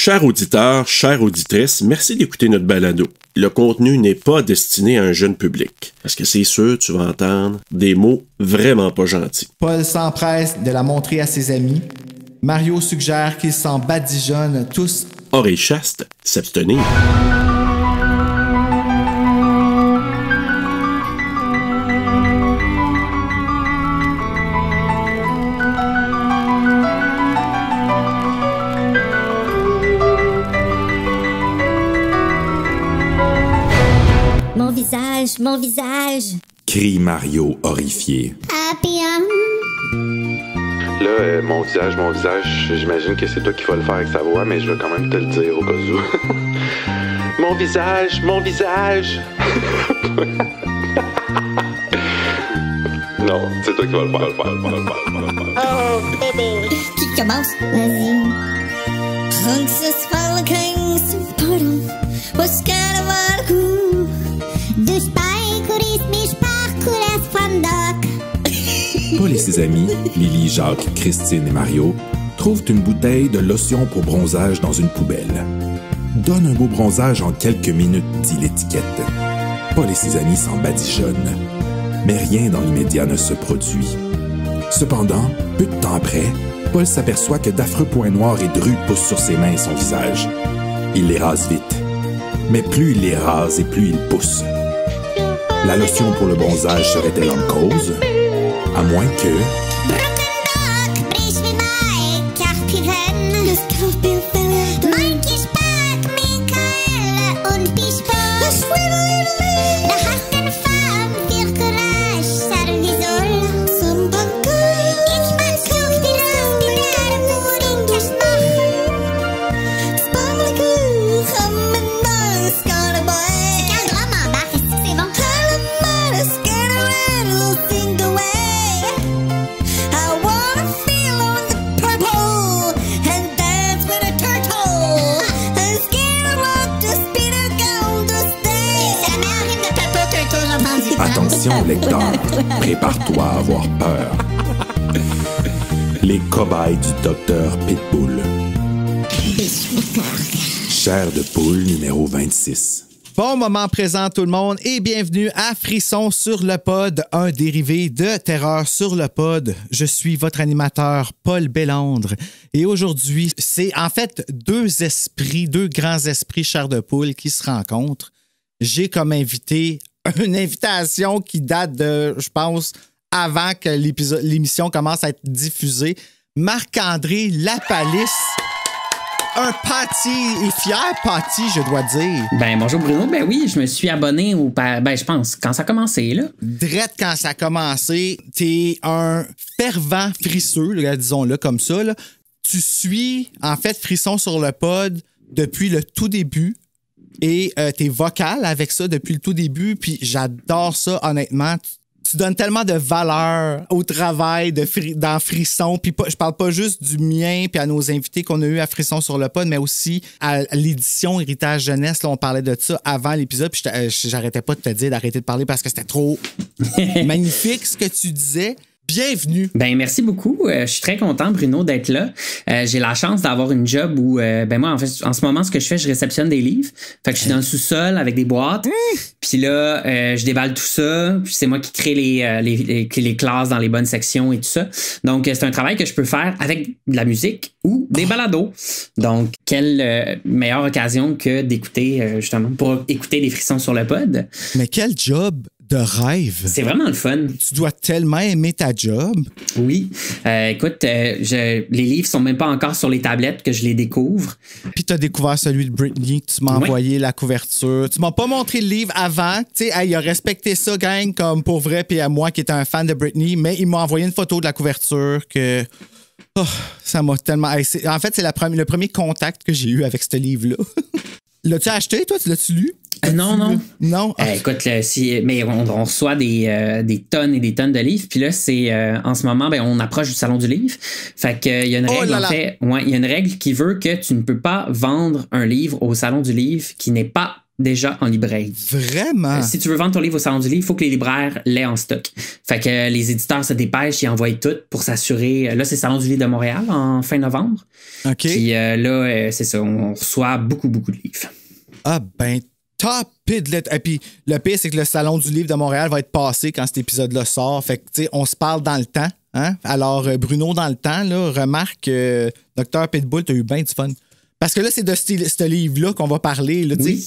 Chers auditeurs, chères auditrices, merci d'écouter notre balado. Le contenu n'est pas destiné à un jeune public. Parce que c'est sûr, tu vas entendre des mots vraiment pas gentils. Paul s'empresse de la montrer à ses amis. Mario suggère qu'ils s'en badigeonnent tous. Oreille chaste, s'abstenir. Mon visage, crie Mario horrifié. Papillon. Là, mon visage, j'imagine que c'est toi qui vas le faire avec sa voix, mais je vais quand même te le dire au cas où. Mon visage. Non, c'est toi qui vas le faire. Oh, bébé. Qui commence? Vas-y. Paul et ses amis, Lily, Jacques, Christine et Mario, trouvent une bouteille de lotion pour bronzage dans une poubelle. Donne un beau bronzage en quelques minutes, dit l'étiquette. Paul et ses amis s'en badigeonnent. Mais rien dans l'immédiat ne se produit. Cependant, peu de temps après, Paul s'aperçoit que d'affreux points noirs et drus poussent sur ses mains et son visage. Il les rase vite. Mais plus il les rase et plus il pousse. La lotion pour le bronzage serait-elle en cause? À moins que... Attention, lecteur, prépare-toi à avoir peur. Les cobayes du docteur Pitbull. Chair de poule numéro 26. Bon moment présent tout le monde et bienvenue à Frisson sur le pod, un dérivé de Terreur sur le pod. Je suis votre animateur Paul Bellandre et aujourd'hui, c'est en fait deux grands esprits chair de poule qui se rencontrent. J'ai comme invité une invitation qui date de, je pense, avant que l'émission commence à être diffusée. Marc-André Lapalisse, un pâti et fier pâti, je dois dire. Ben bonjour Bruno, ben oui, je me suis abonné je pense, quand ça a commencé, là. Drette quand ça a commencé, t'es un fervent frisseux, là, disons-le comme ça, là. Tu suis, en fait, Frisson sur le pod depuis le tout début. Et t'es vocal avec ça depuis le tout début, puis j'adore ça, honnêtement. Tu donnes tellement de valeur au travail dans Frisson, puis je parle pas juste du mien, puis à nos invités qu'on a eu à Frisson sur le pod, mais aussi à l'édition Héritage Jeunesse. Là, on parlait de ça avant l'épisode, puis j'arrêtais pas de te dire d'arrêter de parler parce que c'était trop magnifique ce que tu disais. Bienvenue. Ben merci beaucoup. Je suis très content, Bruno, d'être là. J'ai la chance d'avoir une job où, moi, en fait, en ce moment, ce que je fais, je réceptionne des livres. Fait que je suis dans le sous-sol avec des boîtes. Puis là, je déballe tout ça. Puis c'est moi qui crée les classes dans les bonnes sections et tout ça. Donc, c'est un travail que je peux faire avec de la musique ou des balados. Donc, quelle meilleure occasion que d'écouter, justement, pour écouter des frissons sur le pod. Mais quel job de rêve. C'est vraiment le fun. Tu dois tellement aimer ta job. Oui. Écoute, les livres sont même pas encore sur les tablettes que je les découvre. Puis tu as découvert celui de Britney, tu m'as envoyé la couverture. Tu m'as pas montré le livre avant. Tu sais, il a respecté ça, gang, comme pour vrai, puis à moi qui étais un fan de Britney, mais il m'a envoyé une photo de la couverture que... Oh, ça m'a tellement... En fait, c'est le premier contact que j'ai eu avec ce livre-là. L'as-tu acheté, toi? L'as-tu lu? Non. Non? Écoute, mais on reçoit des tonnes et des tonnes de livres. Puis là, c'est en ce moment, on approche du Salon du livre. Fait qu'il y a une règle, en fait. Ouais, il y a une règle qui veut que tu ne peux pas vendre un livre au Salon du livre qui n'est pas déjà en librairie. Vraiment? Si tu veux vendre ton livre au Salon du Livre, il faut que les libraires l'aient en stock. Fait que les éditeurs se dépêchent, ils envoient tout pour s'assurer. Là, c'est le Salon du Livre de Montréal en fin novembre. OK. Puis là, c'est ça, on reçoit beaucoup de livres. Ah ben, top it. Et puis le pire, c'est que le Salon du Livre de Montréal va être passé quand cet épisode-là sort. Fait que, tu sais, on se parle dans le temps. Hein? Alors, Bruno, dans le temps, là, remarque que Dr. Pitbull, t'as eu bien du fun. Parce que là, c'est de ce livre-là qu'on va parler. Là, oui.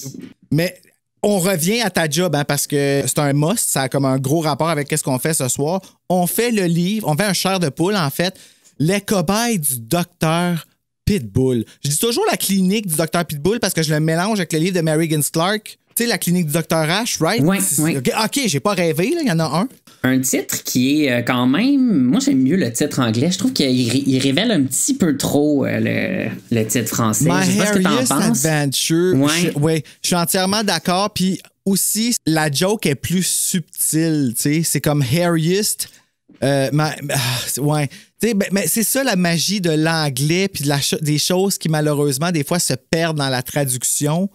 Mais on revient à ta job, hein, parce que c'est un must. Ça a comme un gros rapport avec ce qu'on fait ce soir. On fait le livre, on fait un chair de poule, en fait. Les cobayes du Dr. Pitbull. Je dis toujours la clinique du Dr. Pitbull parce que je le mélange avec le livre de Mary Higgins Clark. Tu sais, la clinique du Dr. H, right? Oui. OK, j'ai pas rêvé, il y en a un. Un titre qui est quand même... Moi, j'aime mieux le titre anglais. Je trouve qu'il révèle un petit peu trop le titre français. My Je sais pas ce que Harriest t'en penses. Adventure. Ouais. Je suis entièrement d'accord. Puis aussi, la joke est plus subtile. Tu sais, c'est comme Harriest. Ouais. Mais c'est ça la magie de l'anglais puis des choses qui malheureusement des fois se perdent dans la traduction.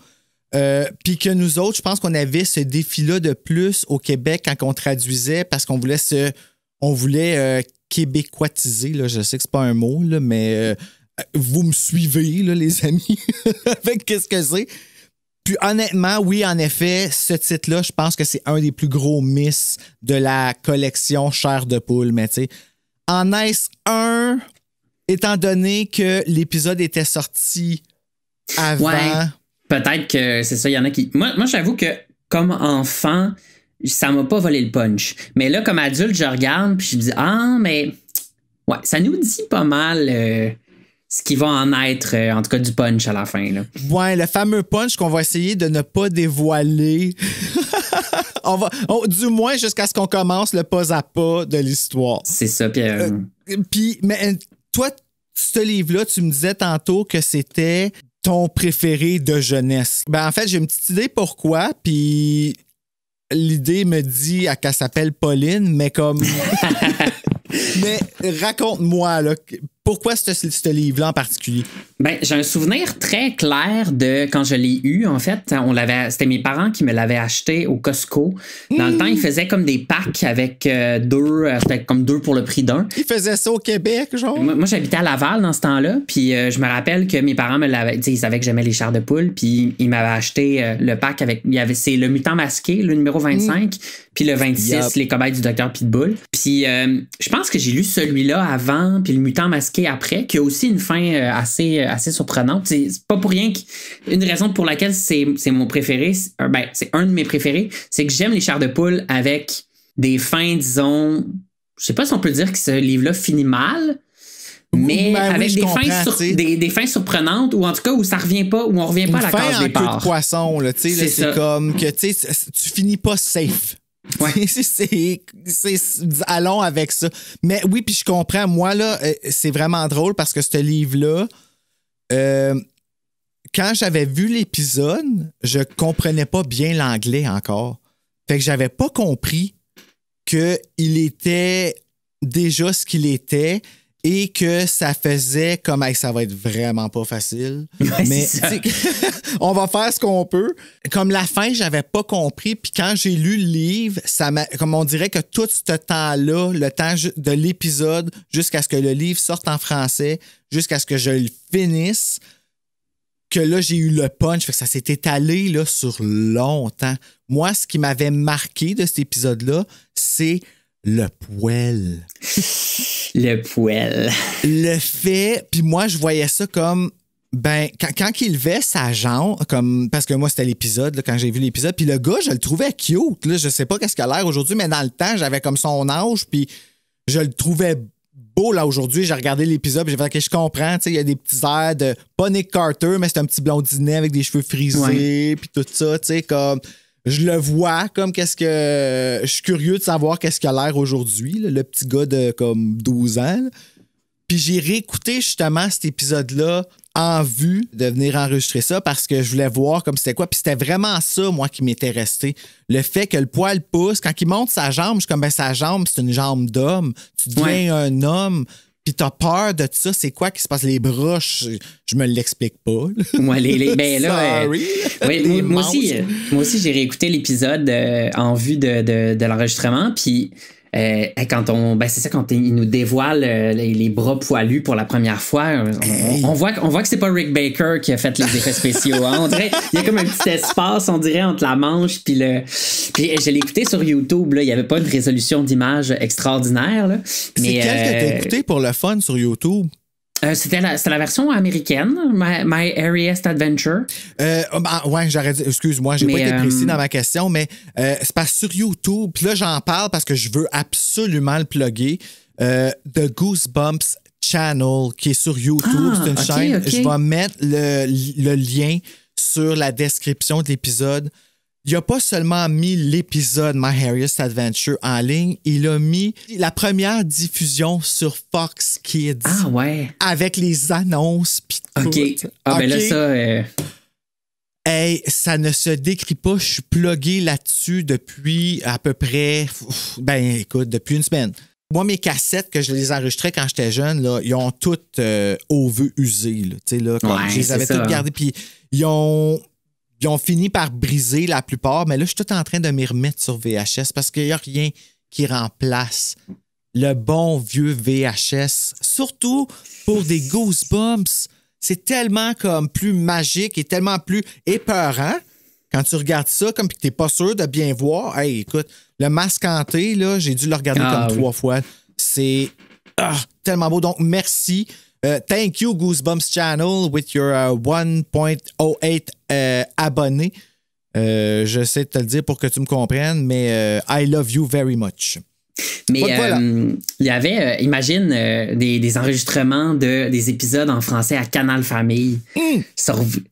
Puis que nous autres, je pense qu'on avait ce défi-là de plus au Québec quand on traduisait parce qu'on voulait québécoitiser. Là. Je sais que c'est pas un mot, là, mais vous me suivez, là, les amis, avec qu'est-ce que c'est. Puis honnêtement, oui, en effet, ce titre-là, je pense que c'est un des plus gros miss de la collection Chair de poule. Mais tu sais, en est-ce un, étant donné que l'épisode était sorti avant... Ouais. Peut-être que c'est ça, il y en a qui... Moi, j'avoue que comme enfant, ça m'a pas volé le punch. Mais là, comme adulte, je regarde puis je me dis, mais... Ouais, ça nous dit pas mal ce qui va en être, en tout cas du punch à la fin. Là. Ouais, le fameux punch qu'on va essayer de ne pas dévoiler. Du moins jusqu'à ce qu'on commence le pas à pas de l'histoire. C'est ça, puis... mais toi, ce livre-là, tu me disais tantôt que c'était... ton préféré de jeunesse? Ben, en fait, j'ai une petite idée pourquoi, puis l'idée me dit qu'elle s'appelle Pauline, mais comme... Mais raconte-moi, là, pourquoi ce livre-là en particulier? Ben, j'ai un souvenir très clair de quand je l'ai eu, en fait. C'était mes parents qui me l'avaient acheté au Costco. Dans le temps, ils faisaient comme des packs avec c'était comme 2 pour le prix d'un. Ils faisaient ça au Québec, genre? Moi, j'habitais à Laval dans ce temps-là, puis je me rappelle que mes parents me l'avaient... Ils savaient que j'aimais les chairs de poule, puis ils m'avaient acheté le pack avec... C'est le mutant masqué, le numéro 25, puis le 26, les cobayes du Dr. Pitbull. Puis je pense que j'ai lu celui-là avant, puis le mutant masqué après, qui a aussi une fin assez surprenante. C'est pas pour rien une raison pour laquelle c'est mon préféré, c'est un de mes préférés, c'est que j'aime les chairs de poule avec des fins, disons, je sais pas si on peut dire que ce livre-là finit mal, mais avec des fins surprenantes, ou en tout cas où ça revient pas, où on revient pas à la case départ. Queue de poisson, là, tu sais, c'est comme que tu finis pas safe. Ouais. Allons avec ça. Mais oui, puis je comprends. Moi, là, c'est vraiment drôle parce que ce livre-là, quand j'avais vu l'épisode, je comprenais pas bien l'anglais encore. Fait que j'avais pas compris qu'il était déjà ce qu'il était et que ça faisait comme ça va être vraiment pas facile. Ouais, mais on va faire ce qu'on peut. Comme la fin, j'avais pas compris. Puis quand j'ai lu le livre, comme on dirait que tout ce temps-là, le temps de l'épisode, jusqu'à ce que le livre sorte en français, jusqu'à ce que je le finisse, que là, j'ai eu le punch. Fait que ça s'est étalé là, sur longtemps. Moi, ce qui m'avait marqué de cet épisode-là, c'est le poêle. Le poêle. Le fait, puis moi, je voyais ça comme, quand il levait sa jambe, comme, parce que moi, c'était l'épisode, là, quand j'ai vu l'épisode, puis le gars, je le trouvais cute, là, je sais pas qu'est-ce qu'il a l'air aujourd'hui, mais dans le temps, j'avais comme son âge, puis je le trouvais beau, là, aujourd'hui. J'ai regardé l'épisode, puis j'ai fait, OK, je comprends, tu sais, il y a des petits airs de, pas Nick Carter, mais c'est un petit blondinet avec des cheveux frisés, puis tout ça, tu sais, comme... Je le vois comme qu'est-ce que... Je suis curieux de savoir qu'est-ce qu'il a l'air aujourd'hui, là, le petit gars de comme 12 ans. Là. Puis j'ai réécouté justement cet épisode-là en vue de venir enregistrer ça parce que je voulais voir comme c'était quoi. Puis c'était vraiment ça, moi, qui m'était resté. Le fait que le poil pousse, quand il monte sa jambe, je suis comme, sa jambe, c'est une jambe d'homme. Tu deviens un homme. puis t'as peur de ça, c'est quoi qui se passe? Les bras, je me l'explique pas. Ouais, ben là, Sorry. ouais, moi aussi, j'ai réécouté l'épisode en vue de l'enregistrement, puis quand il nous dévoile les bras poilus pour la première fois, on voit que c'est pas Rick Baker qui a fait les effets spéciaux. Hein. On dirait il y a comme un petit espace, on dirait, entre la manche puis je l'ai écouté sur YouTube, là, il y avait pas une résolution d'image extraordinaire, là. C'est quel que t'as écouté pour le fun sur YouTube? C'était la version américaine, My Airiest Adventure. Ouais, j'aurais dit, excuse-moi, j'ai pas été précis dans ma question, mais c'est parce que sur YouTube, puis là j'en parle parce que je veux absolument le plugger, The Goosebumps Channel qui est sur YouTube, c'est une chaîne. Okay. Je vais mettre le lien sur la description de l'épisode. Il n'a pas seulement mis l'épisode My Airiest Adventure en ligne, il a mis la première diffusion sur Fox Kids. Ah ouais. Avec les annonces pis tout. OK. Ben là, ça... Hey, ça ne se décrit pas. Je suis plugué là-dessus depuis à peu près... depuis une semaine. Moi, mes cassettes que je les enregistrais quand j'étais jeune, là, ils ont toutes au vœu usé. Je les avais toutes gardées. Puis ils ont fini par briser la plupart, mais là, je suis tout en train de m'y remettre sur VHS parce qu'il n'y a rien qui remplace le bon vieux VHS. Surtout pour des Goosebumps. C'est tellement comme plus magique et tellement plus épeurant quand tu regardes ça, comme que tu n'es pas sûr de bien voir. Hey, écoute, le masque hanté, là, j'ai dû le regarder comme 3 fois. C'est tellement beau. Donc, merci. Thank you, Goosebumps Channel, with your 1.08 abonnés. Je sais te le dire pour que tu me comprennes, mais I love you very much. Mais il y avait, imagine, des enregistrements des épisodes en français à Canal Famille.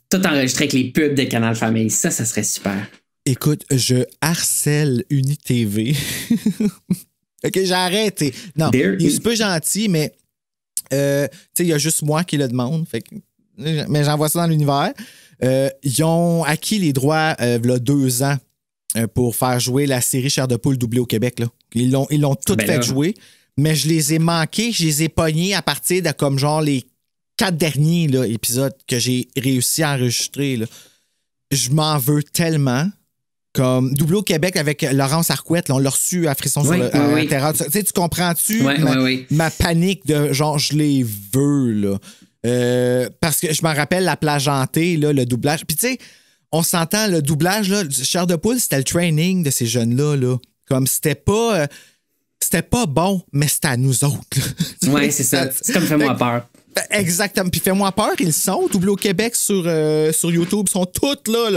Tout enregistré avec les pubs de Canal Famille. Ça serait super. Écoute, je harcèle UniTV. OK, j'ai arrêté. Non, il est super gentil, mais il y a juste moi qui le demande. Mais j'envoie ça dans l'univers. Ils ont acquis les droits il y a 2 ans pour faire jouer la série Chair de poule doublée au Québec. Là. Ils l'ont tout fait jouer, mais je les ai manqués, je les ai pognés à partir de comme genre les 4 derniers là, épisodes que j'ai réussi à enregistrer. Là. Je m'en veux tellement. Comme doublé au Québec avec Laurence Arquette, là, on l'a reçu à Frisson sur le terrain. Tu comprends-tu ma panique de genre je les veux là. Parce que je me rappelle la plage hantée, là, le doublage. Puis tu sais, on s'entend, le doublage, là, Chair de poule, c'était le training de ces jeunes-là. Là. Comme c'était pas bon, mais c'était à nous autres. Oui, c'est ça. C'est comme Fais-moi peur. Exactement. Puis Fais-moi peur, ils sont doublés au Québec sur YouTube. Ils sont toutes là.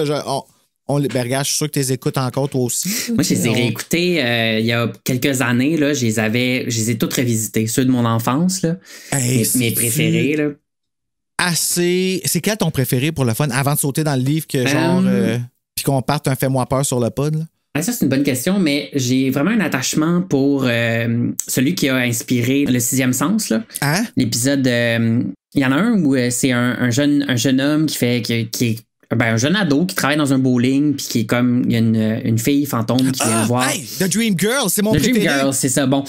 Regarde, je suis sûr que tu les écoutes encore toi aussi. Moi, je les ai réécoutés il y a quelques années. Là, je les ai toutes révisitées. Ceux de mon enfance, là, mes préférés. Là. C'est quel ton préféré pour le fun avant de sauter dans le livre que genre puis qu'on parte un Fais-moi peur sur le pod? Là? Ça, c'est une bonne question, mais j'ai vraiment un attachement pour celui qui a inspiré le 6e sens. Là. Hein? L'épisode. Il y en a un où c'est un jeune homme qui est un jeune ado qui travaille dans un bowling puis qui est comme il y a une fille fantôme qui vient le voir. Hey, The Dream Girl, c'est mon préféré. The Dream Girl, c'est ça. Bon.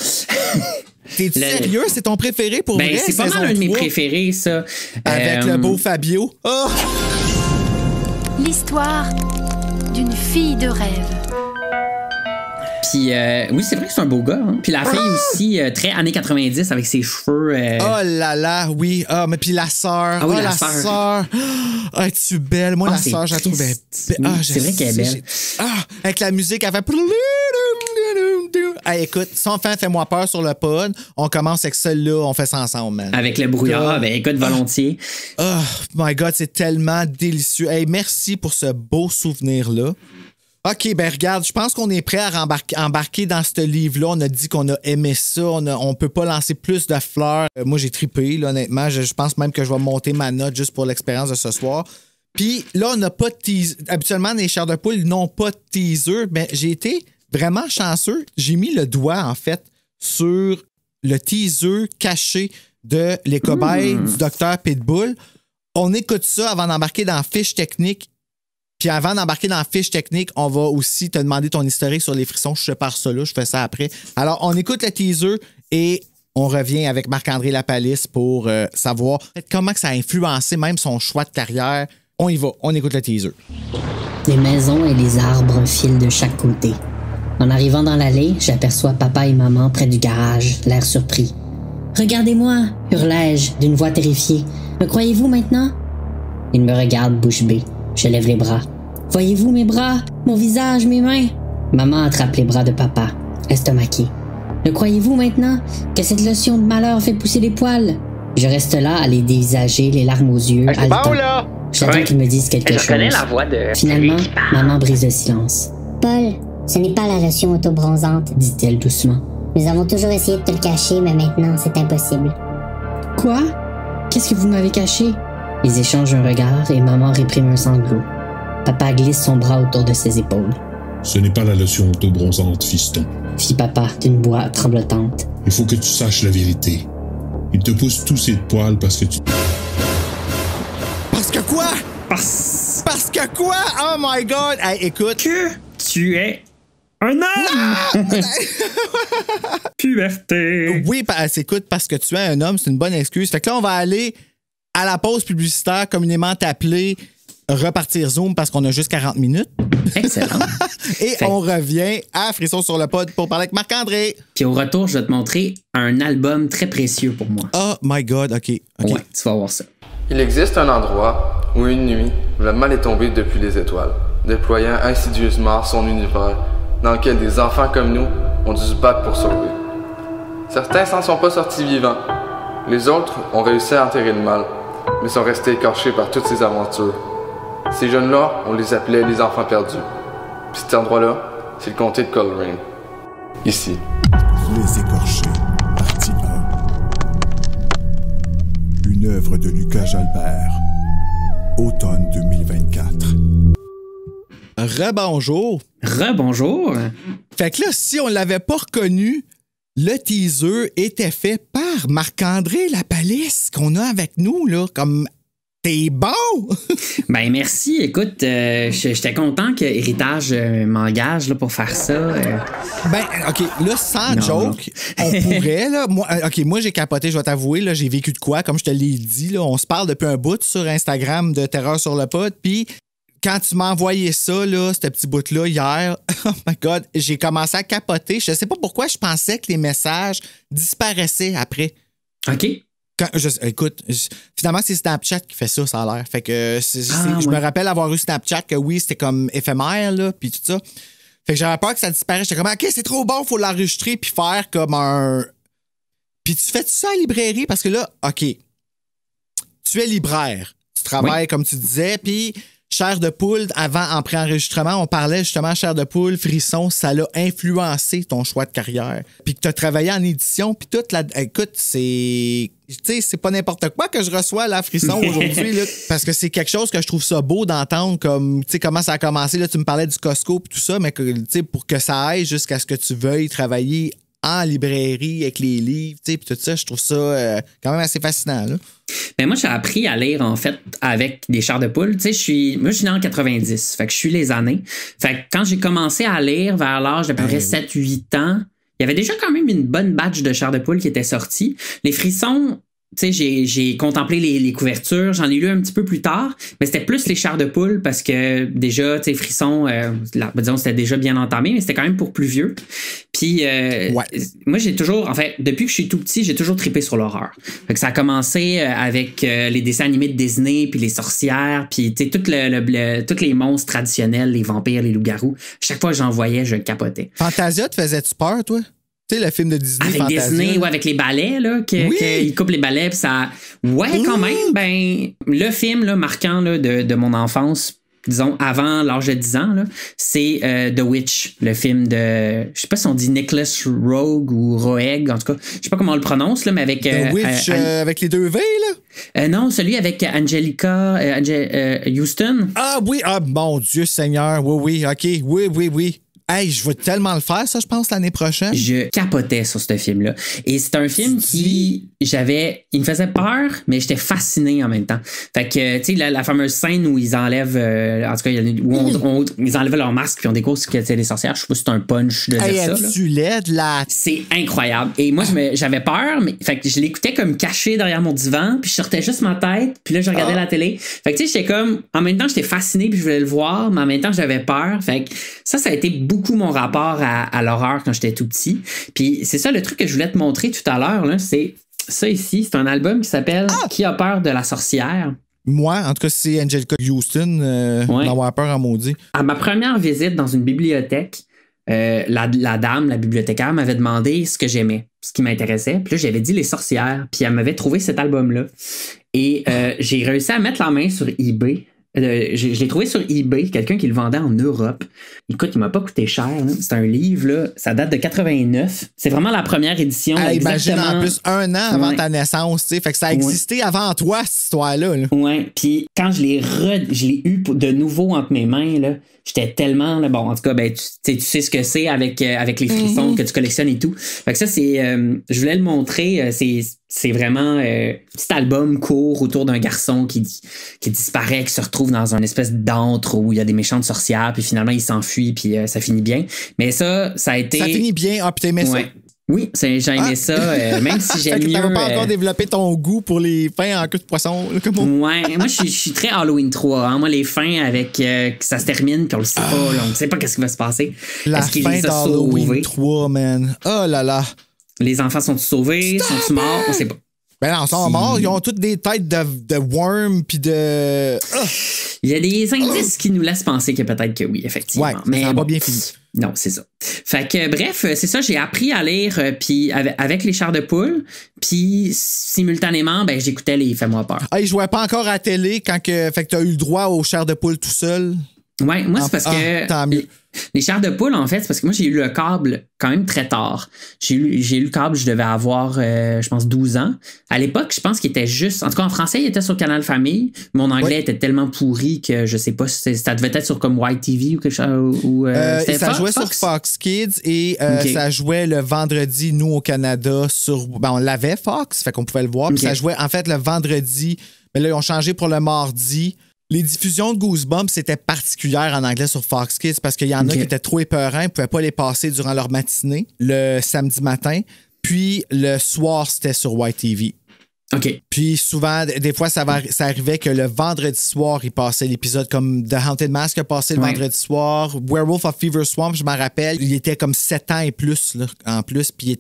T'es sérieux? C'est ton préféré pour vrai? C'est pas mal un de mes préférés, ça. Avec le beau Fabio. Oh! L'histoire d'une fille de rêve. Puis oui, c'est vrai que c'est un beau gars. Hein? Puis la fille aussi, très années 90 avec ses cheveux. Oh là là, oui. Ah, mais puis la sœur. Ah oui, la sœur. Ah, es-tu belle? Moi, la sœur, je la trouvais belle. C'est vrai qu'elle est belle. Avec la musique, elle fait. Hey, écoute, sans fin, Fais-moi peur sur le pod. On commence avec celle-là, on fait ça ensemble, man. Avec le brouillard, écoute, volontiers. Oh my God, c'est tellement délicieux. Hey, merci pour ce beau souvenir-là. OK, regarde, je pense qu'on est prêt à embarquer dans ce livre-là. On a dit qu'on a aimé ça. On peut pas lancer plus de fleurs. Moi, j'ai trippé, là, honnêtement. Je pense même que je vais monter ma note juste pour l'expérience de ce soir. Puis là, on n'a pas de teaser. Habituellement, les Chairs de poule n'ont pas de teaser. Mais j'ai été vraiment chanceux. J'ai mis le doigt, en fait, sur le teaser caché de Les cobayes du Dr Pitbull. On écoute ça avant d'embarquer dans Fiche technique. Puis avant d'embarquer dans la fiche technique, on va aussi te demander ton historique sur les frissons. Je sépare ça là, je fais ça après. Alors, on écoute le teaser et on revient avec Marc-André Lapalisse pour savoir comment que ça a influencé même son choix de carrière. On y va, on écoute le teaser. Les maisons et les arbres filent de chaque côté. En arrivant dans l'allée, j'aperçois papa et maman près du garage, l'air surpris. « Regardez-moi » hurlai-je d'une voix terrifiée. « Me croyez-vous maintenant » Ils me regardent bouche bée. Je lève les bras. « Voyez-vous mes bras, mon visage, mes mains » Maman attrape les bras de papa, estomaquée. « Le croyez-vous maintenant que cette lotion de malheur fait pousser les poils » Je reste là à les dévisager, les larmes aux yeux, haletant. J'attends qu'ils me disent quelque chose. La voix de Finalement, maman brise le silence. Paul, ce n'est pas la lotion autobronzante, dit-elle doucement. Nous avons toujours essayé de te le cacher, mais maintenant, c'est impossible. Quoi? Qu'est-ce que vous m'avez caché? Ils échangent un regard et maman réprime un sanglot. Papa glisse son bras autour de ses épaules. Ce n'est pas la lotion autobronzante, fiston. Fit papa d'une voix tremblotante. Il faut que tu saches la vérité. Il te pousse tous ces poils parce que tu... Parce que quoi? Parce que quoi? Oh my God! Hey, écoute. Que tu es un homme! Puberté! Oui, écoute, parce que tu es un homme, c'est une bonne excuse. Fait que là, on va aller à la pause publicitaire, communément appelée repartir Zoom parce qu'on a juste 40 minutes. Excellent. Et on revient à Frisson sur le pod pour parler avec Marc-André. Puis au retour, je vais te montrer un album très précieux pour moi. Oh my God, OK. Ouais, tu vas voir ça. Il existe un endroit où une nuit, le mal est tombé depuis les étoiles, déployant insidieusement son univers, dans lequel des enfants comme nous ont dû se battre pour sauver. Certains s'en sont pas sortis vivants. Les autres ont réussi à enterrer le mal, mais sont restés écorchés par toutes ces aventures. Ces jeunes-là, on les appelait les enfants perdus. Puis cet endroit-là, c'est le comté de Coleraine. Ici. Les écorchés, partie 1. Une œuvre de Lucas Jalbert. Automne 2024. Rebonjour. Rebonjour. Fait que là, si on l'avait pas reconnu, le teaser était fait par Marc-André Lapalisse qu'on a avec nous, là, comme... T'es bon! Ben merci. Écoute, j'étais content que Héritage m'engage là, pour faire ça. Ben, OK, là, sans joke, on pourrait, là... Moi, j'ai capoté, je vais t'avouer, là, j'ai vécu de quoi, comme je te l'ai dit, là, on se parle depuis un bout sur Instagram de Terreur sur le pod, puis quand tu m'as envoyé ça, là, ce petit bout-là, hier, oh my God, j'ai commencé à capoter. Je sais pas pourquoi je pensais que les messages disparaissaient après. OK. Écoute, finalement, c'est Snapchat qui fait ça, ça a l'air. Fait que je me rappelle avoir eu Snapchat que oui, c'était comme éphémère, là, puis tout ça. Fait que j'avais peur que ça disparaisse. J'étais comme, OK, c'est trop bon, faut l'enregistrer puis faire comme un... Puis tu fais ça à la librairie parce que là, OK, tu es libraire. Tu travailles, comme tu disais, puis Chair de poule, avant, en pré-enregistrement, on parlait justement Chair de poule, Frisson, ça l'a influencé ton choix de carrière. Puis que tu as travaillé en édition, puis toute la... Écoute, c'est... Tu sais, c'est pas n'importe quoi que je reçois la Frisson aujourd'hui, là, parce que c'est quelque chose que je trouve ça beau d'entendre, comme, tu sais, comment ça a commencé, là, tu me parlais du Costco puis tout ça, mais tu sais, pour que ça aille jusqu'à ce que tu veuilles travailler en librairie avec les livres, tu sais, puis tout ça, je trouve ça quand même assez fascinant, là. Ben moi, j'ai appris à lire, en fait, avec des chairs de poule. Tu sais, je suis né en 90, fait que je suis les années. Fait que quand j'ai commencé à lire vers l'âge d'à peu près 7-8 ans, il y avait déjà quand même une bonne batch de chairs de poule qui était sortie. Les Frissons, tu sais, j'ai contemplé les couvertures, j'en ai lu un petit peu plus tard, mais c'était plus les chairs de poule parce que déjà, tu sais, Frisson, disons, c'était déjà bien entamé, mais c'était quand même pour plus vieux. Puis, moi, j'ai toujours, en fait, depuis que je suis tout petit, j'ai toujours trippé sur l'horreur. Fait que ça a commencé avec les dessins animés de Disney, puis les sorcières, puis, tu sais, tous les monstres traditionnels, les vampires, les loups-garous. Chaque fois que j'en voyais, je capotais. Fantasia, te faisais-tu peur, toi? Tu sais, le film de Disney, avec Fantasia. Disney, ouais, avec les balais, là, qu'ils coupent les balais, puis ça... Ouais, quand même, ben, le film, là, marquant, là, de mon enfance, disons, avant l'âge de 10 ans, là, c'est The Witch, le film de... Je sais pas si on dit Nicholas Roeg ou Roeg, en tout cas, je sais pas comment on le prononce, là, mais avec... The Witch, avec les deux V, là? Non, celui avec Angelica Houston. Ah oui, ah, mon Dieu Seigneur, oui, OK, oui. Hey, je vais tellement le faire, ça, je pense, l'année prochaine. Je capotais sur ce film-là. Et c'est un film il me faisait peur, mais j'étais fasciné en même temps. Fait que, tu sais, la fameuse scène où ils enlèvent, en tout cas, ils enlèvent leur masque puis on découvre que c'est des sorcières. Je sais pas si c'est un punch de dire ça. Tu l'aides, là. C'est incroyable. Et moi, j'avais peur, mais fait que je l'écoutais comme caché derrière mon divan, puis je sortais juste ma tête, puis là, je regardais la télé. Fait que, tu sais, j'étais comme, en même temps, j'étais fasciné, puis je voulais le voir, mais en même temps, j'avais peur. Fait que ça a été beaucoup mon rapport à l'horreur quand j'étais tout petit. Puis c'est ça le truc que je voulais te montrer tout à l'heure, là, c'est ça ici. C'est un album qui s'appelle Qui a peur de la sorcière? Moi, en tout cas, c'est Angelica Houston, d'avoir peur en maudit. À ma première visite dans une bibliothèque, la dame, la bibliothécaire, m'avait demandé ce que j'aimais, ce qui m'intéressait. Puis là, j'avais dit les sorcières. Puis elle m'avait trouvé cet album-là. Et j'ai réussi à mettre la main sur eBay. Je l'ai trouvé sur eBay, quelqu'un qui le vendait en Europe. Écoute, il m'a pas coûté cher. Là. C'est un livre, là, ça date de 89. C'est vraiment la première édition. Imagine en plus 1 an avant ta naissance, tu sais. Fait que ça a existé avant toi, cette histoire-là. Là. Ouais. Puis quand je l'ai eu de nouveau entre mes mains, là, j'étais tellement là, bon, en tout cas, ben tu sais ce que c'est avec les frissons que tu collectionnes et tout. Fait que ça, c'est je voulais le montrer. C'est vraiment un petit album court autour d'un garçon qui disparaît, qui se retrouve dans une espèce d'antre où il y a des méchantes sorcières, puis finalement il s'enfuit, puis ça finit bien. Mais ça a été... Ça finit bien, ah, puis t'aimais ça? Oui, j'ai aimé ça, même si j'aime mieux... T'avais pas encore développé ton goût pour les fins en queue de poisson? Ouais, moi je suis très Halloween 3. Hein. Moi, les fins avec que ça se termine, puis on le sait pas, là, on ne sait pas qu'est-ce qui va se passer. La fin d'Halloween 3, man. Oh là là. Les enfants sont-ils sauvés? Sont-ils morts? On sait pas. Ben non, ils sont morts. Ils ont toutes des têtes de worms puis de... Il y a des indices qui nous laissent penser que peut-être que oui, effectivement. Ouais, mais ça n'a pas bien fini. Non, c'est ça. Fait que bref, c'est ça, j'ai appris à lire puis avec les chairs de poule, puis simultanément, ben j'écoutais les Fais-moi peur. Ah, ils jouaient pas encore à la télé quand fait que t'as eu le droit aux chairs de poule tout seul? Ouais, moi c'est parce que tant mieux. Les chairs de poule, en fait, c'est parce que moi j'ai eu le câble quand même très tard. J'ai eu le câble, je devais avoir je pense 12 ans. À l'époque, je pense qu'il était juste, en tout cas en français, il était sur Canal Famille. Mon anglais était tellement pourri que je sais pas si ça devait être sur comme White TV ou quelque chose ça jouait sur Fox Kids et ça jouait le vendredi, nous au Canada on l'avait Fox, fait qu'on pouvait le voir, puis ça jouait en fait le vendredi, mais là ils ont changé pour le mardi. Les diffusions de Goosebumps, c'était particulière en anglais sur Fox Kids parce qu'il y en a qui étaient trop épeurants, ils ne pouvaient pas les passer durant leur matinée, le samedi matin. Puis le soir, c'était sur White TV. OK. Puis souvent, des fois, ça arrivait que le vendredi soir, il passait l'épisode comme The Haunted Mask a passé le vendredi soir. Werewolf of Fever Swamp, je m'en rappelle, il était comme 7 ans et plus là, en plus. Puis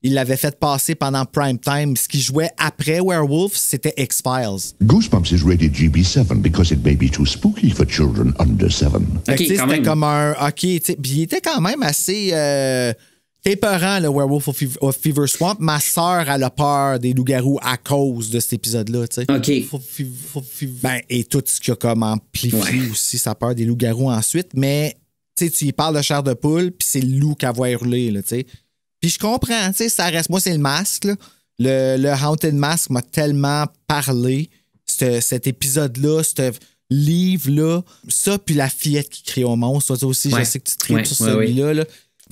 il l'avait fait passer pendant prime time. Ce qui jouait après Werewolf, c'était X-Files. Goosebumps is rated GB7 because it may be too spooky for children under 7. C'était comme un... OK, puis il était quand même assez... épeurant, le Werewolf of Fever Swamp. Ma sœur, elle a peur des loups-garous à cause de cet épisode-là, tu sais. OK. Et tout ce qui a comme amplifié aussi sa peur des loups-garous ensuite. Mais, tu sais, tu y parles de chair de poule, puis c'est le loup qu'elle voit hurler, là, tu sais. Puis je comprends, tu sais, ça reste... Moi, c'est le masque, là. Le Haunted Mask m'a tellement parlé, cet épisode-là, ce livre-là. Ça, puis la fillette qui crie au monstre. Toi aussi, je sais que tu tripes sur celui-là, là.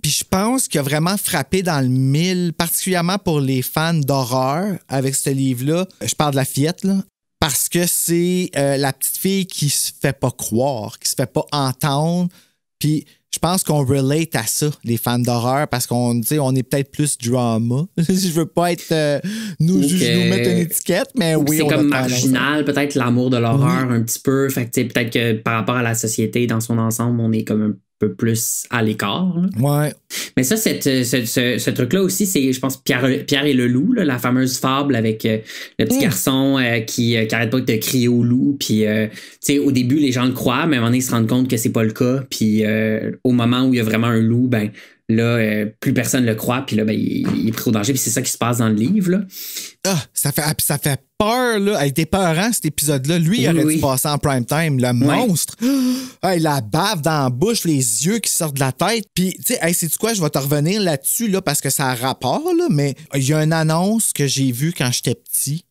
Puis je pense qu'il a vraiment frappé dans le mille, particulièrement pour les fans d'horreur avec ce livre-là. Je parle de la fillette, là. Parce que c'est la petite fille qui se fait pas croire, qui se fait pas entendre. Puis je pense qu'on relate à ça, les fans d'horreur, parce qu'on est peut-être plus drama. Je veux pas être nous mettre une étiquette, mais oui. C'est comme marginal, peut-être l'amour de l'horreur un petit peu. Fait que peut-être que par rapport à la société dans son ensemble, on est comme un peu plus à l'écart. Là. Ouais. Mais ça, ce truc-là aussi, c'est, je pense, Pierre et le loup, là, la fameuse fable avec le petit garçon qui arrête pas de crier au loup. Puis, tu sais, au début, les gens le croient, mais à un moment donné, ils se rendent compte que c'est pas le cas. Puis, au moment où il y a vraiment un loup, ben là, plus personne le croit. Puis là, ben, il est pris au danger. Puis c'est ça qui se passe dans le livre, là. Ah, ça fait peur, là. Elle était peurant, cet épisode-là. Lui, il aurait dû passer en prime time. Le monstre. Ah, il a bave dans la bouche, les yeux qui sortent de la tête. Puis, tu sais, sais-tu quoi? Je vais te revenir là-dessus, là, parce que ça a rapport, là. Mais il y a une annonce que j'ai vue quand j'étais petit.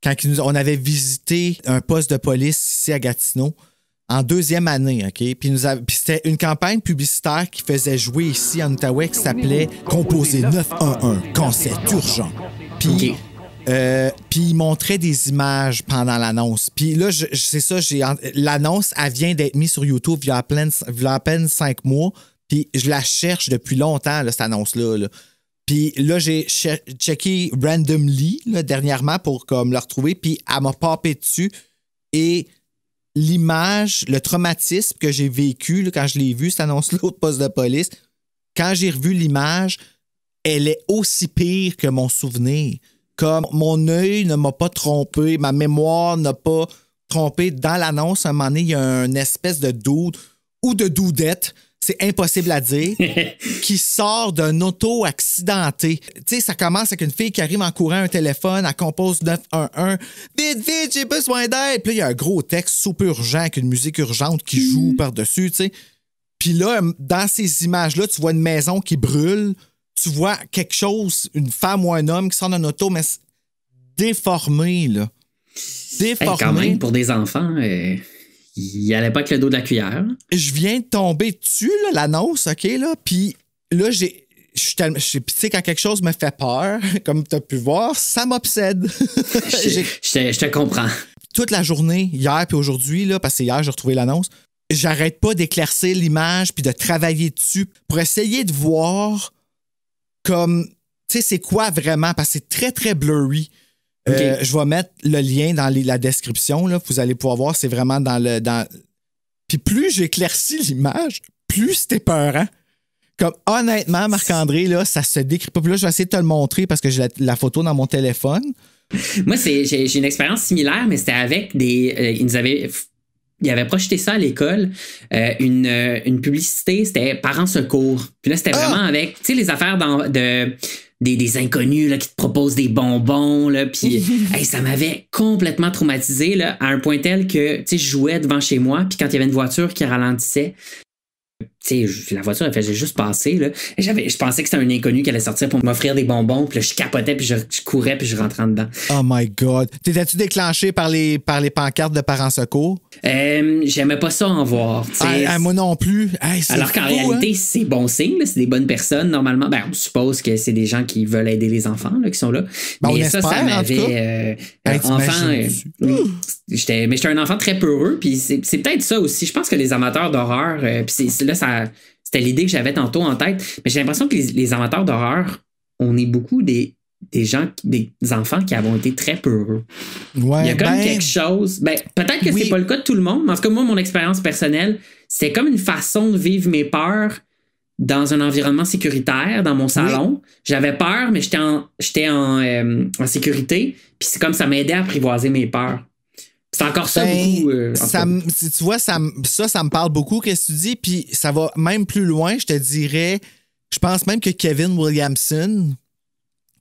Quand on avait visité un poste de police ici à Gatineau. en 2e année, OK? Puis c'était une campagne publicitaire qui faisait jouer ici en Outaouais qui s'appelait « Composé 911, cancer urgent ». Puis... puis il montrait des images pendant l'annonce. Puis là, c'est ça, l'annonce, elle vient d'être mise sur YouTube il y a à peine 5 mois. Puis je la cherche depuis longtemps, là, cette annonce-là. Là. Puis là, j'ai checké randomly là, dernièrement pour comme, le retrouver. Puis elle m'a popé dessus. Et l'image, le traumatisme que j'ai vécu là, quand je l'ai vu, cette annonce-là au poste de police, quand j'ai revu l'image, elle est aussi pire que mon souvenir. Comme mon œil ne m'a pas trompé, ma mémoire n'a pas trompé. Dans l'annonce, à un moment donné, il y a une espèce de dude ou de dudette, c'est impossible à dire, qui sort d'un auto accidenté. Tu sais, ça commence avec une fille qui arrive en courant un téléphone, elle compose 911. Vite, j'ai besoin d'aide. Puis là, il y a un gros texte super urgent avec une musique urgente qui joue par-dessus, tu sais. Puis là, dans ces images-là, tu vois une maison qui brûle. Tu vois quelque chose, une femme ou un homme qui sort d'un auto, mais déformé, là. Déformé. Hey, quand même, pour des enfants, il allait pas avec le dos de la cuillère. Je viens de tomber dessus, là, l'annonce, OK, là, puis là, tu sais, quand quelque chose me fait peur, comme tu as pu voir, ça m'obsède. Je te comprends. Toute la journée, hier puis aujourd'hui, là, parce que hier, j'ai retrouvé l'annonce, j'arrête pas d'éclaircir l'image puis de travailler dessus pour essayer de voir... comme, tu sais, c'est quoi vraiment? Parce que c'est très, très blurry. Okay. Je vais mettre le lien dans la description, là, vous allez pouvoir voir, c'est vraiment dans... Puis plus j'éclaircis l'image, plus c'est épeurant. Comme, honnêtement, Marc-André, là, ça se décrit pas. Puis là, je vais essayer de te le montrer parce que j'ai la photo dans mon téléphone. Moi, j'ai une expérience similaire, mais c'était avec des... Il avait projeté ça à l'école, une publicité, c'était Parents Secours. Puis là, c'était vraiment avec, tu sais, les affaires des inconnus là, qui te proposent des bonbons. Là, puis hey, ça m'avait complètement traumatisé là, à un point tel que, tu sais, je jouais devant chez moi, puis quand il y avait une voiture qui ralentissait, tu sais, la voiture, elle faisait juste passer, là. Et je pensais que c'était un inconnu qui allait sortir pour m'offrir des bonbons, puis là, je capotais, puis je courais, puis je rentrais dedans. Oh my God. T'étais-tu déclenché par les pancartes de Parents Secours? J'aimais pas ça en voir. Moi non plus. Hey, alors qu'en réalité, c'est bon signe, là, c'est des bonnes personnes, normalement. Ben, on suppose que c'est des gens qui veulent aider les enfants, là, qui sont là. Ben, mais on espère, ça m'avait... j'étais un enfant très peureux, puis c'est peut-être ça aussi. Je pense que les amateurs d'horreur, puis là, c'était l'idée que j'avais tantôt en tête, mais j'ai l'impression que les amateurs d'horreur, on est beaucoup des gens, des enfants qui avons été très peureux. Ouais, il y a comme quelque chose... Ben, peut-être que c'est pas le cas de tout le monde, mais en tout cas, moi, mon expérience personnelle, c'était comme une façon de vivre mes peurs dans un environnement sécuritaire, dans mon salon. J'avais peur, mais j'étais en sécurité, puis c'est comme ça m'aidait à apprivoiser mes peurs. C'est encore ça beaucoup. Tu vois, ça me parle beaucoup, qu'est-ce que tu dis, puis ça va même plus loin, je te dirais, je pense même que Kevin Williamson,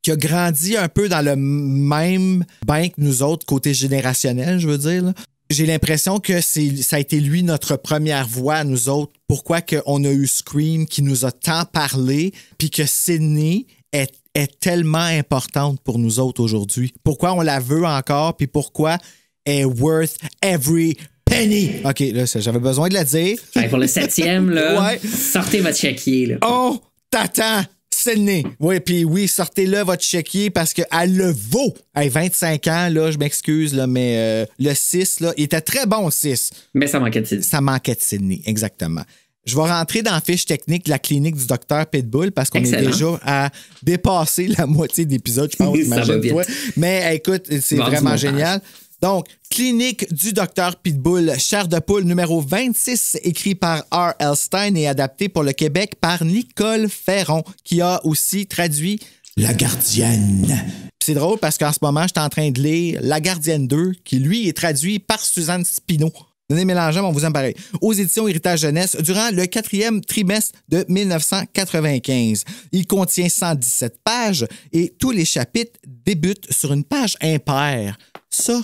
qui a grandi un peu dans le même bain que nous autres, côté générationnel, je veux dire, là. J'ai l'impression que ça a été lui notre première voix à nous autres. Pourquoi qu'on a eu Scream qui nous a tant parlé, puis que Sydney est tellement importante pour nous autres aujourd'hui. Pourquoi on la veut encore, puis pourquoi est worth every penny. OK, là, j'avais besoin de la dire. Hey, pour le 7e, là, sortez votre chéquier. Là. Oh, t'attends, Sydney. Oui, puis oui, sortez-le votre chéquier parce qu'elle le vaut. Hey, 25 ans, là, je m'excuse, là, mais le 6, là, il était très bon, le 6. Mais ça manquait de Sydney. Ça manquait de Sydney, exactement. Je vais rentrer dans la fiche technique de la clinique du docteur Pitbull parce qu'on est déjà à dépasser la moitié de l'épisode, je pense, imagine-toi. Mais écoute, c'est vraiment génial. Donc, clinique du docteur Pitbull, chair de poule numéro 26, écrit par R.L. Stein et adapté pour le Québec par Nicole Ferron, qui a aussi traduit La Gardienne. C'est drôle parce qu'en ce moment, je suis en train de lire La Gardienne 2, qui lui est traduit par Suzanne Spino. Donnez mélangeant, on vous aime pareil. Aux éditions Héritage Jeunesse, durant le 4e trimestre de 1995. Il contient 117 pages et tous les chapitres débutent sur une page impaire. Ça,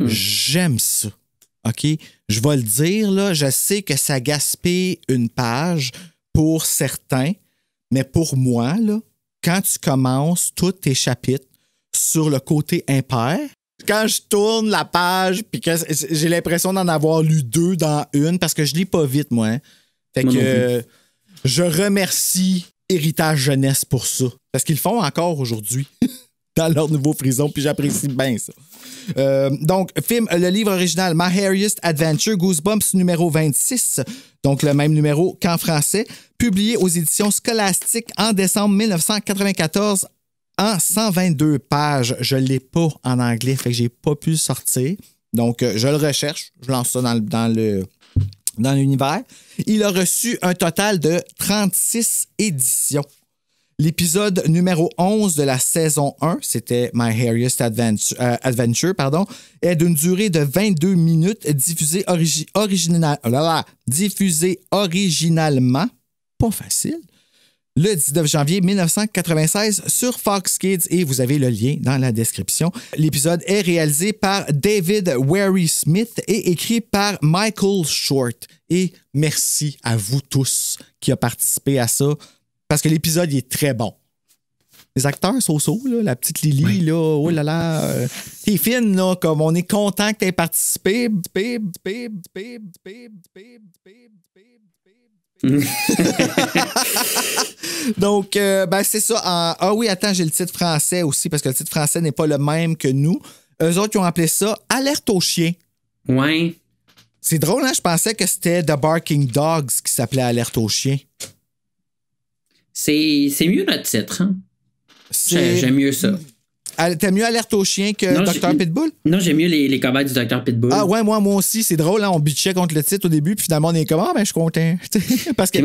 j'aime ça. OK? Je vais le dire, là, je sais que ça gaspille une page pour certains, mais pour moi, là, quand tu commences tous tes chapitres sur le côté impair, quand je tourne la page, puis que j'ai l'impression d'en avoir lu 2 dans une, parce que je lis pas vite, moi. Hein. Fait que je remercie Héritage Jeunesse pour ça. Parce qu'ils le font encore aujourd'hui dans leur nouveau frison, puis j'apprécie bien ça. Donc, le livre original My Hairiest Adventure, Goosebumps numéro 26, donc le même numéro qu'en français, publié aux éditions Scholastic en décembre 1994 en 122 pages. Je ne l'ai pas en anglais, fait que j'ai pas pu le sortir. Donc, je le recherche, je lance ça dans l'univers. Il a reçu un total de 36 éditions. L'épisode numéro 11 de la saison 1, c'était My Hairiest Adventure, est d'une durée de 22 minutes, diffusée originalement, pas facile, le 19 janvier 1996 sur Fox Kids, et vous avez le lien dans la description. L'épisode est réalisé par David Wary Smith et écrit par Michael Short. Et merci à vous tous qui ont participé à ça, parce que l'épisode il est très bon. Les acteurs so-so, là, la petite Lily, là, oh là là, t'es fine, là, comme on est content que t'aies participé. Donc, c'est ça. Ah oui, attends, j'ai le titre français aussi, parce que le titre français n'est pas le même que nous. Eux autres, ils ont appelé ça Alerte aux chiens. Ouais. C'est drôle, hein? Je pensais que c'était The Barking Dogs qui s'appelait Alerte aux chiens. C'est mieux notre titre, hein? J'aime mieux ça. T'aimes mieux Alerte aux chiens que Dr. Pitbull? Non, j'aime mieux les cobayes du Dr. Pitbull. Ah ouais, moi aussi. C'est drôle, hein? On bitchait contre le titre au début, puis finalement, on est comme, je suis content. Parce que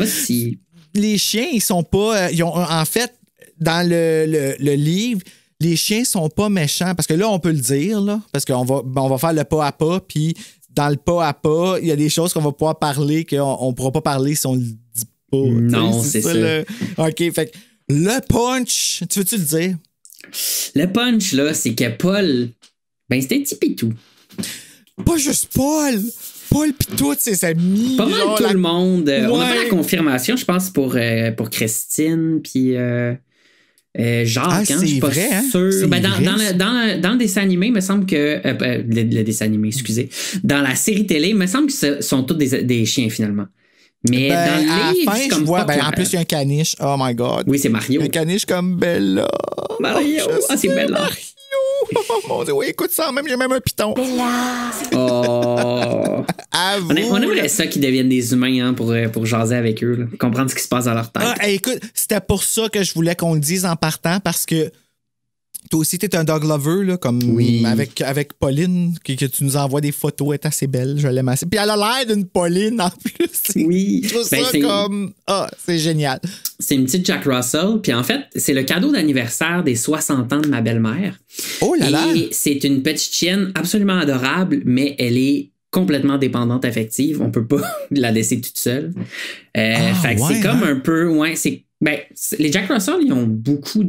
les chiens, ils sont pas... en fait, dans le livre, les chiens sont pas méchants. Parce que là, on peut le dire, là, parce qu'on va faire le pas à pas, puis dans le pas à pas, il y a des choses qu'on va pouvoir parler qu'on pourra pas parler si on le dit pas. Non, c'est ça. OK, fait que le punch, tu veux-tu le dire? Le punch, là, c'est que Paul, c'est un petit pitou. Pas juste Paul! Paul pis toutes ses amis. Pas mal tout le monde. Ouais. On a pas la confirmation, je pense, pour Christine, puis Jacques, je suis pas vrai, sûr. Dans le dessin animé, il me semble que... le dessin animé, excusez. Dans la série télé, il me semble que ce sont tous des chiens, finalement. Mais dans le livre, fin, je vois, en plus, il y a un caniche. Oh my God. Oui, c'est Mario. Un caniche comme Bella. Mario. C'est Bella. Mario. Oh mon Dieu, oui, écoute ça, j'ai même un piton. Bella. Oh. On aimerait ça qu'ils deviennent des humains, hein, pour jaser avec eux, là, comprendre ce qui se passe dans leur tête. Écoute, c'était pour ça que je voulais qu'on le dise en partant, parce que toi aussi, t'es un dog lover, là, comme avec Pauline, que tu nous envoies des photos, elle est assez belle, je l'aime assez. Puis elle a l'air d'une Pauline en plus. Oui. Je trouve ça comme... c'est génial. C'est une petite Jack Russell, puis en fait, c'est le cadeau d'anniversaire des 60 ans de ma belle-mère. Oh là là! Et c'est une petite chienne absolument adorable, mais elle est complètement dépendante affective. On peut pas la laisser toute seule. Fait que c'est comme un peu... les Jack Russell, ils ont beaucoup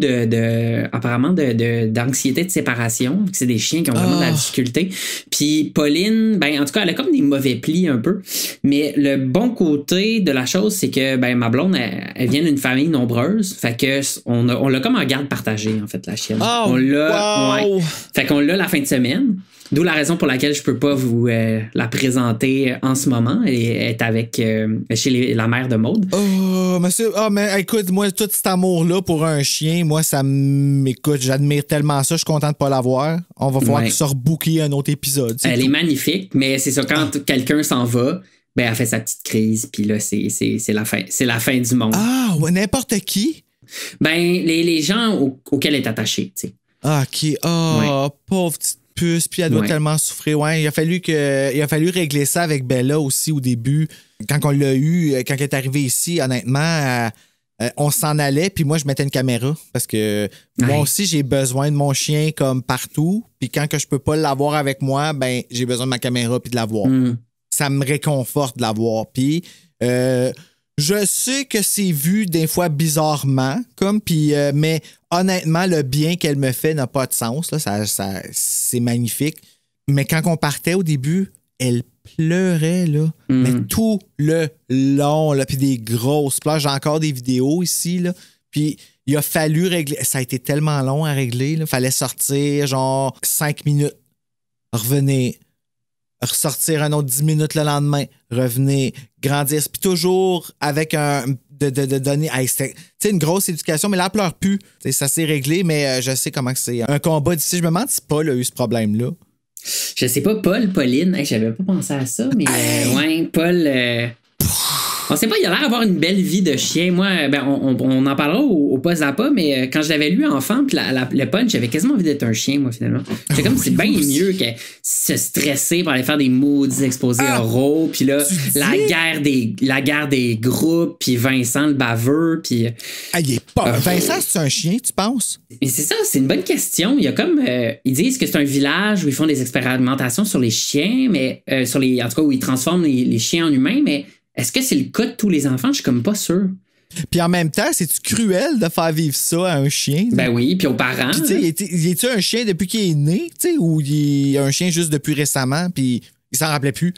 apparemment d'anxiété de séparation. C'est des chiens qui ont vraiment de la difficulté. Puis Pauline, en tout cas, elle a comme des mauvais plis un peu. Mais le bon côté de la chose, c'est que ma blonde, elle vient d'une famille nombreuse. Fait que on l'a comme en garde partagée, en fait, la chienne. On l'a. Ouais. Fait qu'on l'a la fin de semaine. D'où la raison pour laquelle je peux pas vous la présenter en ce moment. Elle est avec chez la mère de Maude. Mais écoute, moi, tout cet amour-là pour un chien, moi, ça m'écoute. J'admire tellement ça. Je suis content de pas l'avoir. On va falloir se rebooker un autre épisode. Elle est magnifique, mais c'est ça, quand quelqu'un s'en va, elle fait sa petite crise, puis là, c'est la fin. C'est la fin du monde. N'importe qui? Les gens auxquels elle est attachée, tu sais. OK. Pauvre petite puce, puis elle doit tellement souffrir. Ouais, il a fallu régler ça avec Bella aussi au début. Quand on l'a eu, quand elle est arrivée ici, honnêtement, on s'en allait, puis moi, je mettais une caméra parce que moi aussi, j'ai besoin de mon chien comme partout. Puis quand que je peux pas l'avoir avec moi, j'ai besoin de ma caméra puis de l'avoir. Ça me réconforte de l'avoir. Puis je sais que c'est vu des fois bizarrement, mais honnêtement, le bien qu'elle me fait n'a pas de sens. Là. Ça, c'est magnifique. Mais quand on partait au début, elle pleurait, là. Mais tout le long, là, puis des grosses pleurs. J'ai encore des vidéos ici, là. Puis il a fallu régler. Ça a été tellement long à régler, là. Fallait sortir, 5 minutes. revenez, ressortir un autre 10 minutes le lendemain, revenez, grandir. Puis toujours avec de donner. Hey, c'était une grosse éducation, mais là, elle pleure plus. T'sais, ça s'est réglé, mais je sais comment que c'est un combat d'ici. Je me demande si Paul a eu ce problème-là. Je sais pas, Pauline. Hey, j'avais pas pensé à ça, mais ouais, Paul. On sait pas, il a l'air d'avoir une belle vie de chien. Moi, on en parlera au pas à pas, mais quand je l'avais lu enfant, puis le punch, j'avais quasiment envie d'être un chien, moi, finalement. C'est comme c'est bien mieux que se stresser pour aller faire des maudits exposés oraux, puis là, la guerre des groupes, puis Vincent le baveux, puis... il est pas... Vincent, c'est un chien, tu penses? Mais c'est ça, c'est une bonne question. Il y a comme... ils disent que c'est un village où ils font des expérimentations sur les chiens, mais en tout cas, où ils transforment les chiens en humains, mais... Est-ce que c'est le cas de tous les enfants? Je suis comme pas sûr. Puis en même temps, c'est-tu cruel de faire vivre ça à un chien? Ben oui, puis aux parents. Puis tu sais, il est-tu un chien depuis qu'il est né? Tu sais, ou il est un chien juste depuis récemment, puis il s'en rappelait plus?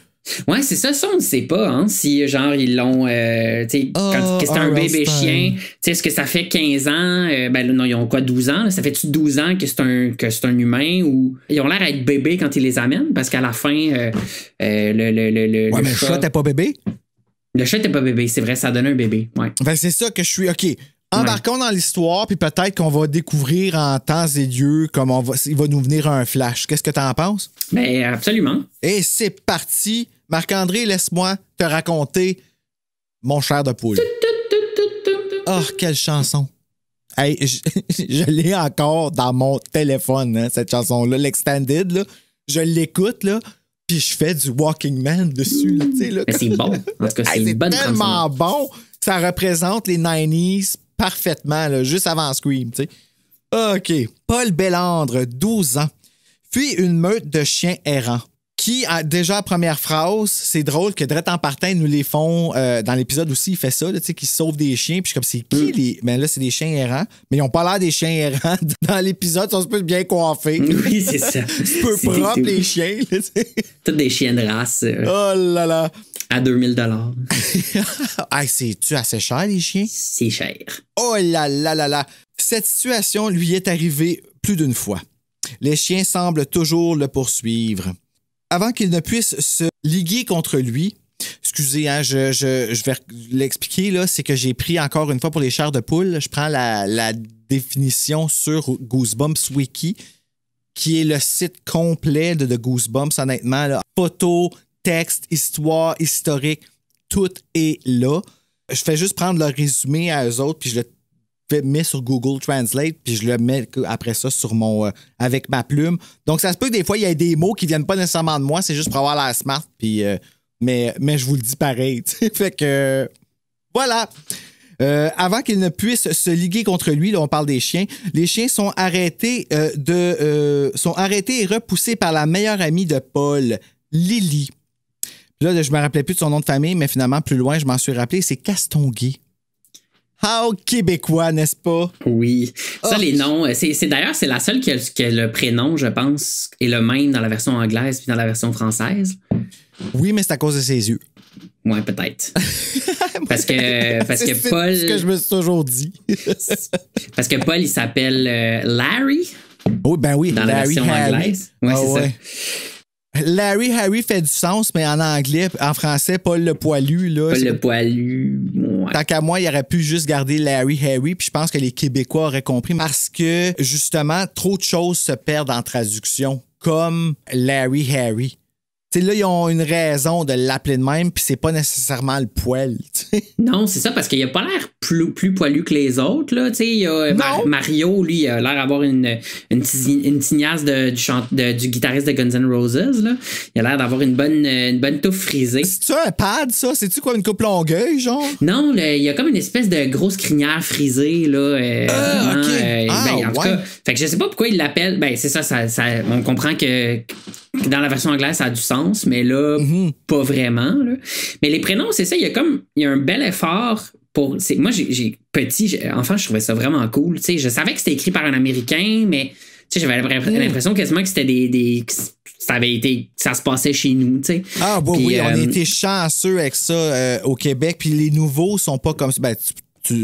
Ouais, c'est ça, on ne sait pas, hein, si genre ils l'ont, quand c'est un bébé chien, est-ce que ça fait 15 ans, non, ils ont quoi, 12 ans, là, ça fait-tu 12 ans que c'est un humain, ou ils ont l'air d'être bébés quand ils les amènent, parce qu'à la fin, mais le chat t'es pas bébé? Le chat n'était pas bébé, c'est vrai, ça donne un bébé. Ouais. Ben c'est ça que je suis. OK. Embarquons dans l'histoire, puis peut-être qu'on va découvrir en temps et lieu comme il va nous venir un flash. Qu'est-ce que t'en penses? Ben absolument. Et c'est parti. Marc-André, laisse-moi te raconter Mon cher de poule. Oh, quelle chanson. Hey, je l'ai encore dans mon téléphone, hein, cette chanson-là, l'extended, là. Je l'écoute, là. Puis je fais du Walking Man dessus. Là, là. Mais c'est bon. En tout cas, c'est une bonne tellement bon. Ça représente les 90s parfaitement, là, juste avant Scream. T'sais. OK. Paul Bellandre, 12 ans, fuit une meute de chiens errants. Qui, déjà, la première phrase, c'est drôle que Drette en partant, ils nous les font dans l'épisode aussi, il fait ça, qu'ils sauvent des chiens. Puis je suis comme, c'est qui les. Ben là, c'est des chiens errants. Mais ils n'ont pas l'air des chiens errants. Dans l'épisode, ils sont super bien coiffés. Oui, c'est ça. C'est peu propre, les chiens. Toutes des chiens de race. Oh là là. À 2000 $. Hey, c'est-tu assez cher, les chiens? C'est cher. Oh là là là là. Cette situation lui est arrivée plus d'une fois. Les chiens semblent toujours le poursuivre. Avant qu'il ne puisse se liguer contre lui, excusez, hein, je vais l'expliquer, là, c'est que j'ai pris encore une fois pour les chairs de poule, je prends la définition sur Goosebumps Wiki, qui est le site complet de Goosebumps, honnêtement. Là. Photos, texte, histoire, historique, tout est là. Je fais juste prendre le résumé à eux autres, puis je le mets sur Google Translate, puis je le mets après ça sur avec ma plume. Donc, ça se peut que des fois, il y ait des mots qui viennent pas nécessairement de moi, c'est juste pour avoir l'air smart, puis, mais je vous le dis pareil. Fait que, voilà. Avant qu'il ne puisse se liguer contre lui, là, on parle des chiens, les chiens sont arrêtés et repoussés par la meilleure amie de Paul, Lily. Là, je me rappelais plus de son nom de famille, mais finalement, plus loin, je m'en suis rappelé, c'est Castonguay. How québécois, n'est-ce pas? Oui. Ça, les noms, d'ailleurs, c'est la seule qui a le prénom, je pense, est le même dans la version anglaise puis dans la version française. Oui, mais c'est à cause de ses yeux. Ouais, peut-être. Parce que Paul... C'est ce que je me suis toujours dit. Parce que Paul, il s'appelle Larry. Oh, ben oui, dans Larry, la version anglaise. Ouais, c'est ça. Larry Harry fait du sens, mais en anglais, en français, Paul le poilu. Là, Paul le poilu. Ouais. Tant qu'à moi, il aurait pu juste garder Larry Harry, puis je pense que les Québécois auraient compris parce que, justement, trop de choses se perdent en traduction, comme Larry Harry. Tu sais, là, ils ont une raison de l'appeler de même, puis c'est pas nécessairement le poil. T'sais. Non, c'est ça, parce qu'il a pas l'air plus poilu que les autres. Là. Il y a Mario, lui, il a l'air d'avoir une tignasse du guitariste de Guns N' Roses. Là. Il a l'air d'avoir une bonne touffe frisée. C'est-tu un pad, ça? C'est-tu quoi, une coupe longueuil, genre? Non, il y a comme une espèce de grosse crinière frisée. Là, OK. En tout cas, fait que je sais pas pourquoi il l'appelle. Ben, c'est ça, on comprend que dans la version anglaise, ça a du sens, mais là, pas vraiment. Là. Mais les prénoms, c'est ça, il y a un bel effort pour... Moi, enfant, je trouvais ça vraiment cool. T'sais, je savais que c'était écrit par un Américain, mais j'avais l'impression quasiment que c'était ça se passait chez nous. T'sais. Ah, oui, on a été chanceux avec ça au Québec, puis les nouveaux sont pas comme ça. Ben,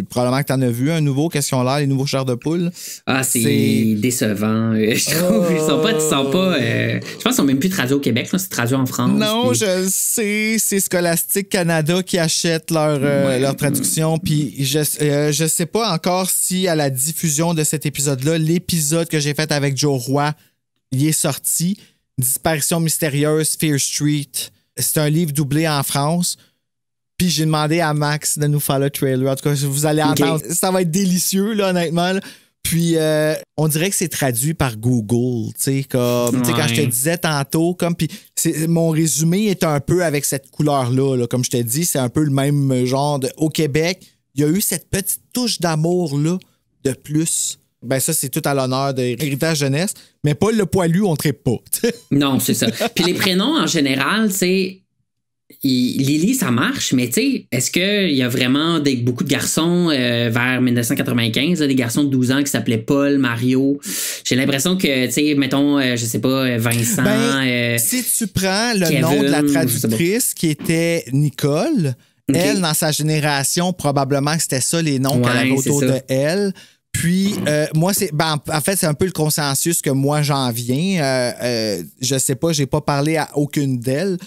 Probablement que t'en as vu un nouveau. Qu'est-ce qu'ils ont l'air, les nouveaux chars de poule? Ah, c'est décevant. Je trouve. Ils sont pas. Je pense qu'ils sont même plus traduits au Québec. Là, c'est traduit en France. Non, je sais. C'est Scholastic Canada qui achète leur traduction. Puis je sais pas encore si à la diffusion de cet épisode-là, l'épisode que j'ai fait avec Joe Roy, il est sorti. Disparition mystérieuse, Fear Street. C'est un livre doublé en France. Puis j'ai demandé à Max de nous faire le trailer. En tout cas, vous allez entendre. Ça va être délicieux, là, honnêtement. Là. Puis on dirait que c'est traduit par Google. Tu sais, comme quand je te disais tantôt, comme puis mon résumé est un peu avec cette couleur-là. Là, comme je te dis, c'est un peu le même genre au Québec. Il y a eu cette petite touche d'amour-là de plus. Ben ça, c'est tout à l'honneur de Héritage Jeunesse. Mais Paul le Poilu, on ne traite pas. Non, c'est ça. Puis les prénoms, en général, tu sais... Lily, ça marche, mais tu sais, est-ce qu'il y a vraiment beaucoup de garçons vers 1995, là, des garçons de 12 ans qui s'appelaient Paul, Mario? J'ai l'impression que, tu sais, mettons, je sais pas, Vincent. Si tu prends le Kevin, nom de la traductrice qui était Nicole, elle, dans sa génération, probablement que c'était ça les noms qu'elle avait autour de elle. Puis, moi, en fait, c'est un peu le consensus que moi, j'en viens. Je sais pas, j'ai pas parlé à aucune d'elles.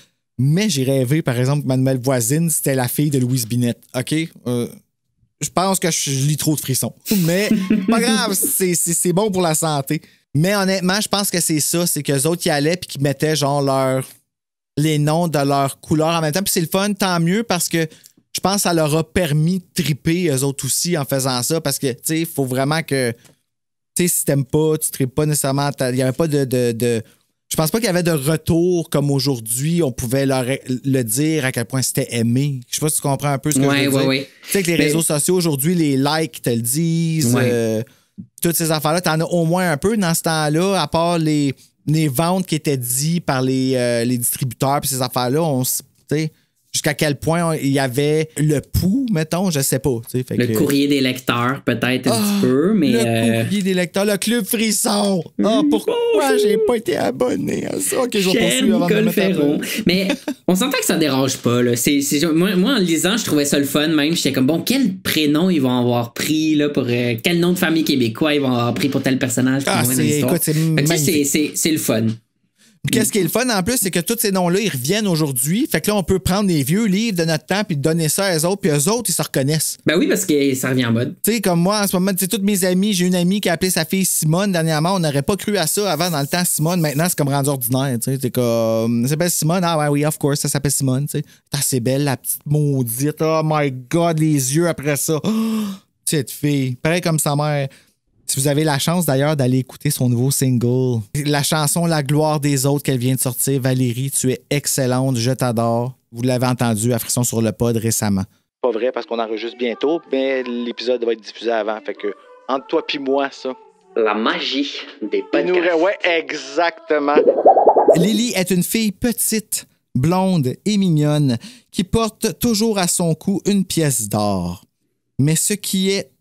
Mais j'ai rêvé, par exemple, que ma nouvelle voisine, c'était la fille de Louise Binette. OK? Je pense que je lis trop de frissons. Mais pas grave, c'est bon pour la santé. Mais honnêtement, je pense que c'est ça. C'est qu'eux autres qui allaient puis qui mettaient genre les noms de leurs couleurs en même temps. Puis c'est le fun, tant mieux, parce que je pense que ça leur a permis de triper eux autres aussi en faisant ça. Parce que, tu sais, il faut vraiment que... Tu sais, si t'aimes pas, tu tripes pas nécessairement... Il n'y avait pas de je pense pas qu'il y avait de retour comme aujourd'hui, on pouvait leur le dire à quel point c'était aimé. Je sais pas si tu comprends un peu ce que je veux dire. Oui. Tu sais que les réseaux sociaux aujourd'hui, les likes te le disent, toutes ces affaires-là, t'en as au moins un peu dans ce temps-là, à part les ventes qui étaient dites par les distributeurs puis ces affaires-là, on sait jusqu'à quel point il y avait le pouls, mettons, je sais pas. Fait le courrier des lecteurs, peut-être un petit peu, mais... Le courrier des lecteurs, le Club Frisson. Pourquoi j'ai pas été abonné à ça? OK, je vais poursuivre avant de me mettre. Mais on s'entend que ça dérange pas. Là. Moi, en lisant, je trouvais ça le fun même. J'étais comme, bon, quel prénom ils vont avoir pris là, pour... quel nom de famille québécois ils vont avoir pris pour tel personnage. C'est le fun. Qu'est-ce qui est le fun en plus, c'est que tous ces noms-là, ils reviennent aujourd'hui. Fait que là, on peut prendre des vieux livres de notre temps puis donner ça à eux autres, puis eux autres, ils se reconnaissent. Ben oui, parce que ça revient en mode. Tu sais, comme moi, en ce moment, tu sais, toutes mes amis, j'ai une amie qui a appelé sa fille Simone dernièrement. On n'aurait pas cru à ça avant dans le temps, Simone. Maintenant, c'est comme rendu ordinaire. Tu sais, t'es comme. Ça s'appelle Simone. Ah, ouais, oui, of course, ça s'appelle Simone. Tu sais, c'est belle, la petite maudite. Oh my God, les yeux après ça. Oh, petite fille. Pareil comme sa mère. Si vous avez la chance d'ailleurs d'aller écouter son nouveau single, la chanson La gloire des autres qu'elle vient de sortir, Valérie, tu es excellente, je t'adore. Vous l'avez entendu à Frisson sur le pod récemment. Pas vrai parce qu'on enregistre bientôt, mais l'épisode va être diffusé avant. Fait que entre toi puis moi, ça. La magie des podcasts. Ouais, exactement. Lily est une fille petite, blonde et mignonne qui porte toujours à son cou une pièce d'or. Mais ce qui est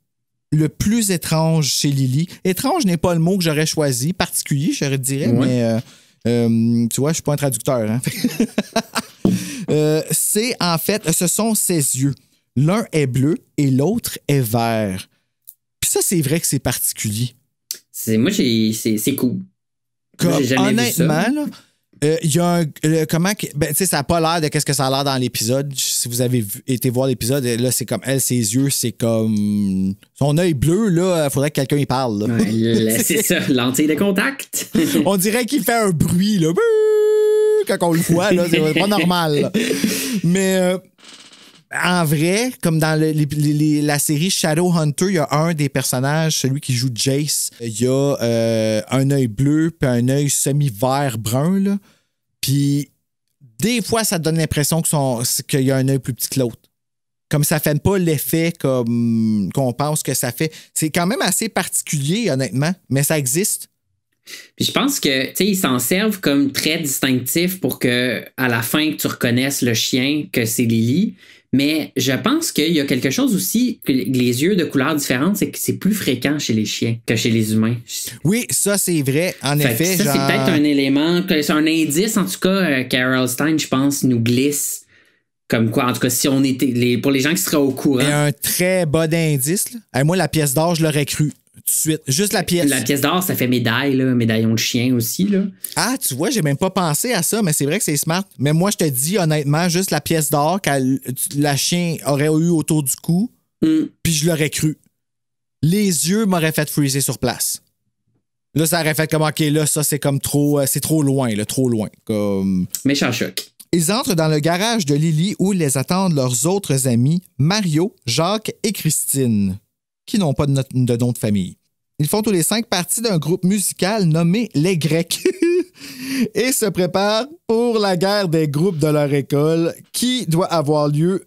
le plus étrange chez Lily. Étrange n'est pas le mot que j'aurais choisi, particulier, je dirais, mais tu vois, je suis pas un traducteur. Hein? C'est en fait, ce sont ses yeux. L'un est bleu et l'autre est vert. Puis ça, c'est vrai que c'est particulier. C'est cool. Comme, moi, j'ai jamais honnêtement, vu ça. Là, il y a un. Comment. Ben, tu sais, ça n'a pas l'air de qu'est-ce que ça a l'air dans l'épisode. Si vous avez été voir l'épisode, là, c'est comme elle, ses yeux, c'est comme. Son œil bleu, là, il faudrait que quelqu'un y parle. Là. Ouais, c'est ça, lentille de contact. On dirait qu'il fait un bruit, là. Quand on le voit, là, c'est pas normal. Là. Mais. En vrai, comme dans la série Shadowhunter, il y a un des personnages, celui qui joue Jace, il y a un œil bleu puis un œil semi-vert brun. Là. Puis des fois, ça donne l'impression qu'il y a un œil plus petit que l'autre. Comme ça fait pas l'effet comme qu'on pense que ça fait. C'est quand même assez particulier, honnêtement, mais ça existe. Puis je pense que, tu sais, ils s'en servent comme trait distinctif pour que, à la fin, que tu reconnaisses le chien, que c'est Lily. Mais je pense qu'il y a quelque chose aussi, que les yeux de couleurs différentes, c'est que c'est plus fréquent chez les chiens que chez les humains. Oui, ça, c'est vrai. En effet, ça, c'est peut-être un élément, c'est un indice, en tout cas, Carol Stein, je pense, nous glisse Comme quoi, en tout cas, si on était. Pour les gens qui seraient au courant. Et un très bon indice, là. Moi, la pièce d'or, je l'aurais cru. Tout de suite. Juste la pièce. La pièce d'or, ça fait médaille, là, médaillon de chien aussi. Là. Ah, tu vois, j'ai même pas pensé à ça, mais c'est vrai que c'est smart. Mais moi, je te dis honnêtement, juste la pièce d'or que la chien aurait eu autour du cou, puis je l'aurais cru. Les yeux m'auraient fait freezer sur place. Là, ça aurait fait comme, OK, là, ça, c'est comme trop... c'est trop loin, là, trop loin. Comme... Méchant choc. Ils entrent dans le garage de Lily où les attendent leurs autres amis, Mario, Jacques et Christine, qui n'ont pas de nom de famille. Ils font tous les 5 partie d'un groupe musical nommé Les Grecs et se préparent pour la guerre des groupes de leur école qui doit avoir lieu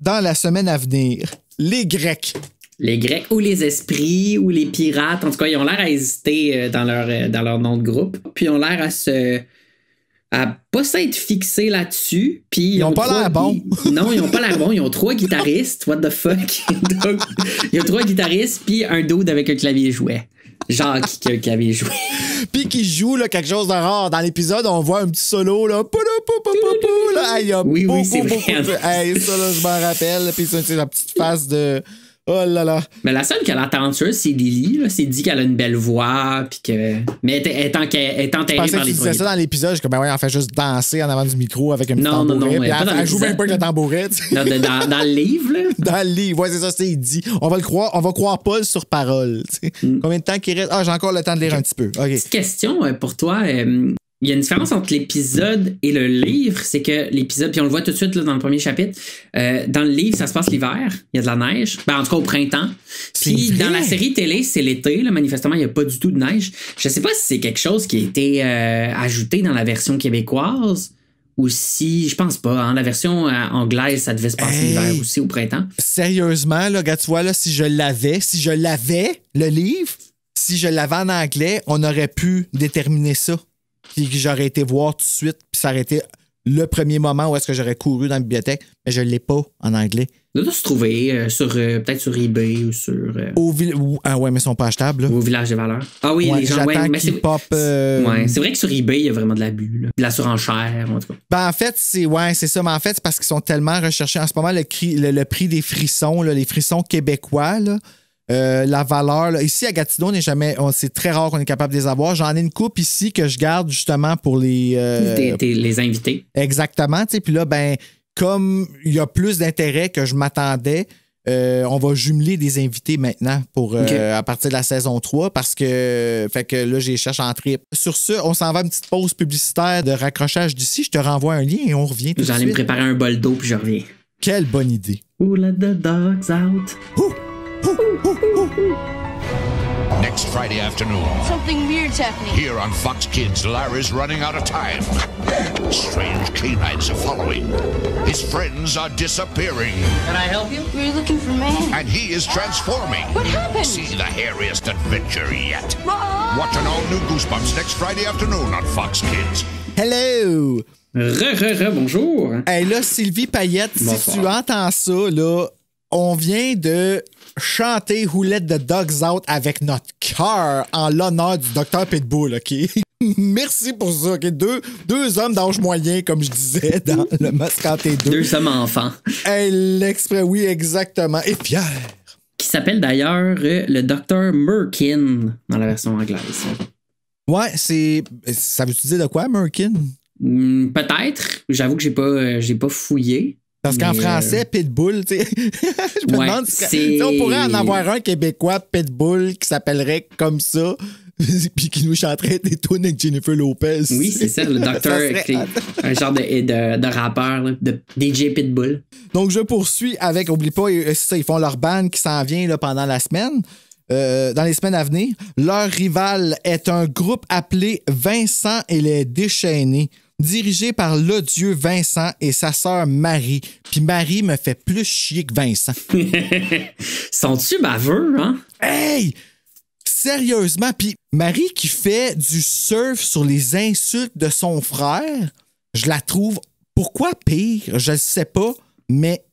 dans la semaine à venir. Les Grecs. Les Grecs ou les esprits ou les pirates. En tout cas, ils ont l'air à hésiter dans leur nom de groupe. Puis ils ont l'air à pas s'être fixés là-dessus. Puis ils ont pas l'air bons. Non, ils ont pas l'air bons. Ils ont 3 guitaristes. What the fuck? Donc, il y a 3 guitaristes puis un dude avec un clavier jouet. Jacques qui a un clavier jouet. Puis qui joue là, quelque chose de rare. Dans l'épisode, on voit un petit solo là. Oui, c'est vrai. Hey, ça là, je m'en rappelle. Puis c'est la petite face de... Oh là là. Mais la seule qui a l'air talentueuse, c'est Lily. Là. C'est dit qu'elle a une belle voix. Puis que... Mais elle est enterrée par les toilettes. Tu disais ça dans l'épisode. Je suis comme, ben ouais, elle fait juste danser en avant du micro avec un petit tambouret. Non. Elle joue même pas avec le tambouret. Dans le livre, là. Dans le livre, ouais, c'est ça, il dit. On va croire Paul sur parole. Combien de temps qu'il reste? Ah, j'ai encore le temps de lire un petit peu. Okay. Petite question pour toi. Il y a une différence entre l'épisode et le livre, c'est que l'épisode, puis on le voit tout de suite là, dans le premier chapitre, dans le livre, ça se passe l'hiver, il y a de la neige, en tout cas au printemps. Puis dans la série télé, c'est l'été, là, manifestement, il n'y a pas du tout de neige. Je sais pas si c'est quelque chose qui a été ajouté dans la version québécoise ou si, je pense pas, la version anglaise, ça devait se passer l'hiver aussi au printemps. Sérieusement, là, gars, tu vois, là, si je l'avais, le livre, si je l'avais en anglais, on aurait pu déterminer ça. Puis que j'aurais été voir tout de suite, puis ça aurait été le premier moment où est-ce que j'aurais couru dans la bibliothèque, mais je ne l'ai pas en anglais. Ça doit se trouver peut-être sur eBay ou sur... Ah ouais, mais ils sont pas achetables. Là. Au Village des Valeurs. Ah oui, les gens... mais c'est pop... Ouais, c'est vrai que sur eBay, il y a vraiment de l'abus. Là. De la surenchère, en tout cas. Ben en fait, c'est ça. Mais en fait, c'est parce qu'ils sont tellement recherchés. En ce moment, le prix des frissons, là, les frissons québécois, là, la valeur, là, ici à Gatineau, c'est très rare qu'on est capable de les avoir. J'en ai une coupe ici que je garde justement pour les invités. Exactement. Puis là, ben, comme il y a plus d'intérêt que je m'attendais, on va jumeler des invités maintenant pour à partir de la saison 3 parce que fait que là, je les cherche en trip. Sur ce, on s'en va à une petite pause publicitaire de raccrochage d'ici. Je te renvoie un lien et on revient tout de suite. J'allais me préparer un bol d'eau puis je reviens. Quelle bonne idée. Who let the dogs out? Next Friday afternoon. Something weird's happening. Here on Fox Kids, Larry's running out of time. Strange canines are following. His friends are disappearing. Can I help you? We're looking for man. And he is transforming. What happened? See the hairiest adventure yet. Mom! Watch an all-new Goosebumps next Friday afternoon on Fox Kids. Hello! Bonjour! Hey, là, Sylvie Payette, bonsoir. Si tu entends ça, là, on vient de chanter Who Let the Dogs Out avec notre cœur en l'honneur du Dr Pitbull, OK? Merci pour ça, OK? Deux hommes d'âge moyen, comme je disais dans le Mascanté 2. 2 hommes enfants. Hey, l'exprès, oui, exactement. Et Pierre. Qui s'appelle d'ailleurs le Dr Merkin dans la version anglaise. Ouais, ça veut-tu dire de quoi, Merkin? Peut-être. J'avoue que j'ai pas fouillé. Parce qu'en français, Pitbull, tu sais, je me demande si on pourrait en avoir un Québécois, Pitbull, qui s'appellerait comme ça, puis qui nous chanterait des tunes avec Jennifer Lopez. Oui, c'est ça, le docteur, un genre de rappeur, là, de DJ Pitbull. Donc, je poursuis avec, oublie pas, ça, ils font leur band qui s'en vient là, pendant la semaine. Dans les semaines à venir, leur rival est un groupe appelé Vincent et les Déchaînés, dirigé par l'odieux Vincent et sa sœur Marie. Puis Marie me fait plus chier que Vincent. Sont-tu baveux, hein? Hey! Sérieusement, puis Marie qui fait du surf sur les insultes de son frère, je la trouve... Pourquoi pire? Je ne sais pas, mais...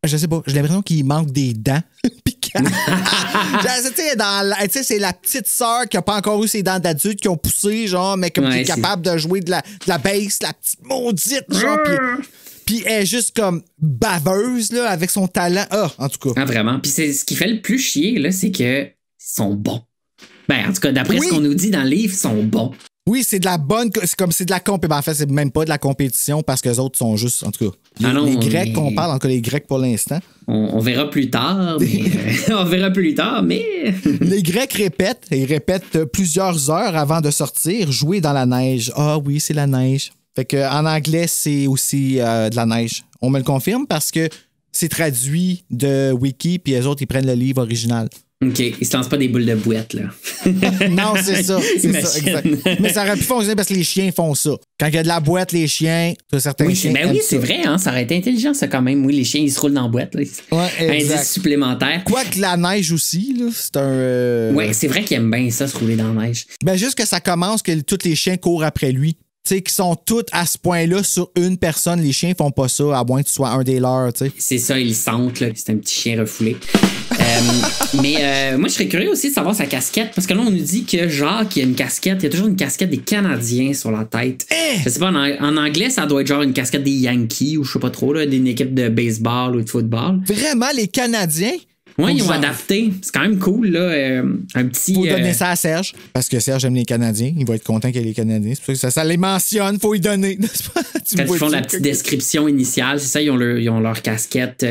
Je sais pas. J'ai l'impression qu'il manque des dents. Puis C'est la petite sœur qui a pas encore eu ses dents d'adulte qui ont poussé, genre, mais comme qui est capable de jouer de la bass, la petite maudite, genre, puis elle est juste comme baveuse, là, avec son talent. Ah, en tout cas. Ah, vraiment. Puis ce qui fait le plus chier, là, c'est qu'ils sont bons. Ben, en tout cas, d'après ce qu'on nous dit dans le livre, ils sont bons. Oui, c'est de la bonne. C'est comme c'est de la compétition. Ben, en fait, c'est même pas de la compétition parce que les autres sont juste. En tout cas, les Grecs qu'on parle, en tout cas, les Grecs pour l'instant. On verra plus tard, mais. Les Grecs répètent, et ils répètent plusieurs heures avant de sortir, jouer dans la neige. Ah oui, c'est la neige. Fait que en anglais, c'est aussi de la neige. On me le confirme parce que c'est traduit de Wiki, puis les autres, ils prennent le livre original. OK, ils se lancent pas des boules de boîte, là. Non, c'est ça. Exact. Mais ça aurait pu fonctionner parce que les chiens font ça. Quand il y a de la boîte, les chiens, certains chiens. Ben oui, c'est vrai, hein, ça aurait été intelligent, ça, quand même. Oui, les chiens, ils se roulent dans la boîte. Là. Ouais, exact. Indice supplémentaire. Quoique la neige aussi, là, c'est un. Ouais, c'est vrai qu'ils aiment bien ça, se rouler dans la neige. Ben, juste que ça commence que tous les chiens courent après lui. Tu sais, qui sont tous à ce point-là sur une personne. Les chiens font pas ça, à moins que tu sois un des leurs, tu sais. C'est ça, ils sentent, là. C'est un petit chien refoulé. Mais moi, je serais curieux aussi de savoir sa casquette. Parce que là, on nous dit que Jacques, il y a une casquette. Il y a toujours une casquette des Canadiens sur la tête. Je sais pas, en anglais, ça doit être genre une casquette des Yankees ou je sais pas trop, là, d'une équipe de baseball ou de football. Vraiment, les Canadiens? Oui, ils ont adapté. C'est quand même cool, là. Un petit. Faut donner ça à Serge. Parce que Serge aime les Canadiens. Il va être content qu'il y ait les Canadiens. C'est pour ça que ça les mentionne. Faut y donner. Quand ils font la petite description initiale, c'est ça, ils ont leur casquette.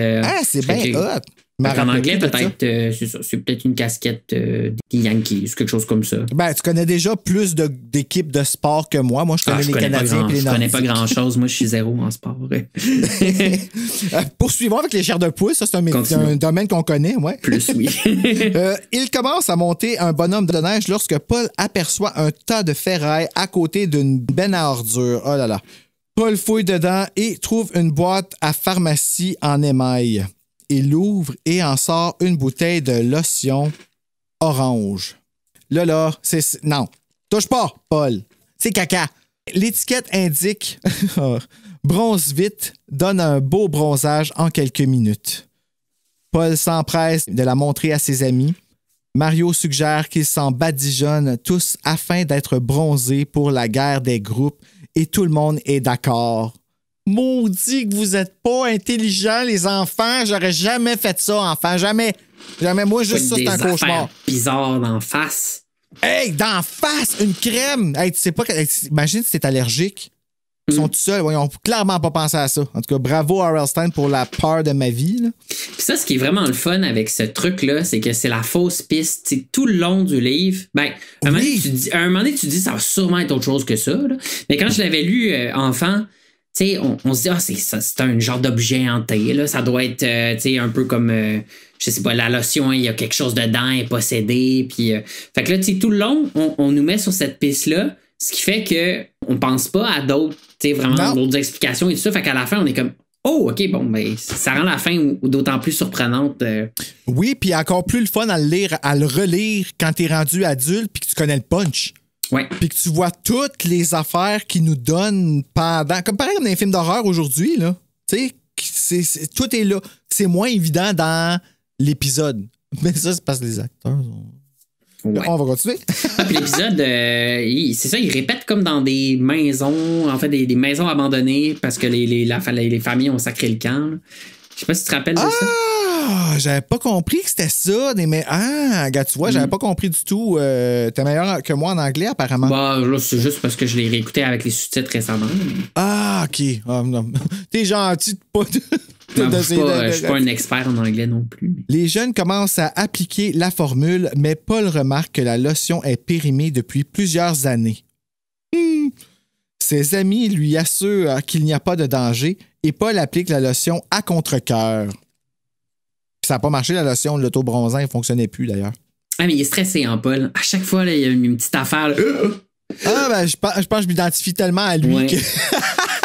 C'est bien hot. En anglais, peut-être, c'est ça. C'est peut-être une casquette des Yankees, quelque chose comme ça. Ben, tu connais déjà plus d'équipes de sport que moi. Moi, je connais les Canadiens et les Nordiques. Je connais pas grand-chose. Moi, je suis zéro en sport. Poursuivons avec les chairs de poule. Ça, c'est un domaine qu'on connaît, ouais. Plus, oui. Il commence à monter un bonhomme de neige lorsque Paul aperçoit un tas de ferraille à côté d'une benne à ordures. Oh là là. Paul fouille dedans et trouve une boîte à pharmacie en émail. Il l'ouvre et en sort une bouteille de lotion orange. Là, non. Touche pas, Paul. C'est caca. L'étiquette indique bronze vite, donne un beau bronzage en quelques minutes. Paul s'empresse de la montrer à ses amis. Mario suggère qu'ils s'en badigeonnent tous afin d'être bronzés pour la guerre des groupes et tout le monde est d'accord. Maudit que vous êtes pas intelligents, les enfants. J'aurais jamais fait ça, enfant. Jamais. Moi, juste ça, c'est un cauchemar. Bizarre d'en face. Hey, d'en face, une crème. Hey, tu sais pas. Imagine si t'es allergique. Ils sont tout seuls. Ils ont clairement pas pensé à ça. En tout cas, bravo à R.L. Stein pour la peur de ma vie. Là. Puis ça, ce qui est vraiment le fun avec ce truc-là, c'est que c'est la fausse piste. T'sais, tout le long du livre, à un moment donné, tu dis ça va sûrement être autre chose que ça. Là. Mais quand je l'avais lu enfant, t'sais, on se dit, c'est un genre d'objet hanté. Là. Ça doit être un peu comme, je sais pas, la lotion, il y a quelque chose dedans, elle est possédée. Puis, fait que là, tout le long, on nous met sur cette piste-là, ce qui fait qu'on pense pas à d'autres, d'autres explications et tout ça. Fait qu'à la fin, on est comme, oh, OK, bon, ben, ça rend la fin d'autant plus surprenante. Oui, puis encore plus le fun à le relire quand t'es rendu adulte puis que tu connais le punch. Ouais. Puis que tu vois toutes les affaires qu'ils nous donnent pendant. Comme pareil comme dans les films d'horreur aujourd'hui, là. Tu sais, tout est là. C'est moins évident dans l'épisode. Mais ça, c'est parce que les acteurs sont. Ouais. On va continuer. Puis l'épisode, c'est ça, il répète comme dans des maisons, en fait, des maisons abandonnées parce que les familles ont sacré le camp. Là. Je sais pas si tu te rappelles de ça. Ah, j'avais pas compris que c'était ça. Gars, tu vois, j'avais pas compris du tout. T'es meilleur que moi en anglais, apparemment. Bah, là, c'est juste parce que je l'ai réécouté avec les sous-titres récemment. Ah, OK. Non. T'es gentil de pas... Je suis pas un expert en anglais non plus. Les jeunes commencent à appliquer la formule, mais Paul remarque que la lotion est périmée depuis plusieurs années. Ses amis lui assurent qu'il n'y a pas de danger et Paul applique la lotion à contre-cœur. Ça n'a pas marché, la lotion, l'auto-bronzant, il ne fonctionnait plus d'ailleurs. Ah, mais il est stressé, hein, Paul. À chaque fois, il y a une petite affaire. Là. Je pense que je m'identifie tellement à lui que...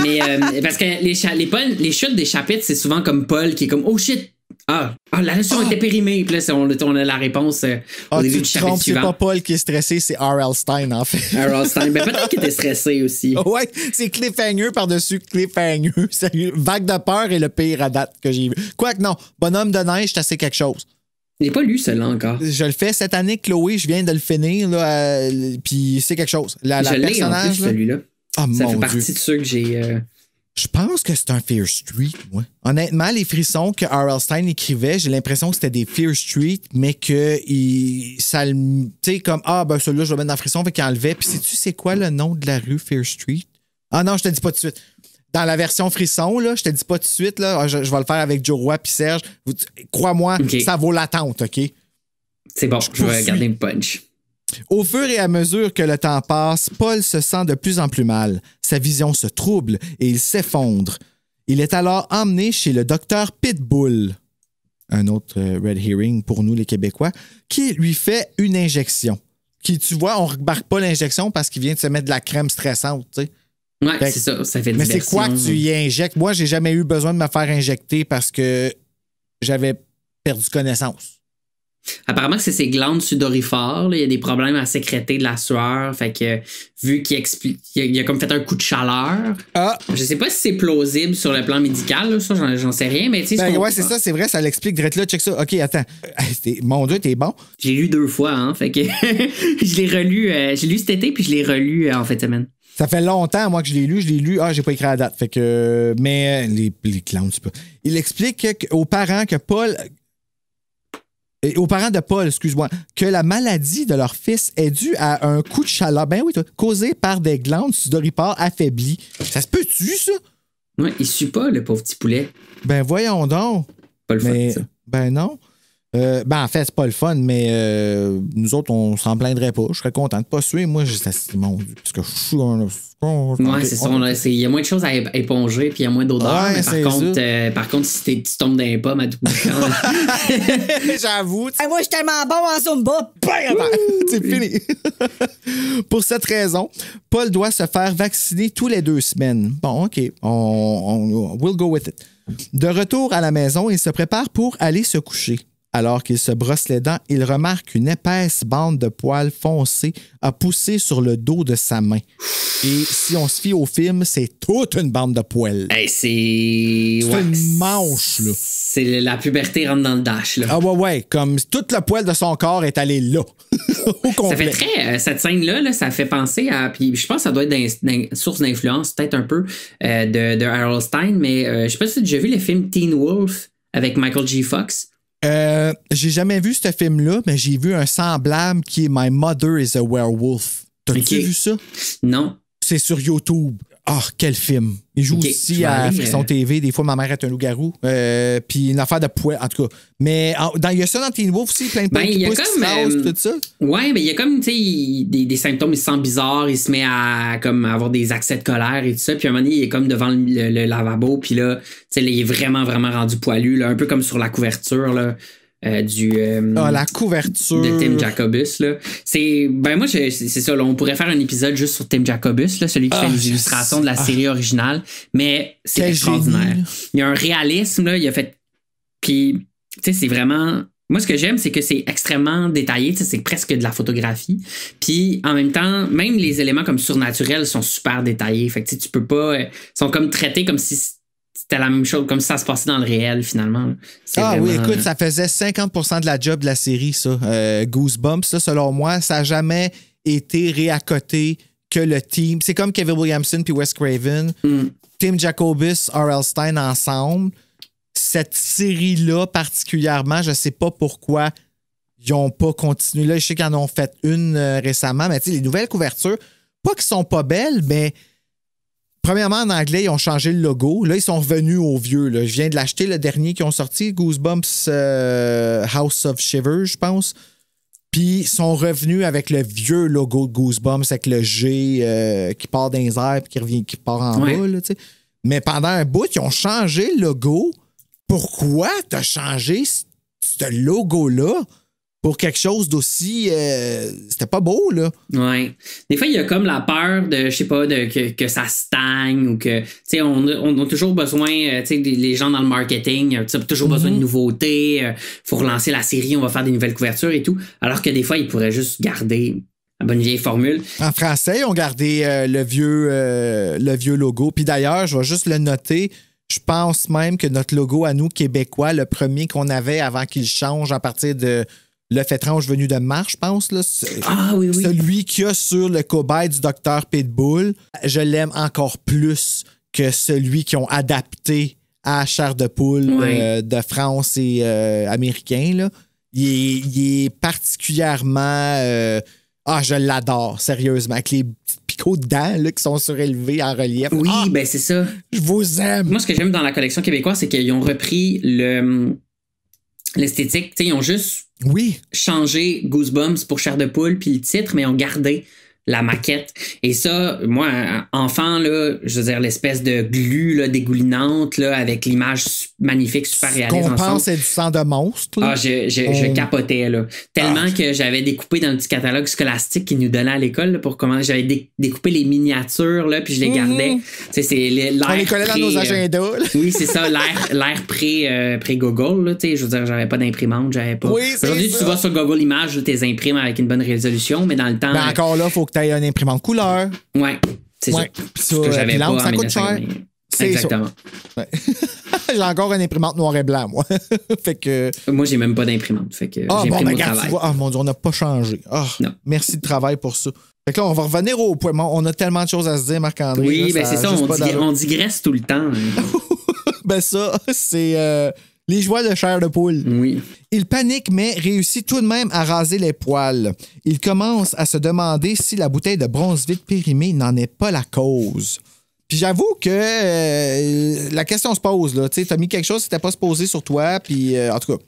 Mais parce que les chutes des chapitres, c'est souvent comme Paul qui est comme, oh shit, la lotion était périmée. Puis là, on a la réponse au début du chapitre suivant. C'est pas Paul qui est stressé, c'est R.L. Stein, en fait. R.L. Stein. Ben, peut-être qu'il était stressé aussi. Ouais, c'est cliffhanger par-dessus cliffhanger. Sérieux. Vague de peur est le pire à date que j'ai vu. Quoique non, bonhomme de neige, c'est assez quelque chose. J'ai pas lu celui-là encore. Je le fais cette année, Chloé, je viens de le finir, là, puis c'est quelque chose. La je l'ai personnage, en plus, celui-là. Oh, ça mon fait Dieu. partie de ceux que j'ai... Je pense que c'est un Fear Street, moi. Honnêtement, les frissons que R.L. Stine écrivait, j'ai l'impression que c'était des Fear Street, mais que ça le... Tu sais, comme, ben celui-là, je vais mettre dans frisson, fait qu'il enlevait. Puis sais-tu, c'est quoi le nom de la rue Fear Street? Ah non, je te dis pas tout de suite. Dans la version frisson, là, je te dis pas tout de suite, là, je vais le faire avec Joe Roy puis Serge. Crois-moi, ça vaut l'attente, OK? C'est bon, je vais regarder le punch. Au fur et à mesure que le temps passe, Paul se sent de plus en plus mal. Sa vision se trouble et il s'effondre. Il est alors emmené chez le docteur Pitbull, un autre red herring pour nous les Québécois, qui lui fait une injection. Qui, tu vois, on ne remarque pas l'injection parce qu'il vient de se mettre de la crème stressante, tu sais. Ouais, c'est ça, ça fait mais c'est quoi que tu y injectes? Moi, j'ai jamais eu besoin de me faire injecter parce que j'avais perdu connaissance. Apparemment que c'est ses glandes sudorifères. Là. Il y a des problèmes à sécréter de la sueur. Fait que vu qu'il explique, il a comme fait un coup de chaleur. Je sais pas si c'est plausible sur le plan médical. Là, ça, j'en sais rien. Mais tu sais, ouais, c'est ça, c'est vrai, ça l'explique. Direct là, check ça. OK, attends. Mon Dieu, t'es bon. J'ai lu 2 fois, hein. Fait que je l'ai relu. J'ai lu cet été puis je l'ai relu en fin de semaine. Ça fait longtemps, moi, que je l'ai lu. J'ai pas écrit la date. Fait que. Mais les clowns, c'est pas. Il explique aux parents que Paul. Et aux parents de Paul, excuse-moi, que la maladie de leur fils est due à un coup de chaleur, causé par des glandes sudoripare affaiblies. Ça se peut-tu, ça? Ouais, il sue pas, le pauvre petit poulet. Ben voyons donc. Pas le fun, ça. Ben non. En fait, c'est pas le fun, mais nous autres, on s'en plaindrait pas. Je serais content de pas suer. Moi, mon Dieu, parce que je suis un... Ouais, c'est ça. Il y a moins de choses à éponger, puis il y a moins d'odeur. Ouais, mais par contre, si tu tombes dans les pommes à tout bout de champ. J'avoue. Moi, je suis tellement bon en Zumba. C'est fini. Pour cette raison, Paul doit se faire vacciner tous les 2 semaines. Bon, OK. We'll go with it. De retour à la maison, il se prépare pour aller se coucher. Alors qu'il se brosse les dents, il remarque une épaisse bande de poils foncés a poussé sur le dos de sa main. Et si on se fie au film, c'est toute une bande de poils. Hey, c'est une manche, là. C'est la puberté rentre dans le dash, là. Ah ouais, comme tout le poil de son corps est allé là. Au complet. Ça fait très... cette scène-là, ça fait penser à... Puis je pense que ça doit être source d'influence, peut-être un peu, de R.L. Stine, mais je sais pas si tu as déjà vu le film Teen Wolf avec Michael J. Fox. J'ai jamais vu ce film-là, mais j'ai vu un semblable qui est My Mother is a Werewolf. T'as-tu vu ça? Non. C'est sur YouTube. Quel film. Il joue aussi à Frisson TV. Des fois, ma mère est un loup-garou. Puis une affaire de poêle, en tout cas. Mais il y a ça dans Teen Wolf aussi, plein de poêles qui poussent, qui se tout ça. Ouais, mais il y a comme, tu sais, des symptômes, il se sent bizarre, il se met à comme avoir des accès de colère et tout ça. Puis à un moment donné, il est comme devant le lavabo. Puis là, tu sais, il est vraiment, vraiment rendu poilu, là, un peu comme sur la couverture, là. La couverture de Tim Jacobus là. Moi c'est ça là, on pourrait faire un épisode juste sur Tim Jacobus là, celui qui fait les illustrations de la série originale, mais c'est extraordinaire. Il y a un réalisme là, il a fait puis tu sais c'est vraiment moi ce que j'aime c'est que c'est extrêmement détaillé, tu sais c'est presque de la photographie. Puis en même temps, même les éléments comme surnaturels sont super détaillés. Fait que tu peux pas sont comme traités comme si c'était la même chose, comme si ça se passait dans le réel, finalement. Vraiment... oui, écoute, ça faisait 50% de la job de la série, ça. Goosebumps, ça, selon moi, ça n'a jamais été réaccoté que le team. C'est comme Kevin Williamson puis Wes Craven. Tim Jacobus, R.L. Stine ensemble. Cette série-là, particulièrement, je ne sais pas pourquoi ils n'ont pas continué. Là, je sais qu'ils en ont fait une récemment, mais tu sais, les nouvelles couvertures, pas qu'elles sont pas belles, mais... Premièrement, en anglais, ils ont changé le logo. Là, ils sont revenus au vieux. Là. Je viens de l'acheter, le dernier qu'ils ont sorti, Goosebumps House of Shivers, je pense. Puis, ils sont revenus avec le vieux logo de Goosebumps, avec le G qui part dans les airs et qui part en bas. Là, mais pendant un bout, ils ont changé le logo. Pourquoi t'as changé ce logo-là? Pour quelque chose d'aussi... c'était pas beau, là. Ouais. Des fois, il y a comme la peur de, je sais pas, que ça stagne ou que... Tu sais, on a toujours besoin... tu sais, les gens dans le marketing, toujours besoin de nouveautés. Faut relancer la série, on va faire des nouvelles couvertures et tout. Alors que des fois, ils pourraient juste garder la bonne vieille formule. En français, ils ont gardé le vieux logo. Puis d'ailleurs, je vais juste le noter... Je pense même que notre logo à nous, Québécois, le premier qu'on avait avant qu'il change à partir de l'œuf étrange venu de Mars, je pense. Là, oui. Celui qu'il y a sur le cobaye du Dr Pitbull, je l'aime encore plus que celui qu'ils ont adapté à chair de poule de France et américain. Là. Il est particulièrement... je l'adore, sérieusement. Avec les petits picots de dents là, qui sont surélevés en relief. Oui, ben c'est ça. Je vous aime. Moi, ce que j'aime dans la collection québécoise, c'est qu'ils ont repris l'esthétique. T'sais, ils ont juste changé Goosebumps pour chair de poule puis le titre, mais ils ont gardé la maquette. Et ça, moi, enfant, là, je veux dire, l'espèce de glu là, dégoulinante là, avec l'image magnifique, super réaliste. Ce qu'on pense, c'est du sang de monstre. Là. Je capotais. Là. Tellement que j'avais découpé dans le petit catalogue scolastique qu'ils nous donnaient à l'école là, pour comment j'avais découpé les miniatures, là, puis je les gardais. C'est l'air on les collait dans nos agendas. Oui, c'est ça, l'air pré-Google. Là, je veux dire, j'avais pas d'imprimante, j'avais pas. Oui, aujourd'hui, tu vas sur Google Images, tu les imprimes avec une bonne résolution, mais dans le temps. Encore là, il faut que tu aies une imprimante couleur. Ouais, c'est ça. Ce que j'avais pas ça coûte cher. Exactement. Ouais. J'ai encore une imprimante noir et blanc, moi. Fait que... Moi, j'ai même pas d'imprimante. Fait que j'imprime au travail. Mon Dieu, on n'a pas changé. Non. Merci de travail pour ça. Fait que là, on va revenir au point. On a tellement de choses à se dire, Marc-André. Oui, ben c'est ça. On digresse tout le temps. Ben ça, c'est les joies de chair de poule. Oui. Il panique, mais réussit tout de même à raser les poils. Il commence à se demander si la bouteille de bronze vide périmée n'en est pas la cause. Puis j'avoue que la question se pose. Tu as mis quelque chose qui n'était pas se poser sur toi. Puis en tout cas,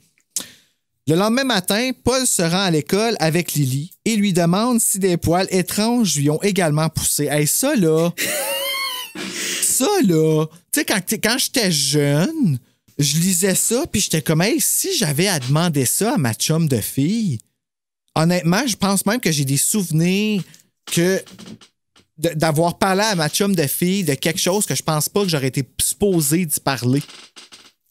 le lendemain matin, Paul se rend à l'école avec Lily et lui demande si des poils étranges lui ont également poussé. Hey, ça là, tu sais, quand j'étais jeune, je lisais ça, puis j'étais comme, hey, si j'avais à demander ça à ma chum de fille, honnêtement, je pense même que j'ai des souvenirs d'avoir parlé à ma chum de fille de quelque chose que je pense pas que j'aurais été supposé d'y parler.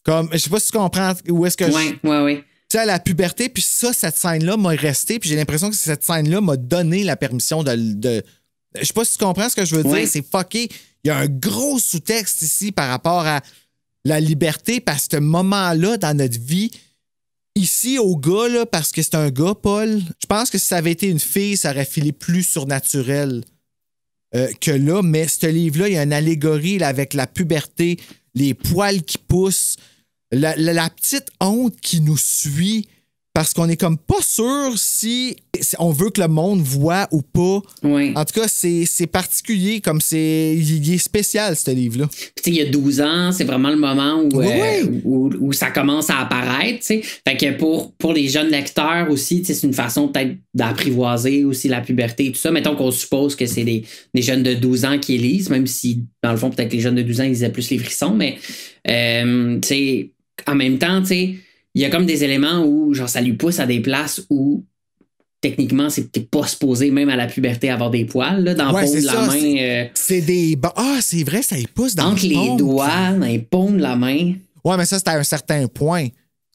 Comme, je sais pas si tu comprends où est-ce que oui. Tu sais, à la puberté, puis ça, cette scène-là m'a resté, puis j'ai l'impression que cette scène-là m'a donné la permission de... Je sais pas si tu comprends ce que je veux dire, c'est fucké. Il y a un gros sous-texte ici par rapport à la liberté, parce que ce moment-là dans notre vie, ici, au gars, là, parce que c'est un gars, Paul, je pense que si ça avait été une fille, ça aurait filé plus surnaturel que là, mais ce livre-là, il y a une allégorie là, avec la puberté, les poils qui poussent, la petite honte qui nous suit, parce qu'on est comme pas sûr si on veut que le monde voit ou pas. Oui. En tout cas, c'est particulier, comme il est spécial, ce livre-là. Il y a 12 ans, c'est vraiment le moment où ça commence à apparaître. T'sais. Fait que pour les jeunes lecteurs aussi, c'est une façon peut-être d'apprivoiser aussi la puberté et tout ça. Mettons qu'on suppose que c'est des jeunes de 12 ans qui lisent, même si, dans le fond, peut-être les jeunes de 12 ans, ils lisaient plus les frissons, mais en même temps, tu sais, il y a comme des éléments où genre ça lui pousse à des places où techniquement t'es pas supposé même à la puberté avoir des poils là, dans le paume de la main. C'est des... c'est vrai, ça y pousse dans entre les doigts, dans les paumes de la main. Ouais, mais ça c'est à un certain point.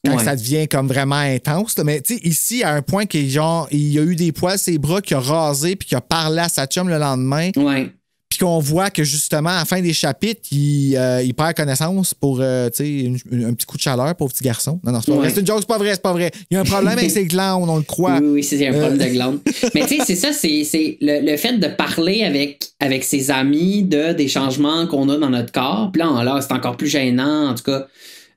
Quand ça devient comme vraiment intense. Là. Mais tu sais, ici, à un point qu'il genre, il y a eu des poils sur ses bras, qu'il a rasé puis qu'il a parlé à sa chum le lendemain. Ouais. Puis qu'on voit que justement, à la fin des chapitres, il perd connaissance pour un petit coup de chaleur pour le petit garçon. Non, c'est pas vrai. C'est une joke, c'est pas vrai. Il y a un problème avec ses glandes, on le croit. Oui, c'est un problème de glandes. Mais tu sais, c'est ça, c'est le fait de parler avec ses amis des changements qu'on a dans notre corps. Puis là, c'est encore plus gênant, en tout cas.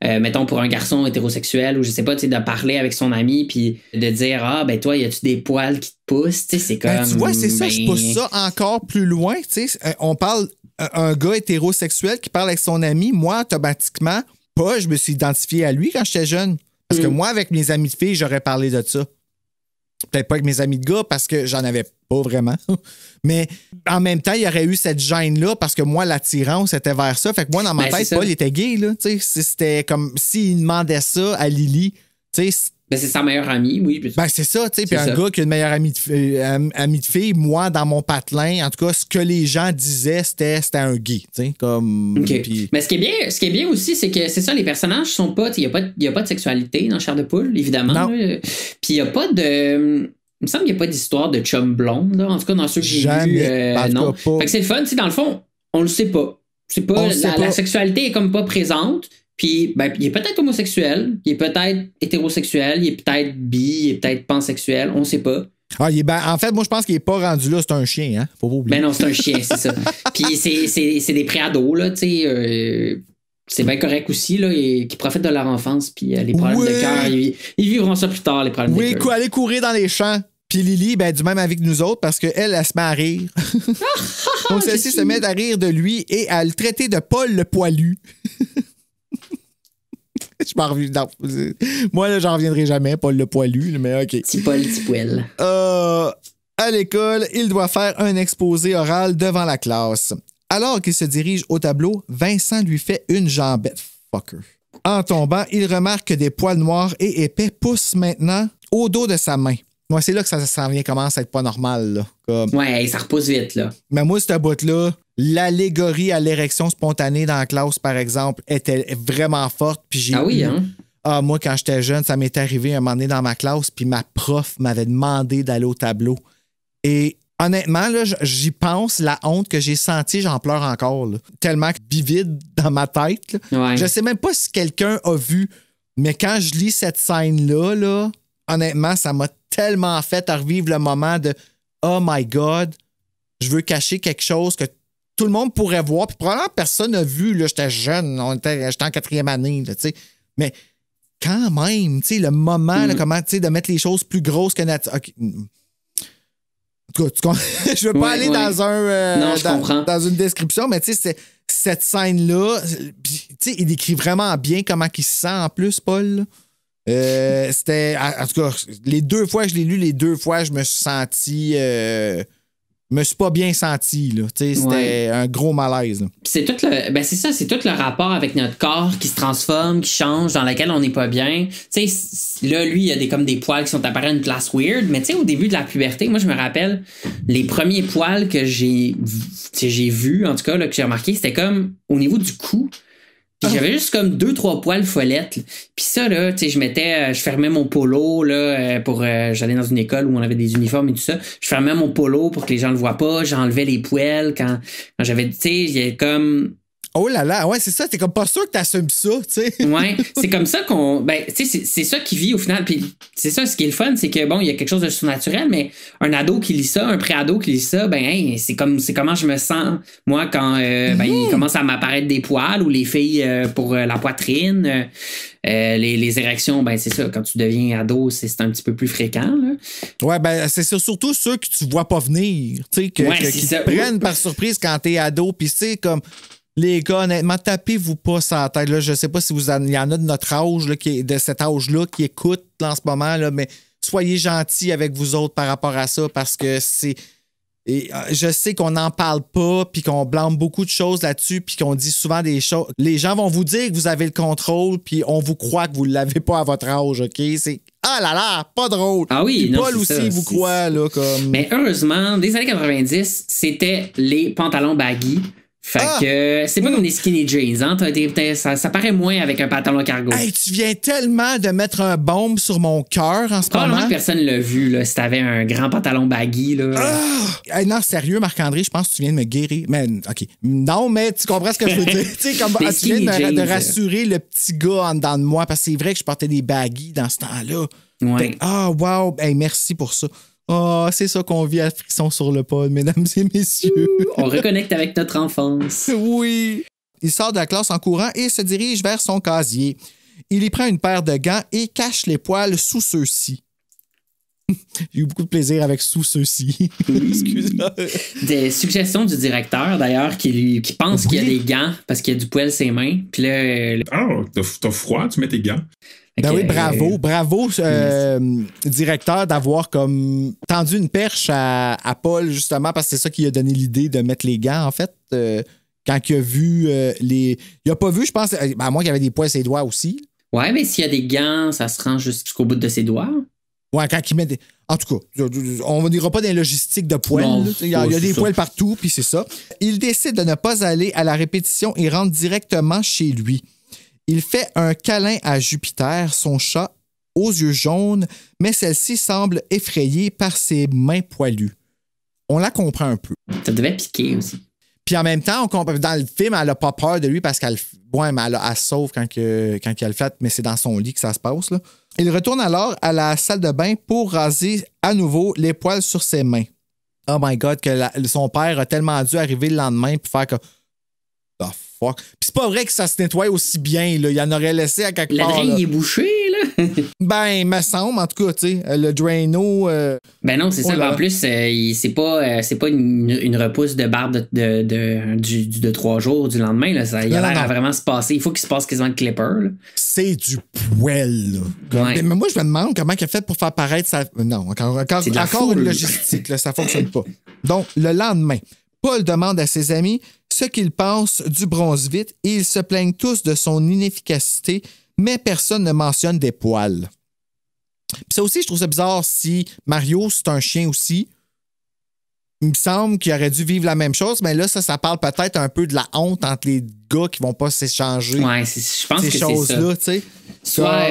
Mettons pour un garçon hétérosexuel ou je sais pas, tu sais, de parler avec son ami puis de dire toi, y a-tu des poils qui te poussent, tu sais, c'est comme. Tu vois, c'est ça, je pousse ça encore plus loin, tu sais. On parle un gars hétérosexuel qui parle avec son ami, moi, automatiquement, je me suis identifié à lui quand j'étais jeune. Parce que moi, avec mes amis de filles, j'aurais parlé de ça. Peut-être pas avec mes amis de gars parce que j'en avais pas vraiment. Mais en même temps, il y aurait eu cette gêne-là parce que moi, l'attirance était vers ça. Fait que moi, dans ma tête, Paul était gay. Là, c'était comme s'il demandait ça à Lily. C'est sa meilleure amie, oui. C'est ça, tu sais. Puis un gars qui a une meilleure amie de fille, moi, dans mon patelin, en tout cas, ce que les gens disaient, c'était un gay. Comme, okay. Mais ce qui est bien aussi, c'est que c'est ça, les personnages sont pas. Il n'y a pas de sexualité dans Chair de poule, évidemment. Puis il n'y a pas de. Il me semble qu'il n'y a pas d'histoire de chum blonde, là. En tout cas, dans ceux que j'ai vus, non. Fait que c'est le fun, dans le fond, on le sait pas. C'est pas, la sexualité est comme pas présente. Puis, ben, il est peut-être homosexuel, il est peut-être hétérosexuel, il est peut-être bi, il est peut-être pansexuel, on sait pas. Ah, en fait, moi, je pense qu'il est pas rendu là, c'est un chien, hein? Faut pas oublier. Ben non, c'est un chien, c'est ça. Puis, c'est des préados, là, tu sais. C'est bien correct aussi, là, qui profitent de leur enfance, puis les problèmes de cœur, ils vivront ça plus tard, les problèmes de cœur. Oui, aller courir dans les champs. Puis Lily, ben, du même avis que nous autres, parce qu'elle, elle se met à rire. Donc, celle-ci se met à rire de lui et à le traiter de Paul le poilu. Je m'en reviens. Moi, là, j'en reviendrai jamais, Paul le poilu, mais OK. Petit Paul, petit poil. À l'école, il doit faire un exposé oral devant la classe. Alors qu'il se dirige au tableau, Vincent lui fait une jambette. Fucker. En tombant, il remarque que des poils noirs et épais poussent maintenant au dos de sa main. Moi, c'est là que ça commence à être pas normal. Là. Comme... Ouais, ça repousse vite, là. Mais moi, cette bout-là, l'allégorie à l'érection spontanée dans la classe, par exemple, était vraiment forte. Puis j'ai moi, quand j'étais jeune, ça m'est arrivé un moment donné dans ma classe, puis ma prof m'avait demandé d'aller au tableau. Et honnêtement, là, j'y pense, la honte que j'ai sentie, j'en pleure encore. Là. Tellement vivide dans ma tête. Là. Ouais. Je sais même pas si quelqu'un a vu, mais quand je lis cette scène-là, là, honnêtement, ça m'a tellement fait revivre le moment de « Oh my God, je veux cacher quelque chose que tout le monde pourrait voir. » Puis probablement personne n'a vu. Là, j'étais jeune, j'étais en 4e année. Là, mais quand même, le moment, là, comment de mettre les choses plus grosses que nature. Okay. En tout cas, je veux pas aller dans une description, mais cette scène-là, il décrit vraiment bien comment il se sent en plus, Paul. C'était, en tout cas, les 2 fois que je l'ai lu, je me suis senti... me suis pas bien senti, là. C'était un gros malaise. Là. C'est tout c'est ça, c'est tout le rapport avec notre corps qui se transforme, qui change, dans lequel on n'est pas bien. T'sais, là, lui, il y a comme des poils qui sont apparus à une place weird, mais au début de la puberté, moi, je me rappelle, les premiers poils que j'ai vus, en tout cas, là, que j'ai remarqué, c'était comme au niveau du cou. Puis j'avais juste comme 2-3 poils follettes. Là. Puis ça, là, je fermais mon polo, là, j'allais dans une école où on avait des uniformes et tout ça. Je fermais mon polo pour que les gens le voient pas. J'enlevais les poils quand j'avais, il y a comme... Oh là là, ouais, c'est ça, t'es comme pas sûr que t'assumes ça, tu sais. Ouais, c'est comme ça qu'on... c'est ça qui vit au final. Puis c'est ça, ce qui est le fun, c'est que, bon, il y a quelque chose de surnaturel, mais un ado qui lit ça, un pré-ado qui lit ça, c'est comment je me sens, moi, quand il commence à m'apparaître des poils ou les filles pour la poitrine. Les érections, c'est ça, quand tu deviens ado, c'est un petit peu plus fréquent, là. Ouais, c'est ça, surtout ceux que tu vois pas venir, tu sais, qui te prennent par surprise quand t'es ado, puis tu sais, comme... Les gars, honnêtement, tapez-vous pas sur la tête. Là, je sais pas si il y en a de notre âge, là, de cet âge-là, qui écoutent là, en ce moment, là, mais soyez gentils avec vous autres par rapport à ça parce que c'est. Et, je sais qu'on n'en parle pas, puis qu'on blâme beaucoup de choses là-dessus, puis qu'on dit souvent des choses. Les gens vont vous dire que vous avez le contrôle, puis on vous croit que vous ne l'avez pas à votre âge, OK? C'est ah là là, pas drôle. Ah oui, puis non, Paul aussi ça, vous croit, là, comme. Mais heureusement, des années 90, c'était les pantalons baggy. Fait que c'est pas comme des skinny jeans, hein? Ça paraît moins avec un pantalon cargo. Hey, tu viens tellement de mettre un baume sur mon cœur en ce moment. Probablement que personne l'a vu, là, si t'avais un grand pantalon baggy, là. Hey, non, sérieux, Marc-André, je pense que tu viens de me guérir. Mais, OK. Non, mais tu comprends ce que je veux dire. Tu sais, comme tu viens de rassurer le petit gars en dedans de moi, parce que c'est vrai que je portais des baggy dans ce temps-là. Ouais. Wow. Hey, merci pour ça. Oh, c'est ça qu'on vit à Frisson sur le pod, mesdames et messieurs. On reconnecte avec notre enfance. Oui. Il sort de la classe en courant et se dirige vers son casier. Il y prend une paire de gants et cache les poils sous ceux-ci. J'ai eu beaucoup de plaisir avec sous ceux-ci. Excuse-moi. Des suggestions du directeur, d'ailleurs, qui pense qu'il y a des gants parce qu'il y a du poil sur ses mains. Puis là... t'as froid, tu mets tes gants. Ben oui, bravo, directeur, d'avoir comme tendu une perche à Paul, justement, parce que c'est ça qui a donné l'idée de mettre les gants, en fait. Quand il a vu les... Il a pas vu, je pense, à moins qu'il y avait des poils sur ses doigts aussi. Ouais, mais s'il y a des gants, ça se rend jusqu'au bout de ses doigts. Ouais, quand il met des... En tout cas, on n'ira pas dans les logistiques de poils. Non, il y a des poils partout, puis c'est ça. Il décide de ne pas aller à la répétition et rentre directement chez lui. Il fait un câlin à Jupiter, son chat, aux yeux jaunes, mais celle-ci semble effrayée par ses mains poilues. On la comprend un peu. Ça devait piquer aussi. Puis en même temps, dans le film, elle a pas peur de lui parce qu'elle mais elle se sauve quand il a le flatte, mais c'est dans son lit que ça se passe. Là. Il retourne alors à la salle de bain pour raser à nouveau les poils sur ses mains. Oh my God, que son père a tellement dû arriver le lendemain pour faire que... Oh fuck. Puis c'est pas vrai que ça se nettoie aussi bien. Là. Il en aurait laissé à quelque part. Le drain, il est bouché, là. Ben, il me semble, en tout cas, tu sais, le Drano... Ben non, c'est ça. En plus, c'est pas une repousse de barbe de 3 jours du lendemain. Là. Ça, il a l'air à vraiment se passer. Il faut qu'il se passe quasiment le clipper. Là. C'est du poêle, là. Ouais. Mais moi, je me demande comment il a fait pour faire paraître ça. Non, encore une logistique, là, ça fonctionne pas. Donc, le lendemain, Paul demande à ses amis ce qu'ils pensent du bronze-vite et ils se plaignent tous de son inefficacité, mais personne ne mentionne des poils. Puis ça aussi, je trouve ça bizarre si Mario, c'est un chien aussi. Il me semble qu'il aurait dû vivre la même chose, mais là, ça parle peut-être un peu de la honte entre les gars qui vont pas s'échanger. Ouais, je pense que choses-là, tu sais. Soit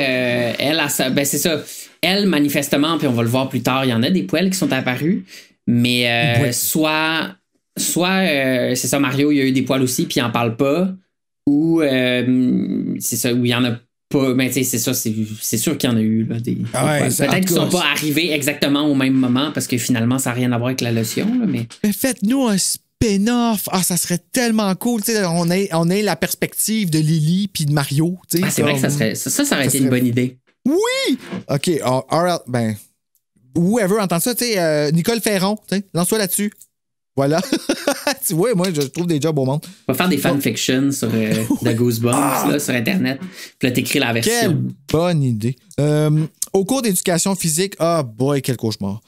ben c'est ça. Elle, manifestement, puis on va le voir plus tard, il y en a des poils qui sont apparus, mais soit c'est ça, Mario, il y a eu des poils aussi, puis il en parle pas, ou c'est ça, où il y en a pas, mais tu sais, c'est ça, c'est sûr qu'il y en a eu, là, des poils. Peut-être qu'ils sont pas arrivés exactement au même moment, parce que finalement, ça n'a rien à voir avec la lotion, là, mais faites-nous un spin-off. Ah, ça serait tellement cool, tu sais, on ait la perspective de Lily puis de Mario, tu sais. Ah, c'est vrai que ça aurait été une bonne idée. Oui! OK, ben, whoever entend ça, tu sais, Nicole Ferron, tu sais, lance-toi là-dessus. Voilà. Tu vois, moi, je trouve des jobs au monde. On va faire des fanfictions sur The Goosebumps là, sur Internet. Puis là, t'écris la version. Quelle bonne idée. Au cours d'éducation physique, boy, quel cauchemar.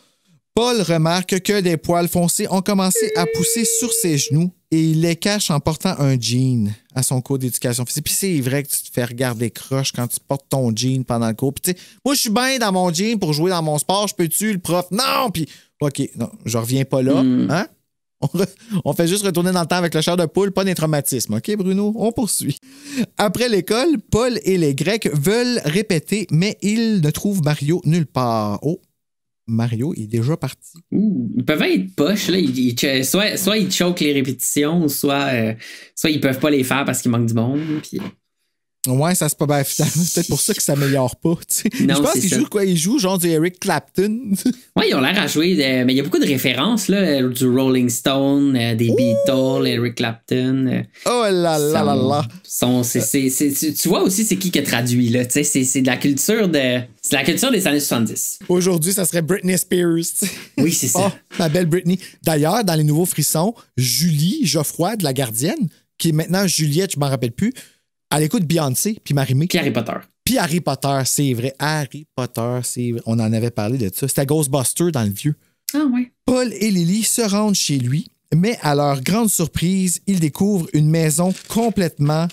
Paul remarque que des poils foncés ont commencé à pousser sur ses genoux et il les cache en portant un jean à son cours d'éducation physique. Puis c'est vrai que tu te fais regarder croche quand tu portes ton jean pendant le cours. Puis tu sais, moi, je suis bien dans mon jean pour jouer dans mon sport. Je peux-tu, le prof? Non! Puis, OK, non, je reviens pas là. Hein? On fait juste retourner dans le temps avec le chair de poule, pas des traumatismes. OK, Bruno? On poursuit. Après l'école, Paul et les Grecs veulent répéter, mais ils ne trouvent Mario nulle part. Oh, Mario est déjà parti. Ils peuvent être poches, là. Soit ils choquent les répétitions, soit ils peuvent pas les faire parce qu'il manque du monde. Puis... Ouais, ça c'est pas bien. C'est peut-être pour ça que ça s'améliore pas. Non, je pense qu'il joue quoi? Il joue genre du Eric Clapton. Ouais, ils ont l'air à jouer. Mais il y a beaucoup de références, là, du Rolling Stone, des Beatles, Eric Clapton. Oh là là là là. Tu vois aussi c'est qui a traduit, là. C'est de la culture c'est la culture des années 70. Aujourd'hui, ça serait Britney Spears. Oui, c'est ça. Oh, ma belle Britney. D'ailleurs, dans les nouveaux frissons, Julie Geoffroy de La Gardienne, qui est maintenant Juliette, je m'en rappelle plus, elle écoute Beyoncé puis Marie-Mé. Puis Harry Potter. Puis Harry Potter, c'est vrai. Harry Potter, c'est vrai. On en avait parlé de ça. C'était Ghostbusters dans le vieux. Ah ouais. Paul et Lily se rendent chez lui, mais à leur grande surprise, ils découvrent une maison complètement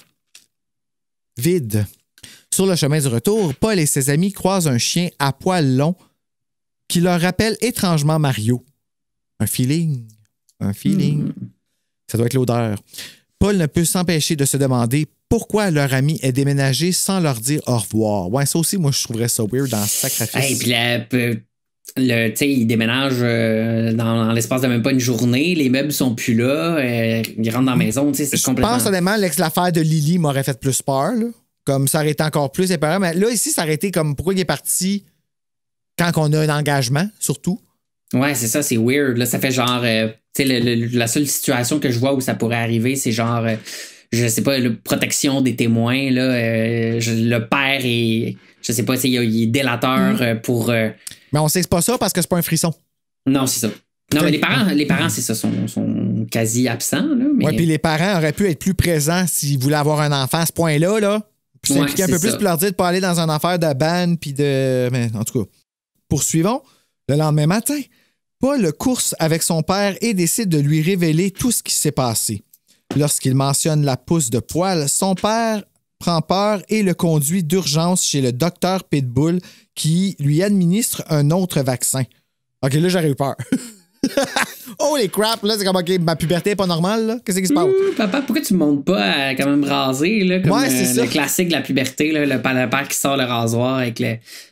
vide. Sur le chemin du retour, Paul et ses amis croisent un chien à poils longs qui leur rappelle étrangement Mario. Un feeling. Ça doit être l'odeur. Paul ne peut s'empêcher de se demander pourquoi leur ami est déménagé sans leur dire au revoir. Ouais, ça aussi, moi, je trouverais ça weird dans ce sacrifice. Et puis tu sais, il déménage dans l'espace de même pas une journée, les meubles sont plus là, il rentre dans la maison, tu sais, c'est complètement... Je pense honnêtement, l'affaire de Lily m'aurait fait plus peur, là. Comme ça aurait été encore plus épeurant. Mais là, ici, ça aurait été comme pourquoi il est parti quand on a un engagement, surtout. Ouais, c'est ça, c'est weird. Là, ça fait genre... tu sais, la seule situation que je vois où ça pourrait arriver, c'est genre... je sais pas, la protection des témoins, là. Le père est... Je sais pas, il est délateur pour... Mais on sait que c'est pas ça parce que c'est pas un frisson. Non, c'est ça. Non, mais les parents, c'est ça, sont quasi absents, là. Mais... Ouais, puis les parents auraient pu être plus présents s'ils voulaient avoir un enfant à ce point-là, là. Puis s'impliquer un peu plus pour leur dire de pas aller dans une affaire de ban, puis de... Mais en tout cas, poursuivons. Le lendemain matin, Paul course avec son père et décide de lui révéler tout ce qui s'est passé. Lorsqu'il mentionne la pousse de poil, son père prend peur et le conduit d'urgence chez le docteur Pitbull qui lui administre un autre vaccin. OK, là, j'aurais eu peur. Holy crap, là, c'est comme, OK, ma puberté est pas normale, là. Qu'est-ce qui se passe? Papa, pourquoi tu me montes pas quand même rasé, là, comme le classique de la puberté, là, le père qui sort le rasoir avec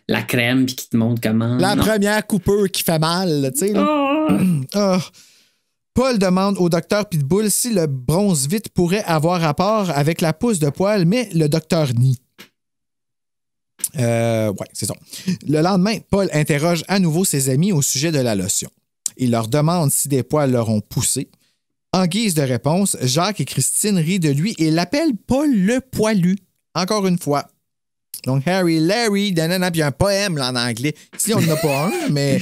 la crème puis qui te montre comment. La première coupure qui fait mal, tu sais, là. Paul demande au docteur Pitbull si le bronze vite pourrait avoir rapport avec la pousse de poil, mais le docteur nie. Ouais, c'est ça. Le lendemain, Paul interroge à nouveau ses amis au sujet de la lotion. Il leur demande si des poils leur ont poussé. En guise de réponse, Jacques et Christine rient de lui et l'appellent Paul le poilu. Encore une fois. Donc, Harry, Larry, nanana, puis un poème là, en anglais. Ici, on n'en a pas un, mais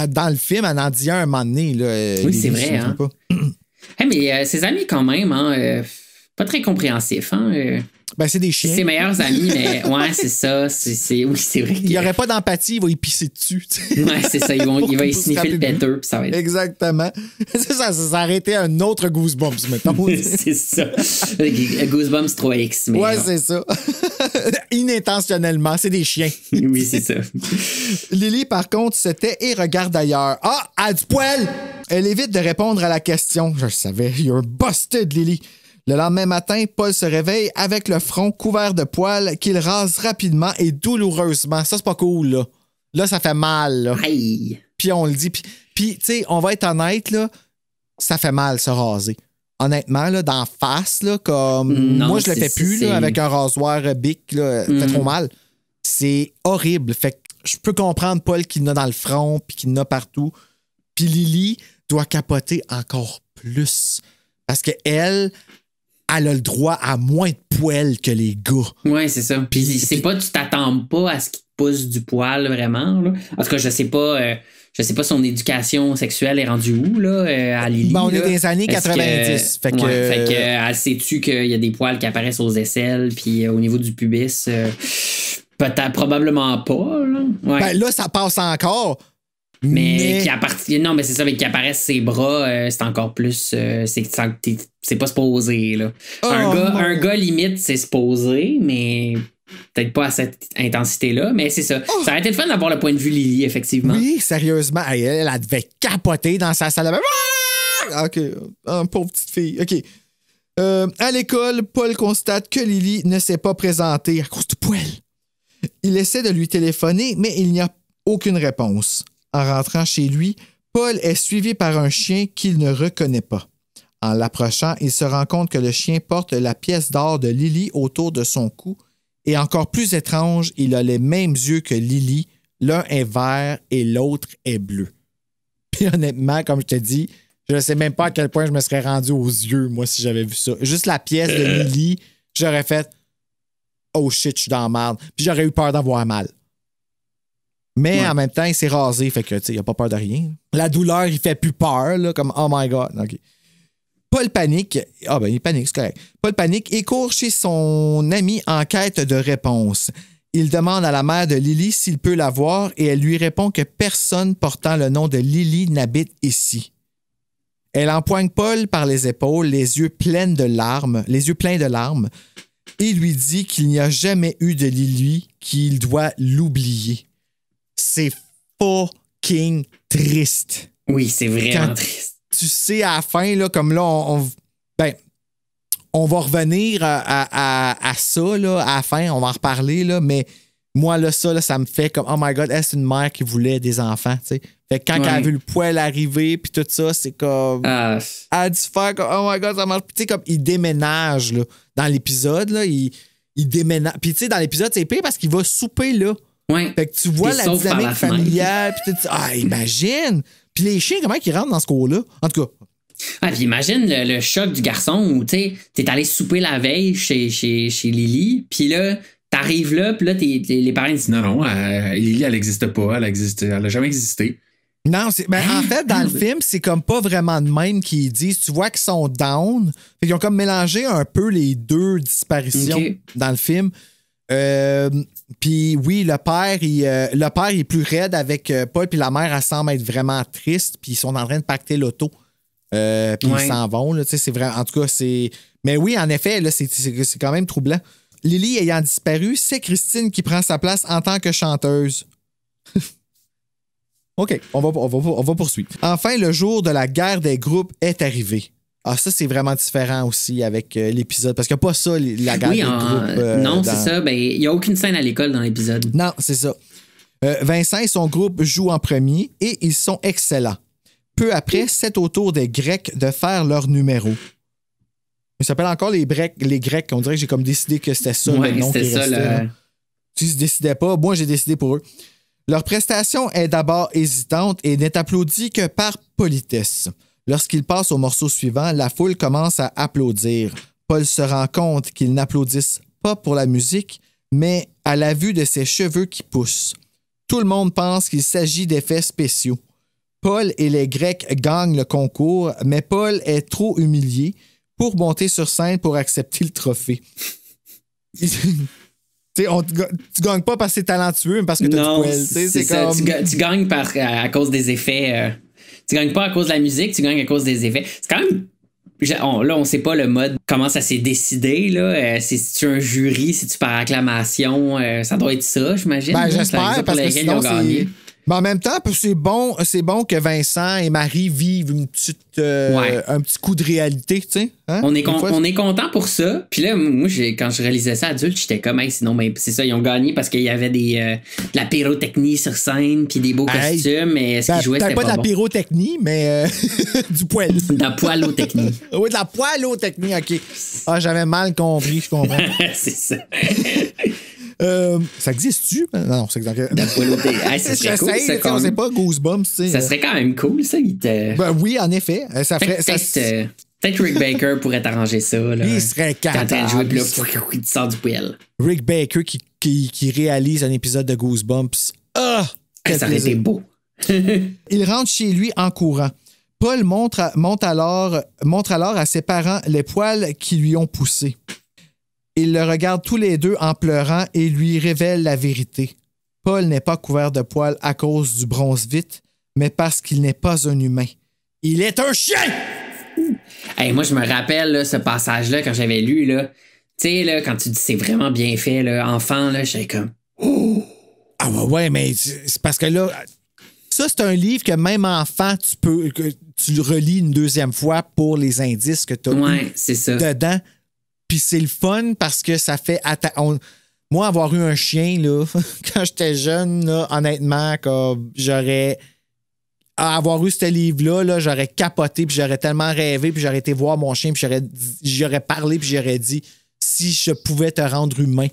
dans le film, on en dit un moment donné. Là, oui, c'est vrai. Hein? Hey, mais ses amis, quand même, hein, pas très compréhensifs. Hein, ben, c'est des chiens. C'est ses meilleurs amis, mais ouais, c'est ça. Oui, c'est vrai. Il n'y aurait pas d'empathie, il va y pisser dessus. Ouais, c'est ça. Il va y sniffer le péteux, puis ça va être. Exactement. Ça aurait été un autre Goosebumps, mettons. C'est ça. Goosebumps 3X. Mais ouais, c'est ça. Inintentionnellement, c'est des chiens. Oui, c'est ça. Lily, par contre, se tait et regarde ailleurs. Ah, elle a du poil! Elle évite de répondre à la question. Je le savais. You're busted, Lily. Le lendemain matin, Paul se réveille avec le front couvert de poils qu'il rase rapidement et douloureusement. Ça, c'est pas cool, là. Là, ça fait mal, là. Aïe! Puis on le dit. Puis tu sais, on va être honnête, là, ça fait mal, se raser. Honnêtement, là, d'en face, là, comme... Non, moi, je le fais plus, là, avec un rasoir Bic, là. Ça fait trop mal. C'est horrible. Fait que je peux comprendre Paul qu'il en a dans le front puis qu'il en a partout. Puis Lily doit capoter encore plus. Parce qu'elle... elle a le droit à moins de poils que les gars. Oui, c'est ça. Puis c'est pas, tu t'attends pas à ce qu'il te pousse du poil, vraiment. Là. En tout cas, je sais pas son éducation sexuelle est rendue où, là, à Lily. Ben, on est dans les années 90. Fait que elle sait-tu qu'il y a des poils qui apparaissent aux aisselles, puis au niveau du pubis, peut-être, probablement pas, là. Ouais. Ben, là, ça passe encore. Mais non, mais c'est ça, mais qui apparaissent ses bras, c'est encore plus. C'est pas supposé, là. Un gars, limite, c'est supposé, mais peut-être pas à cette intensité-là, mais c'est ça. Ça aurait été le fun d'avoir le point de vue Lily, effectivement. Oui, sérieusement. Elle devait capoter dans sa salle. OK. Pauvre petite fille. OK. À l'école, Paul constate que Lily ne s'est pas présentée à cause du poil. Il essaie de lui téléphoner, mais il n'y a aucune réponse. En rentrant chez lui, Paul est suivi par un chien qu'il ne reconnaît pas. En l'approchant, il se rend compte que le chien porte la pièce d'or de Lily autour de son cou et encore plus étrange, il a les mêmes yeux que Lily. L'un est vert et l'autre est bleu. Puis honnêtement, comme je te dis, je ne sais même pas à quel point je me serais rendu aux yeux, moi, si j'avais vu ça. Juste la pièce de Lily, j'aurais fait « Oh shit, je suis dans la merde. » Puis j'aurais eu peur d'avoir mal. Mais en même temps, il s'est rasé, fait que, tu sais, il n'a pas peur de rien. La douleur, il fait plus peur, là, comme « Oh my God! » OK. Paul panique. Ah ben, il panique, c'est correct. Paul panique et court chez son ami en quête de réponse. Il demande à la mère de Lily s'il peut la voir et elle lui répond que personne portant le nom de Lily n'habite ici. Elle empoigne Paul par les épaules, les yeux pleins de larmes, et lui dit qu'il n'y a jamais eu de Lily, qu'il doit l'oublier. C'est fucking triste. Oui, c'est vraiment triste. Tu sais, à la fin, là, comme là, on va revenir à ça, là, à la fin, on va en reparler, là, mais moi, là, ça, là, ça me fait comme, oh my God, est-ce une mère qui voulait des enfants, tu sais? Fait que quand elle a vu le poil arriver, puis tout ça, c'est comme, elle a dû faire comme, oh my God, ça marche. Puis tu sais, comme, il déménage, là, dans l'épisode, là, il déménage. Puis tu sais, dans l'épisode, c'est pire parce qu'il va souper, là. Ouais. Fait que tu vois la dynamique familiale, puis tout ça. Ah, imagine! Puis les chiens, comment ils rentrent dans ce cours-là? En tout cas. Ah, puis imagine le choc du garçon où, tu sais, t'es allé souper la veille chez Lily, puis là, t'arrives là, puis là, les parents disent non, Lily, elle n'existe pas, elle a jamais existé. Non, en fait, dans le film, c'est comme pas vraiment de même qu'ils disent. Tu vois qu'ils sont down. Fait qu'ils ont comme mélangé un peu les deux disparitions dans le film. Puis oui, le père il est plus raide avec Paul, puis la mère, elle semble être vraiment triste, puis ils sont en train de pacter l'auto. Puis ils s'en vont, là, tu sais, c'est vrai. En tout cas, c'est... Mais oui, en effet, là, c'est quand même troublant. Lily ayant disparu, c'est Christine qui prend sa place en tant que chanteuse. OK, on va poursuivre. Enfin, le jour de la guerre des groupes est arrivé. Ah, ça, c'est vraiment différent aussi avec l'épisode, parce qu'il n'y a pas ça, la guerre des groupes. Non, c'est ça. Ben, il n'y a aucune scène à l'école dans l'épisode. Non, c'est ça. Vincent et son groupe jouent en premier et ils sont excellents. Peu après, c'est au tour des Grecs de faire leur numéro. Ils s'appellent encore les Grecs. On dirait que j'ai comme décidé que c'était ça le nom qui restait. S'ils se décidaient pas, moi j'ai décidé pour eux. Leur prestation est d'abord hésitante et n'est applaudie que par politesse. Lorsqu'ils passent au morceau suivant, la foule commence à applaudir. Paul se rend compte qu'ils n'applaudissent pas pour la musique, mais à la vue de ses cheveux qui poussent. Tout le monde pense qu'il s'agit d'effets spéciaux. Paul et les Grecs gagnent le concours, mais Paul est trop humilié pour monter sur scène pour accepter le trophée. Tu gagnes pas parce que t'es talentueux, mais parce que t'as du poil. C'est ça. Comme... Tu gagnes à cause des effets. Tu gagnes pas à cause de la musique, tu gagnes à cause des effets. C'est quand même... Là, on sait pas le mode, comment ça s'est décidé. Là. C'est-tu un jury, c'est-tu par acclamation? Ça doit être ça, j'imagine. Ben, j'espère, parce que sinon, c'est... Mais en même temps, c'est bon que Vincent et Marie vivent un petit coup de réalité, tu sais. Hein? On est content pour ça. Puis là, moi, quand je réalisais ça adulte, j'étais comme, hey, sinon, ben, c'est ça, ils ont gagné parce qu'il y avait de la pyrotechnie sur scène, puis des beaux costumes, mais ce qu'ils jouaient, c'était pas de la pyrotechnie, mais du poil. De la poilotechnie. Oui, de la poilotechnie, OK. Ah, j'avais mal compris, je comprends. C'est ça. Ça existe-tu? Non, c'est exactement. Ça serait cool, ça, on sait pas, Goosebumps, tu sais. Ça serait quand même cool, ça. Ben oui, en effet. Ça ferait. Peut-être Rick Baker pourrait t'arranger ça. Là, il serait capable. Quand t'es joué, puis là, il te sort du poil. Rick Baker qui réalise un épisode de Goosebumps. Ah! Ça aurait été beau. Il rentre chez lui en courant. Paul montre alors à ses parents les poils qui lui ont poussé. Ils le regardent tous les deux en pleurant et lui révèlent la vérité. Paul n'est pas couvert de poils à cause du bronze-vite, mais parce qu'il n'est pas un humain. Il est un chien! Hey, moi, je me rappelle là, ce passage-là quand j'avais lu. Tu sais, là, quand tu dis c'est vraiment bien fait, là, enfant, là, j'étais comme... Oh! Ah ouais, mais c'est parce que là... Ça, c'est un livre que même enfant, tu le relis une deuxième fois pour les indices que tu as c'est ça. Dedans. Puis c'est le fun parce que ça fait... Moi, avoir eu un chien, là, quand j'étais jeune, là, honnêtement, comme j'aurais... Avoir eu ce livre-là, là, j'aurais capoté, puis j'aurais tellement rêvé, puis j'aurais été voir mon chien, puis j'aurais parlé, puis j'aurais dit si je pouvais te rendre humain.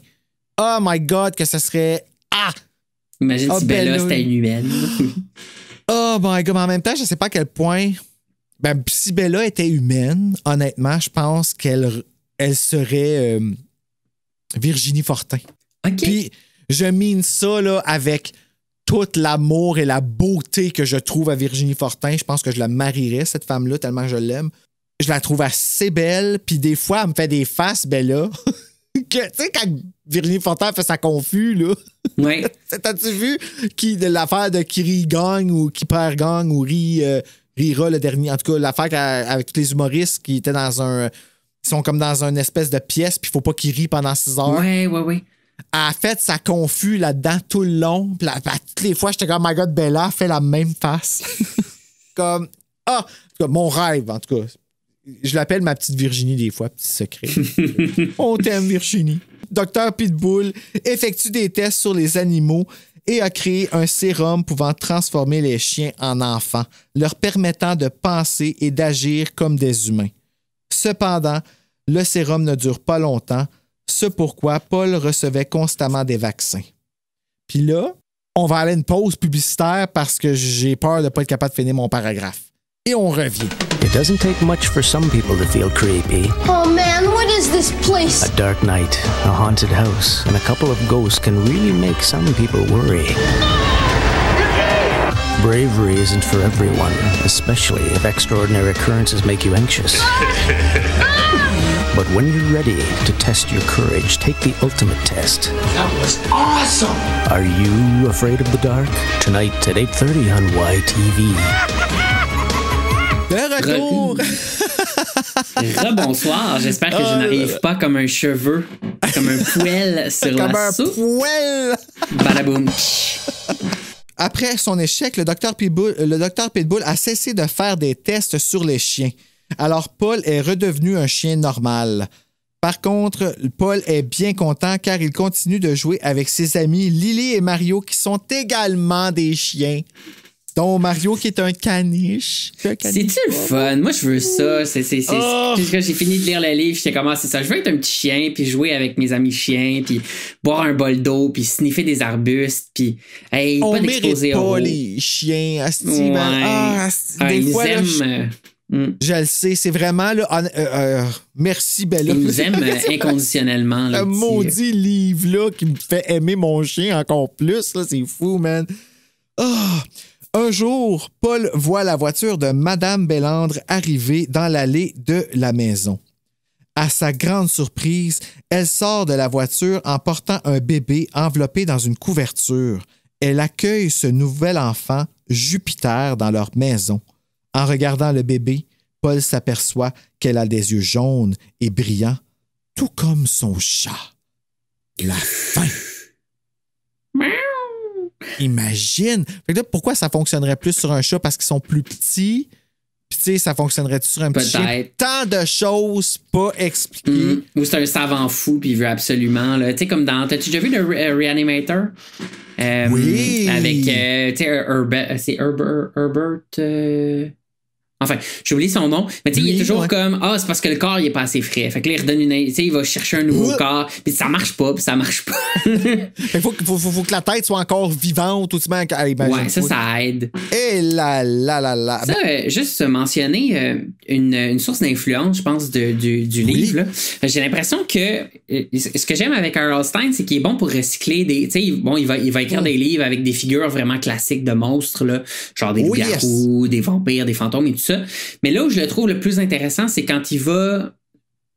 Oh my God, que ça serait... Ah! Imagine si Bella, c'était une humaine. Oh my God, mais en même temps, je sais pas à quel point... Ben, si Bella était humaine, honnêtement, je pense qu'elle serait Virginie Fortin. OK. Puis je mine ça là, avec tout l'amour et la beauté que je trouve à Virginie Fortin. Je pense que je la marierais, cette femme-là, tellement je l'aime. Je la trouve assez belle, puis des fois, elle me fait des faces, Bella. Tu sais, quand Virginie Fortin fait sa confus, là. Oui. T'as-tu vu l'affaire de qui rit gagne ou qui perd gagne ou rira le dernier? En tout cas, l'affaire avec tous les humoristes qui étaient ils sont comme dans une espèce de pièce, puis il faut pas qu'ils rient pendant 6 heures. Oui. Elle a fait sa confus là-dedans tout le long. Puis toutes les fois, j'étais comme, oh my God, Bella fait la même face. Comme, mon rêve, en tout cas. Je l'appelle ma petite Virginie des fois, petit secret. On t'aime, Virginie. Dr Pitbull effectue des tests sur les animaux et a créé un sérum pouvant transformer les chiens en enfants, leur permettant de penser et d'agir comme des humains. Cependant, le sérum ne dure pas longtemps, ce pourquoi Paul recevait constamment des vaccins. Puis là, on va aller à une pause publicitaire parce que j'ai peur de ne pas être capable de finir mon paragraphe. Et on revient. It doesn't take much for some people to feel creepy. Oh man, what is this place? A dark night, a haunted house, and a couple of ghosts can really make some people worry. Bravery isn't for everyone, especially if extraordinary occurrences make you anxious. But when you're ready to test your courage, take the ultimate test. That was awesome! Are you afraid of the dark? Tonight at 8:30 on YTV. De retour! Rebonsoir, j'espère que je n'arrive pas comme un cheveu, comme un poêle sur la soupe. Comme un poêle! Badaboum! Après son échec, le Dr Pitbull a cessé de faire des tests sur les chiens. Alors Paul est redevenu un chien normal. Par contre, Paul est bien content car il continue de jouer avec ses amis Lily et Mario qui sont également des chiens. Ton Mario qui est un caniche. C'est-tu le fun? Moi, je veux ça. Puis quand j'ai fini de lire le livre, j'étais comme, c'est ça. Je veux être un petit chien, puis jouer avec mes amis chiens, puis boire un bol d'eau, puis sniffer des arbustes, puis on pas mérite d'exposer pas les chiens. Asti, man. Des fois, là, je le sais, c'est vraiment là. Merci Bella. Ils nous aiment inconditionnellement. Le maudit livre-là qui me fait aimer mon chien encore plus, là, c'est fou, man. Un jour, Paul voit la voiture de Madame Bellandre arriver dans l'allée de la maison. À sa grande surprise, elle sort de la voiture en portant un bébé enveloppé dans une couverture. Elle accueille ce nouvel enfant, Jupiter, dans leur maison. En regardant le bébé, Paul s'aperçoit qu'elle a des yeux jaunes et brillants, tout comme son chat. La fin. Imagine. Fait que là, pourquoi ça fonctionnerait plus sur un chat? Parce qu'ils sont plus petits. Puis, tu sais, ça fonctionnerait sur un petit chien? Tant de choses pas expliquées. Ou c'est un savant fou, puis il veut absolument. Tu sais, comme dans. T'as-tu déjà vu le Reanimator? Oui. Avec. Tu sais, c'est Herbert. Enfin, j'ai oublié son nom, mais tu sais, il est toujours comme c'est parce que le corps il est pas assez frais. Fait que là, il redonne tu sais, il va chercher un nouveau corps, puis ça marche pas. Il faut que la tête soit encore vivante, tout de même. Ouais, ça aide. Et là. Ça, juste mentionner une source d'influence, je pense, du livre. Là. J'ai l'impression que ce que j'aime avec R.L. Stine, c'est qu'il est bon pour recycler des. Tu sais, bon, il va écrire des livres avec des figures vraiment classiques de monstres, là, genre des loups-garous, des vampires, des fantômes et tout ça. Mais là où je le trouve le plus intéressant, c'est quand il va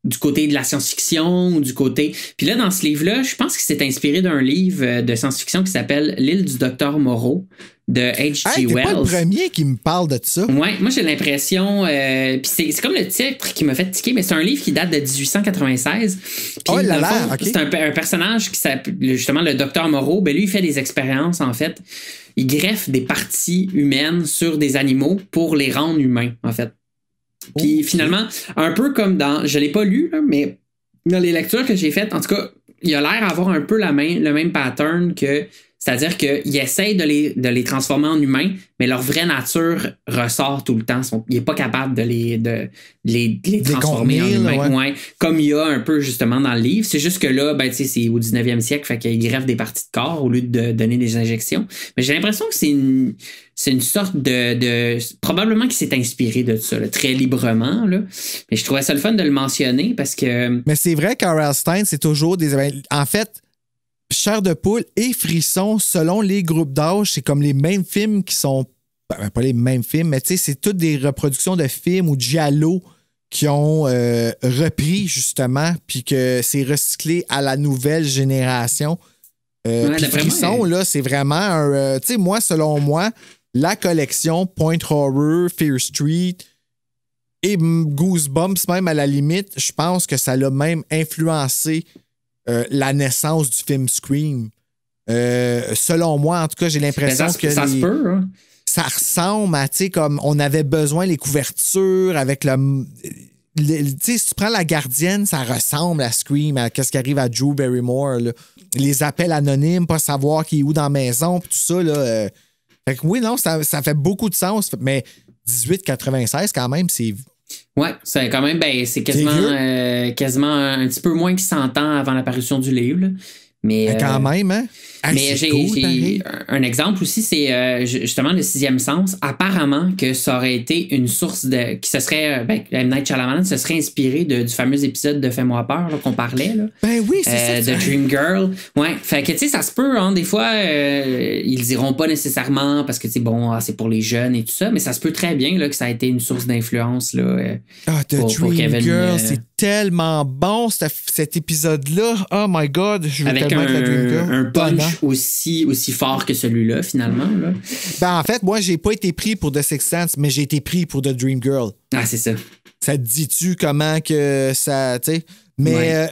du côté de la science-fiction ou du côté... Puis là, dans ce livre-là, je pense qu'il s'est inspiré d'un livre de science-fiction qui s'appelle L'île du Docteur Moreau de H.G. Wells. C'est pas le premier qui me parle de ça. Ouais, moi j'ai l'impression... puis c'est comme le titre qui m'a fait tiquer, mais c'est un livre qui date de 1896. Puis, c'est un personnage qui s'appelle justement le Docteur Moreau. Ben lui, il fait des expériences, en fait. Il greffe des parties humaines sur des animaux pour les rendre humains, en fait. Puis finalement, un peu comme dans... Je l'ai pas lu, là, mais dans les lectures que j'ai faites, en tout cas, il a l'air d'avoir un peu le même pattern que... C'est-à-dire qu'ils essayent de les transformer en humains, mais leur vraie nature ressort tout le temps. Il n'est pas capable de les transformer en humains. Ouais. Comme il y a un peu justement dans le livre. C'est juste que là, ben, c'est au 19e siècle, fait qu'ils greffent des parties de corps au lieu de donner des injections. Mais j'ai l'impression que c'est une sorte de probablement qu'il s'est inspiré de ça, là, très librement. Là. Mais je trouvais ça le fun de le mentionner parce que... Mais c'est vrai qu'R.L. Stine, c'est toujours des... En fait... Chair de poule et Frisson, selon les groupes d'âge, c'est comme les mêmes films qui sont... Ben, pas les mêmes films, mais tu sais, c'est toutes des reproductions de films ou de giallo qui ont repris, justement, puis que c'est recyclé à la nouvelle génération. Puis Frisson, là, c'est vraiment un... tu sais, moi, selon moi, la collection Point Horror, Fear Street et Goosebumps, même à la limite, je pense que ça l'a même influencé la naissance du film Scream. Selon moi, en tout cas, j'ai l'impression que ça se peut, hein? Ça ressemble à, tu sais, comme on avait besoin les couvertures avec tu sais, si tu prends La Gardienne, ça ressemble à Scream, à ce qui arrive à Drew Barrymore, là. Les appels anonymes, pas savoir qui est où dans la maison, puis tout ça, là. Fait que oui, non, ça fait beaucoup de sens, mais 1896, quand même, c'est... Ouais, c'est quand même, c'est quasiment un petit peu moins que 100 ans avant l'apparition du livre. Là. Mais quand même, hein? Mais j'ai un exemple aussi, c'est justement le sixième sens. Apparemment que ça aurait été une source qui se serait, M. Night Shyamalan se serait inspiré du fameux épisode de Fais-moi peur là, qu'on parlait. Là, ben oui, c'est ça. De Dream Girl. Ouais, fait que tu sais, ça se peut, hein, des fois, ils diront pas nécessairement parce que c'est pour les jeunes et tout ça, mais ça se peut très bien là, que ça a été une source d'influence. Là, pour Dream Girl, c'est tellement bon cet épisode-là. Oh my God, je veux avec tellement être la Dream Girl. Un punch aussi fort que celui-là, finalement. Là. Ben, en fait, moi, j'ai pas été pris pour The Sixth Sense, mais j'ai été pris pour The Dream Girl. Ah, c'est ça. Ça te dit-tu comment que ça... Tu sais, mais...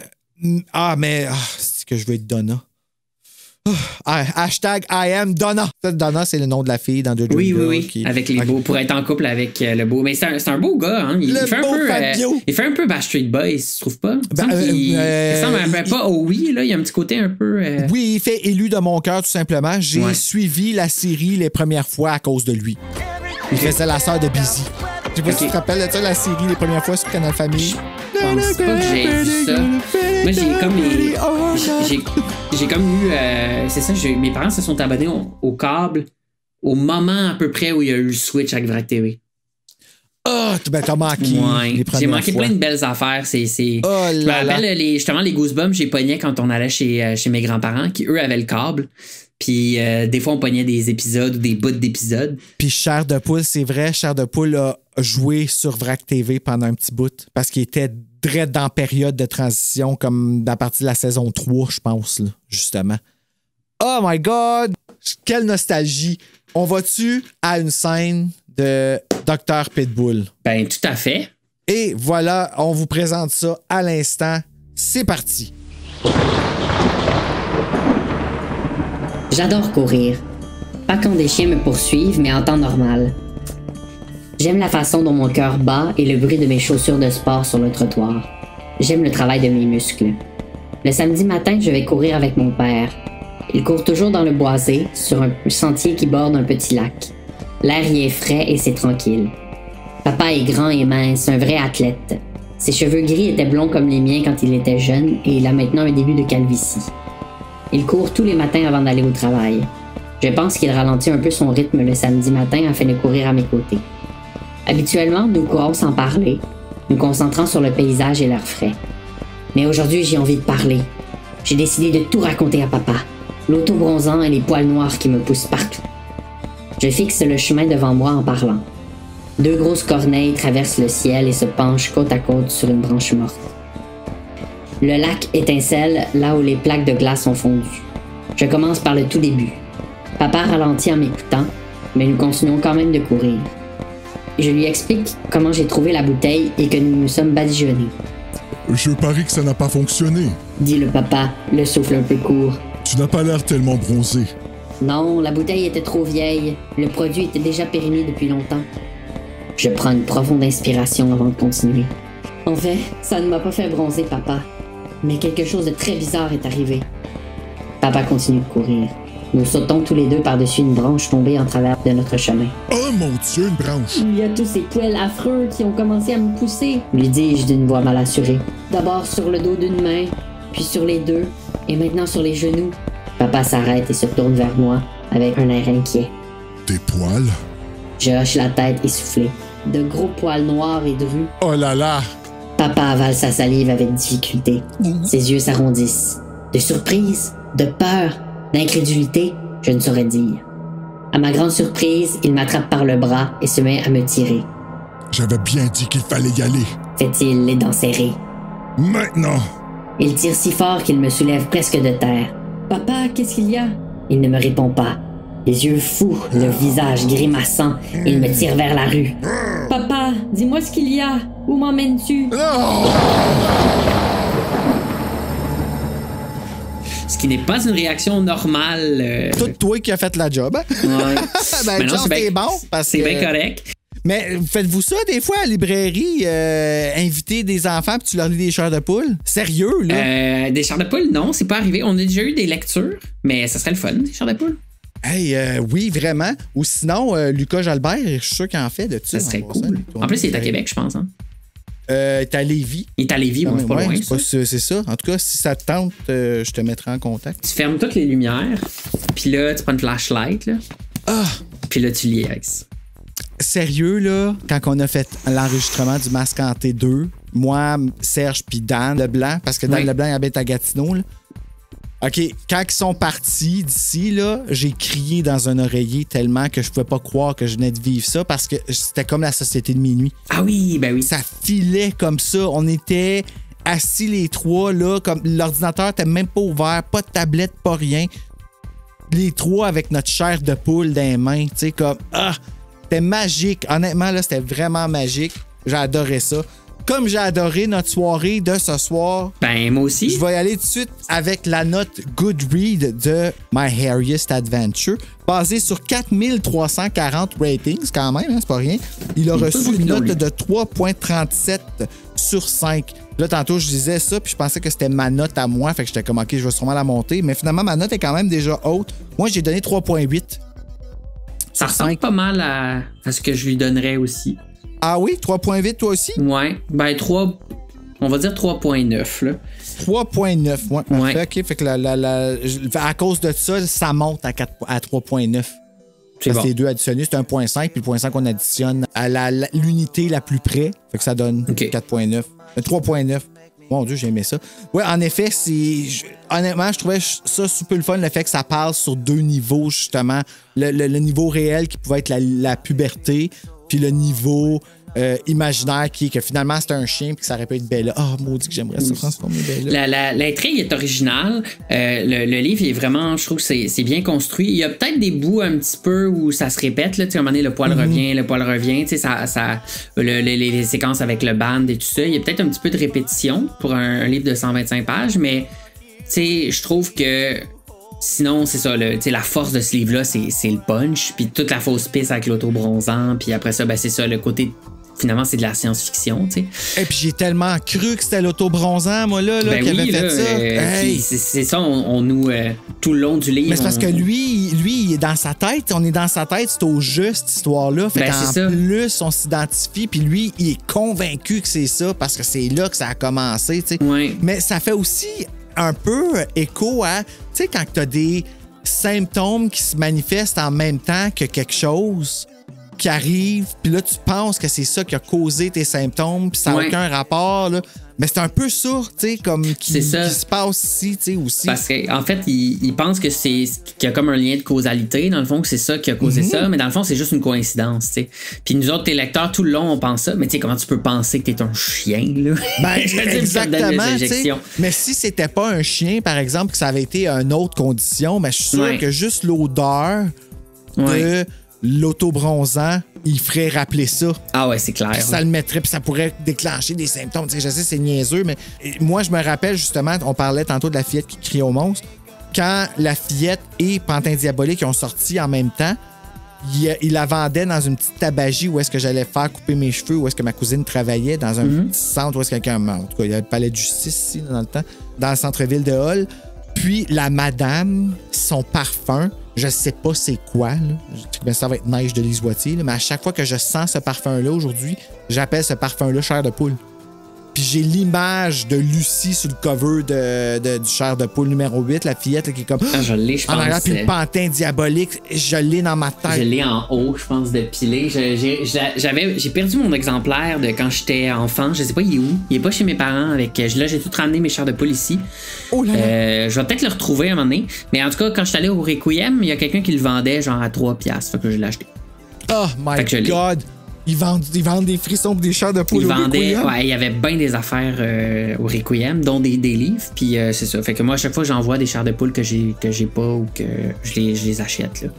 c'est que je veux être Donna. Hashtag I am Donna. Donna, c'est le nom de la fille dans Jojo. Oui. Avec les beaux, pour être en couple avec le beau. Mais c'est un beau gars, hein. Il fait un peu Backstreet Boys, tu trouves pas? Il ressemble un peu pas au oui, là. Il y a un petit côté un peu. Oui, il fait élu de mon cœur, tout simplement. J'ai suivi la série les premières fois à cause de lui. Il faisait la sœur de Busy. Je sais pas si tu te rappelles de ça, la série les premières fois sur Canal Famille. Je pense pas que j'ai vu ça. Moi, j'ai comme eu. C'est ça, mes parents se sont abonnés au câble au moment à peu près où il y a eu le switch avec Vrac TV. T'as manqué. Ouais, j'ai manqué plein de belles affaires. Je me rappelle justement les Goosebumps, j'ai pogné quand on allait chez mes grands-parents qui, eux, avaient le câble. Puis des fois, on pognait des épisodes ou des bouts d'épisodes. Puis Chair de Poule, c'est vrai, Chair de Poule a joué sur Vrac TV pendant un petit bout parce qu'il était direct dans la période de transition, comme dans la partie de la saison 3, je pense, là, justement. Oh my God! Quelle nostalgie! On va-tu à une scène de Dr. Pitbull? Ben, tout à fait. Et voilà, on vous présente ça à l'instant. C'est parti! J'adore courir. Pas quand des chiens me poursuivent, mais en temps normal. J'aime la façon dont mon cœur bat et le bruit de mes chaussures de sport sur le trottoir. J'aime le travail de mes muscles. Le samedi matin, je vais courir avec mon père. Il court toujours dans le boisé, sur un sentier qui borde un petit lac. L'air y est frais et c'est tranquille. Papa est grand et mince, un vrai athlète. Ses cheveux gris étaient blonds comme les miens quand il était jeune et il a maintenant un début de calvitie. Il court tous les matins avant d'aller au travail. Je pense qu'il ralentit un peu son rythme le samedi matin afin de courir à mes côtés. Habituellement, nous courons sans parler, nous concentrant sur le paysage et l'air frais. Mais aujourd'hui, j'ai envie de parler. J'ai décidé de tout raconter à papa. L'auto-bronzant et les poils noirs qui me poussent partout. Je fixe le chemin devant moi en parlant. 2 grosses corneilles traversent le ciel et se penchent côte à côte sur une branche morte. Le lac étincelle là où les plaques de glace ont fondu. Je commence par le tout début. Papa ralentit en m'écoutant, mais nous continuons quand même de courir. Je lui explique comment j'ai trouvé la bouteille et que nous nous sommes badigeonnés. Je parie que ça n'a pas fonctionné, dit le papa, le souffle un peu court. Tu n'as pas l'air tellement bronzé. Non, la bouteille était trop vieille. Le produit était déjà périmé depuis longtemps. Je prends une profonde inspiration avant de continuer. En fait, ça ne m'a pas fait bronzer, papa. Mais quelque chose de très bizarre est arrivé. Papa continue de courir. Nous sautons tous les deux par-dessus une branche tombée en travers de notre chemin. Oh mon Dieu, une branche! Il y a tous ces poils affreux qui ont commencé à me pousser, lui dis-je d'une voix mal assurée. D'abord sur le dos d'une main, puis sur les deux, et maintenant sur les genoux. Papa s'arrête et se tourne vers moi avec un air inquiet. Tes poils? Je hoche la tête essoufflée. De gros poils noirs et drus. Oh là là! Papa avale sa salive avec difficulté. Ses yeux s'arrondissent. De surprise, de peur, d'incrédulité, je ne saurais dire. À ma grande surprise, il m'attrape par le bras et se met à me tirer. J'avais bien dit qu'il fallait y aller. Fait-il, les dents serrées. Maintenant! Il tire si fort qu'il me soulève presque de terre. Papa, qu'est-ce qu'il y a? Il ne me répond pas. Les yeux fous, le visage grimaçant, il me tire vers la rue. Papa, dis-moi ce qu'il y a. Où m'emmènes-tu? Ce qui n'est pas une réaction normale. Tout toi qui a fait la job. Ouais. Ben, non, c'est bon. C'est bien correct. Mais faites-vous ça des fois à la librairie, inviter des enfants puis tu leur lis des chairs de poule? Sérieux, là? Des chairs de poule, non, c'est pas arrivé. On a déjà eu des lectures, mais ça serait le fun, des chairs de poule. Hey, oui, vraiment. Ou sinon, Lucas Jalbert, je suis sûr qu'il en fait de ça. Ça serait cool. En plus, il est à Québec, je pense. Hein? Il est à Lévis. Il est à Lévis, bon, c'est pas loin. C'est ça. En tout cas, si ça te tente, je te mettrai en contact. Tu fermes toutes les lumières, puis là, tu prends une flashlight, là. Puis là, tu liaises. Sérieux, là, quand on a fait l'enregistrement du Masque Hanté 2, moi, Serge puis Dan Leblanc, parce que Dan Leblanc habite à Gatineau, là. OK, quand ils sont partis d'ici, là, j'ai crié dans un oreiller tellement que je pouvais pas croire que je venais de vivre ça parce que c'était comme la Société de minuit. Ah oui, ben oui. Ça filait comme ça. On était assis les trois, là, comme l'ordinateur était même pas ouvert, pas de tablette, pas rien. Les trois avec notre chair de poule dans les mains, tu sais, comme... c'était magique. Honnêtement, là, c'était vraiment magique. J'ai adoré ça. comme j'ai adoré notre soirée de ce soir, ben moi aussi. Je vais y aller tout de suite avec la note Goodread de My Hairiest Adventure, basée sur 4340 ratings quand même, hein, c'est pas rien. Il a reçu une note de 3.37 sur 5. Là, tantôt, je disais ça, puis je pensais que c'était ma note à moi, fait que j'étais comme, OK, je vais sûrement la monter, mais finalement, ma note est quand même déjà haute. Moi, j'ai donné 3.8. Ça ressemble pas mal à ce que je lui donnerais aussi. Ah oui? 3.8 toi aussi? Ouais. Ben 3... On va dire 3.9, là. 3.9, ouais. Parfait, OK. Fait que à cause de ça, ça monte à 3.9. Parce que les deux additionnés, c'est 1.5, puis le 0.5 qu'on additionne à l'unité la plus près. Fait que ça donne 4.9. 3.9. Mon Dieu, j'ai aimé ça. Ouais, en effet, honnêtement, je trouvais ça super le fun, le fait que ça parle sur deux niveaux, justement. Le niveau réel qui pouvait être la puberté, puis le niveau imaginaire qui est que finalement c'est un chien puis que ça aurait pu être Bella. Ah, maudit que j'aimerais ça transformer Bella. L'intrigue est originale. Le livre est vraiment, je trouve que c'est bien construit. Il y a peut-être des bouts un petit peu où ça se répète. Là, à un moment donné, le poil revient. Les séquences avec le band et tout ça. Il y a peut-être un petit peu de répétition pour un livre de 125 pages, mais je trouve que sinon, c'est ça, la force de ce livre-là, c'est le punch, puis toute la fausse piste avec l'auto-bronzant, puis après ça, ben, c'est ça, le côté, finalement, c'est de la science-fiction, tu sais. Et puis j'ai tellement cru que c'était l'auto-bronzant, moi, là, ben qui oui, avait fait ça. Hey. C'est ça, on nous, tout le long du livre... Mais c'est parce que lui, il est dans sa tête, on est dans sa tête, c'est au juste, cette histoire-là, fait qu'en plus, on s'identifie, puis lui, il est convaincu que c'est ça, parce que c'est là que ça a commencé, tu sais. Ouais. Mais ça fait aussi un peu écho à, tu sais, quand tu as des symptômes qui se manifestent en même temps que quelque chose qui arrive, puis là, tu penses que c'est ça qui a causé tes symptômes, puis ça n'a aucun rapport, là. Mais c'est un peu ça, tu sais, comme qui se passe ici, tu sais, aussi. Parce qu'en fait, il pense que qu'il y a comme un lien de causalité, dans le fond, que c'est ça qui a causé ça, mais dans le fond, c'est juste une coïncidence, tu sais. Puis nous autres, tes lecteurs, tout le long, on pense ça, mais tu sais, comment tu peux penser que t'es un chien, là? Ben, exactement, tu sais. Mais si c'était pas un chien, par exemple, que ça avait été une autre condition, ben, je suis sûr que juste l'odeur de l'auto-bronzant, il ferait rappeler ça. Ah ouais, c'est clair. Puis ça le mettrait, puis ça pourrait déclencher des symptômes. Tu sais, je sais, c'est niaiseux, mais moi, je me rappelle justement, on parlait tantôt de la fillette qui crie au monstre. Quand la fillette et Pantin Diabolique ont sorti en même temps, il la vendait dans une petite tabagie où est-ce que j'allais faire couper mes cheveux, où est-ce que ma cousine travaillait, dans un petit centre où est-ce que quelqu'un... En tout cas, il y avait le palais de justice ici, dans le temps, dans le centre-ville de Hull. Puis la madame, son parfum, je sais pas c'est quoi, là. Ça va être Neige de Lise Wattier, là, mais à chaque fois que je sens ce parfum-là aujourd'hui, j'appelle ce parfum-là chair de poule. Puis j'ai l'image de Lucie sur le cover du chair de poule numéro 8, la fillette là, qui est comme... Ah, je l'ai, je pense. Puis le Pantin Diabolique, je l'ai dans ma tête. Je l'ai en haut, je pense, de pilé. J'ai perdu mon exemplaire de quand j'étais enfant. Je sais pas, il est où? Il est pas chez mes parents. Là, j'ai tout ramené mes chairs de poule ici. Oh là là. Je vais peut-être le retrouver à un moment donné. Mais en tout cas, quand je suis allé au Requiem, il y a quelqu'un qui le vendait genre à 3$. Fait que je l'ai acheté. Oh my God! Ils vendent des frissons pour des chairs de poule au Requiem. Ouais, il y avait bien des affaires au Requiem, dont des livres. Puis c'est ça. Fait que moi, à chaque fois, j'envoie des chairs de poule que j'ai pas ou que je les achète, là.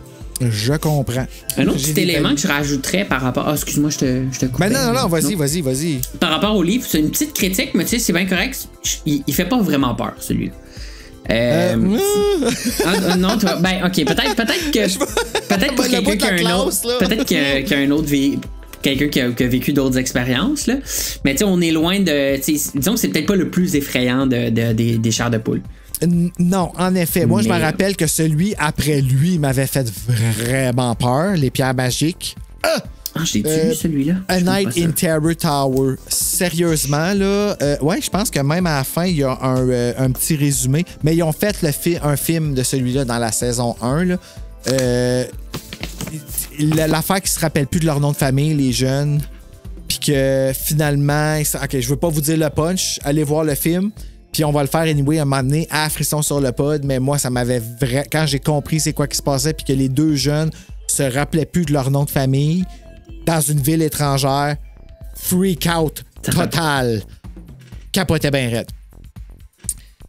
Je comprends. Un autre petit élément que je rajouterais par rapport... Ah, excuse-moi, je te coupe. Ben non, vas-y. Par rapport au livre, c'est une petite critique, mais tu sais, c'est bien correct. Il fait pas vraiment peur, celui-là. Non, toi, ben, ok, peut-être pour quelqu'un qui a un autre... Peut-être qu'il y a un autre... Quelqu'un qui a vécu d'autres expériences, là. Mais tu sais, on est loin de... Disons que c'est peut-être pas le plus effrayant des chairs de poule. Non, en effet. Moi, je me rappelle que celui après lui m'avait fait vraiment peur, les pierres magiques. Ah, j'ai vu celui-là. A Night in Terror Tower. Sérieusement, là, ouais, je pense que même à la fin, il y a un petit résumé. Mais ils ont fait un film de celui-là dans la saison 1, là. L'affaire qui se rappelle plus de leur nom de famille, les jeunes, puis que finalement, ok, je veux pas vous dire le punch, allez voir le film, puis on va le faire anyway à un moment donné à Frisson sur le pod, mais moi ça m'avait quand j'ai compris c'est quoi qui se passait, puis que les deux jeunes se rappelaient plus de leur nom de famille dans une ville étrangère, freak out total, capotait bien raide.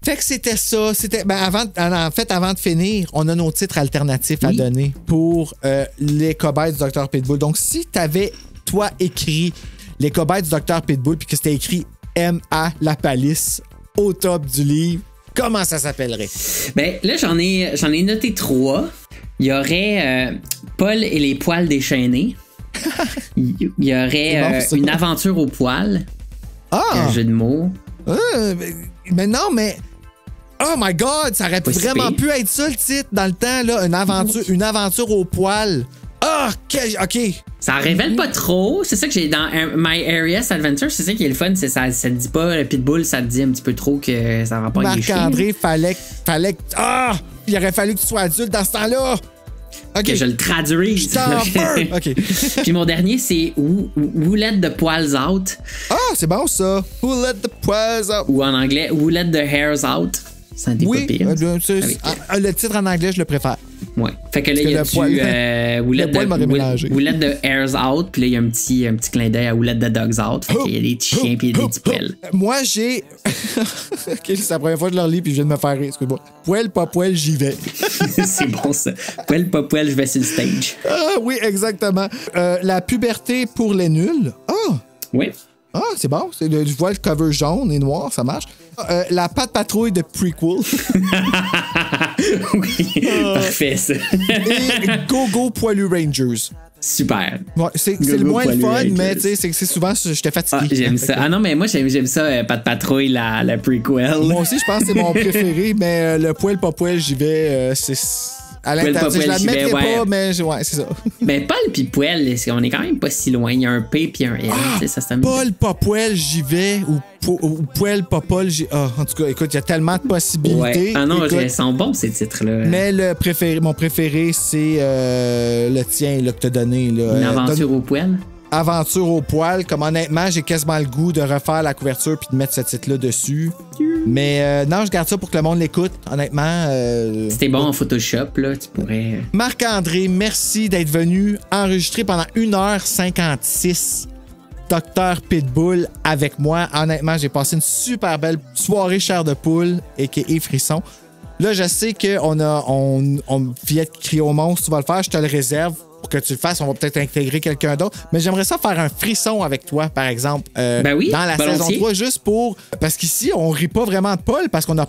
Fait que c'était ça. Avant de finir, on a nos titres alternatifs à donner pour les cobayes du Dr. Pitbull. Donc, si t'avais, toi, écrit Les cobayes du Dr Pitbull, puis que c'était écrit M.A. La Palisse au top du livre, comment ça s'appellerait? Ben là, j'en ai noté 3. Il y aurait Paul et les poils déchaînés. Il y aurait une aventure aux poils. Un jeu de mots. Mais non, mais... Oh my God, ça aurait vraiment pu être ça le titre dans le temps, là. Une aventure aux poils. Ah, OK. Ça révèle pas trop. C'est ça que j'ai dans My Areas Adventure. C'est ça qui est le fun. C'est ça te dit pas, le Pitbull, ça te dit un petit peu trop que ça va pas être Marc-André, fallait que... Ah! Il aurait fallu que tu sois adulte dans ce temps-là. Okay. Que je le traduise. OK. Puis mon dernier, c'est Who Let the Poils Out. Ah, c'est bon ça. Who Let the Poils Out. Ou en anglais, Who Let the Hairs Out. C'est un des pas pires. Le titre en anglais, je le préfère. Ouais. Fait que là, il y a Who Let the Hairs Out. Puis là, il y a un petit clin d'œil à Who Let the Dogs Out. Fait qu'il y a des petits chiens puis des petits poils. Moi, j'ai... OK, c'est la première fois que je leur lis puis je viens de me faire rire. Excuse-moi. Poil, pas poil, j'y vais. C'est bon, ça. Poil, pas poil, je vais sur le stage. Ah oui, exactement. La puberté pour les nuls. Ah! Oui. Ah, c'est bon. Je vois le cover jaune et noir, ça marche. La Pat Patrouille de prequel. Oui, parfait, ça. Et Go Poilu Rangers. Super. Ouais, c'est le moins le fun, mais tu sais, c'est souvent, j'étais fatigué. Ah, j'aime ça. Ah non, mais moi, j'aime ça, Pat Patrouille, la prequel. Moi aussi, je pense que c'est mon préféré, mais le poil, pas poil, j'y vais, c'est... À l'intérieur, je l'admettrai pas, mais ouais, c'est ça. Mais Paul pis Poil, on est quand même pas si loin. Il y a un P pis un L. Ça Paul, pas Poil, j'y vais. Ou Poil, pas Paul, j'y... en tout cas, écoute, il y a tellement de possibilités. Ouais. Ah non, ils sont bons, ces titres-là. Mais mon préféré, c'est le tien là, que t'as donné. Là. Une aventure au poil? Aventure au poil. Comme honnêtement, j'ai quasiment le goût de refaire la couverture puis de mettre ce titre-là dessus. Mais non, je garde ça pour que le monde l'écoute. Honnêtement. C'était bon en Photoshop, là, tu pourrais. Marc-André, merci d'être venu enregistrer pendant 1h56 Dr Pitbull avec moi. Honnêtement, j'ai passé une super belle soirée chair de poule et frisson. Là, je sais qu'on vient de crier au monstre, tu vas le faire, je te le réserve. Pour que tu le fasses, on va peut-être intégrer quelqu'un d'autre. Mais j'aimerais ça faire un frisson avec toi, par exemple, ben oui, dans la saison 3, juste pour... Parce qu'ici, on rit pas vraiment de Paul, parce qu'on a...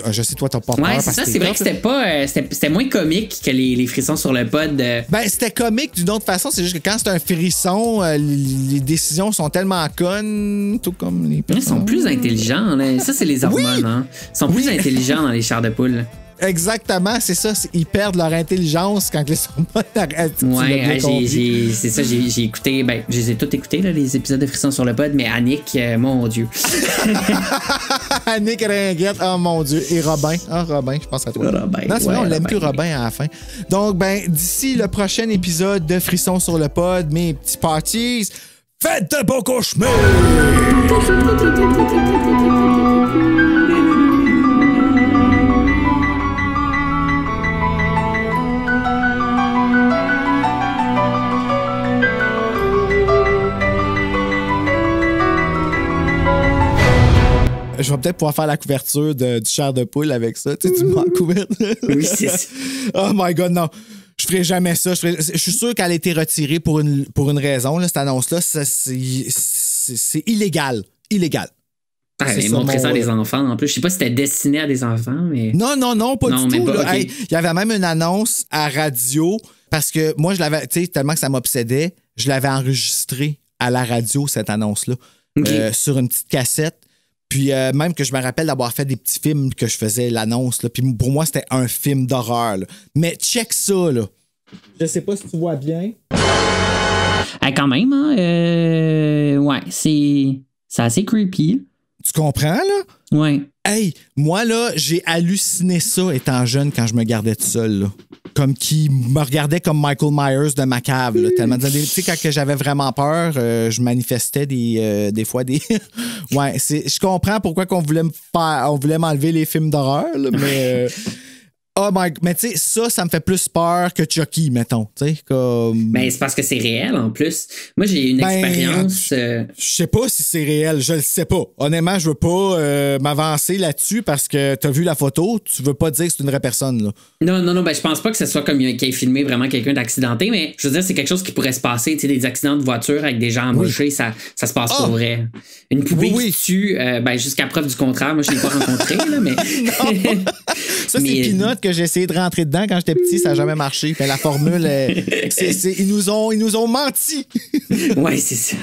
je sais, toi, t'as pas peur. Ouais, c'est ça, c'est vrai que c'était pas... c'était moins comique que les frissons sur le pod. Ben, c'était comique d'une autre façon. C'est juste que quand c'est un frisson, les décisions sont tellement connes, tout comme les personnes. Ils sont plus intelligents. Là. Ça, c'est les hormones. Hein. Ils sont plus intelligents dans les chairs de poule. Exactement, c'est ça. Ils perdent leur intelligence quand les hormones arrêtent. Ouais, c'est ça. J'ai écouté, je les ai tous écoutés, là, les épisodes de Frissons sur le pod, mais Annick, mon Dieu. Annick Ringuette, oh mon Dieu. Et Robin. Robin, je pense à toi. Robin. Non, c'est vrai, on l'aime plus Robin à la fin. Donc, d'ici le prochain épisode de Frissons sur le pod, mes petits parties, faites de beaux cauchemars! Je vais peut-être pouvoir faire la couverture du chair de poule avec ça. Tu sais, tu m'as couvert. Oui, c'est ça. Oh my God, non. Je ferai jamais ça. Je suis sûr qu'elle a été retirée pour une raison, là, cette annonce-là. C'est illégal. Illégal. Ah, mais montrer ça à des enfants. En plus, je sais pas si c'était destiné à des enfants, mais... Non, pas du tout. Okay. Hey, y avait même une annonce à radio parce que moi, je l'avais... Tu sais, tellement que ça m'obsédait, je l'avais enregistré à la radio, cette annonce-là, sur une petite cassette. Puis même que je me rappelle d'avoir fait des petits films que je faisais l'annonce. Là. Puis pour moi, c'était un film d'horreur. Là. Mais check ça, là. Je sais pas si tu vois bien. Quand même, hein? Ouais, c'est assez creepy. Tu comprends, là? Ouais. Hey, moi, là, j'ai halluciné ça étant jeune quand je me gardais tout seul, là. Comme qui me regardait comme Michael Myers de ma cave, là. Tellement, tu sais, quand j'avais vraiment peur, je manifestais des fois des... Ouais, je comprends pourquoi on voulait m'enlever les films d'horreur, là, mais... Oh my... Mais tu sais, ça me fait plus peur que Chucky, mettons. Tu sais, comme... Ben, c'est parce que c'est réel, en plus. Moi, j'ai une expérience... Je sais pas si c'est réel. Je le sais pas. Honnêtement, je veux pas m'avancer là-dessus parce que t'as vu la photo, tu veux pas dire que c'est une vraie personne, là. Non, ben, je pense pas que ce soit comme qu'il ait filmé vraiment quelqu'un d'accidenté, mais je veux dire, c'est quelque chose qui pourrait se passer. Tu sais, des accidents de voiture avec des gens embauchés, ça se passe pour vrai. Une poupée qui tue, ben, jusqu'à preuve du contraire. Moi, je l'ai pas rencontré, là, mais... Ça, c'est Peanut que j'ai essayé de rentrer dedans quand j'étais petit, ça n'a jamais marché. Fait la formule, ils nous ont menti. Ouais, c'est ça.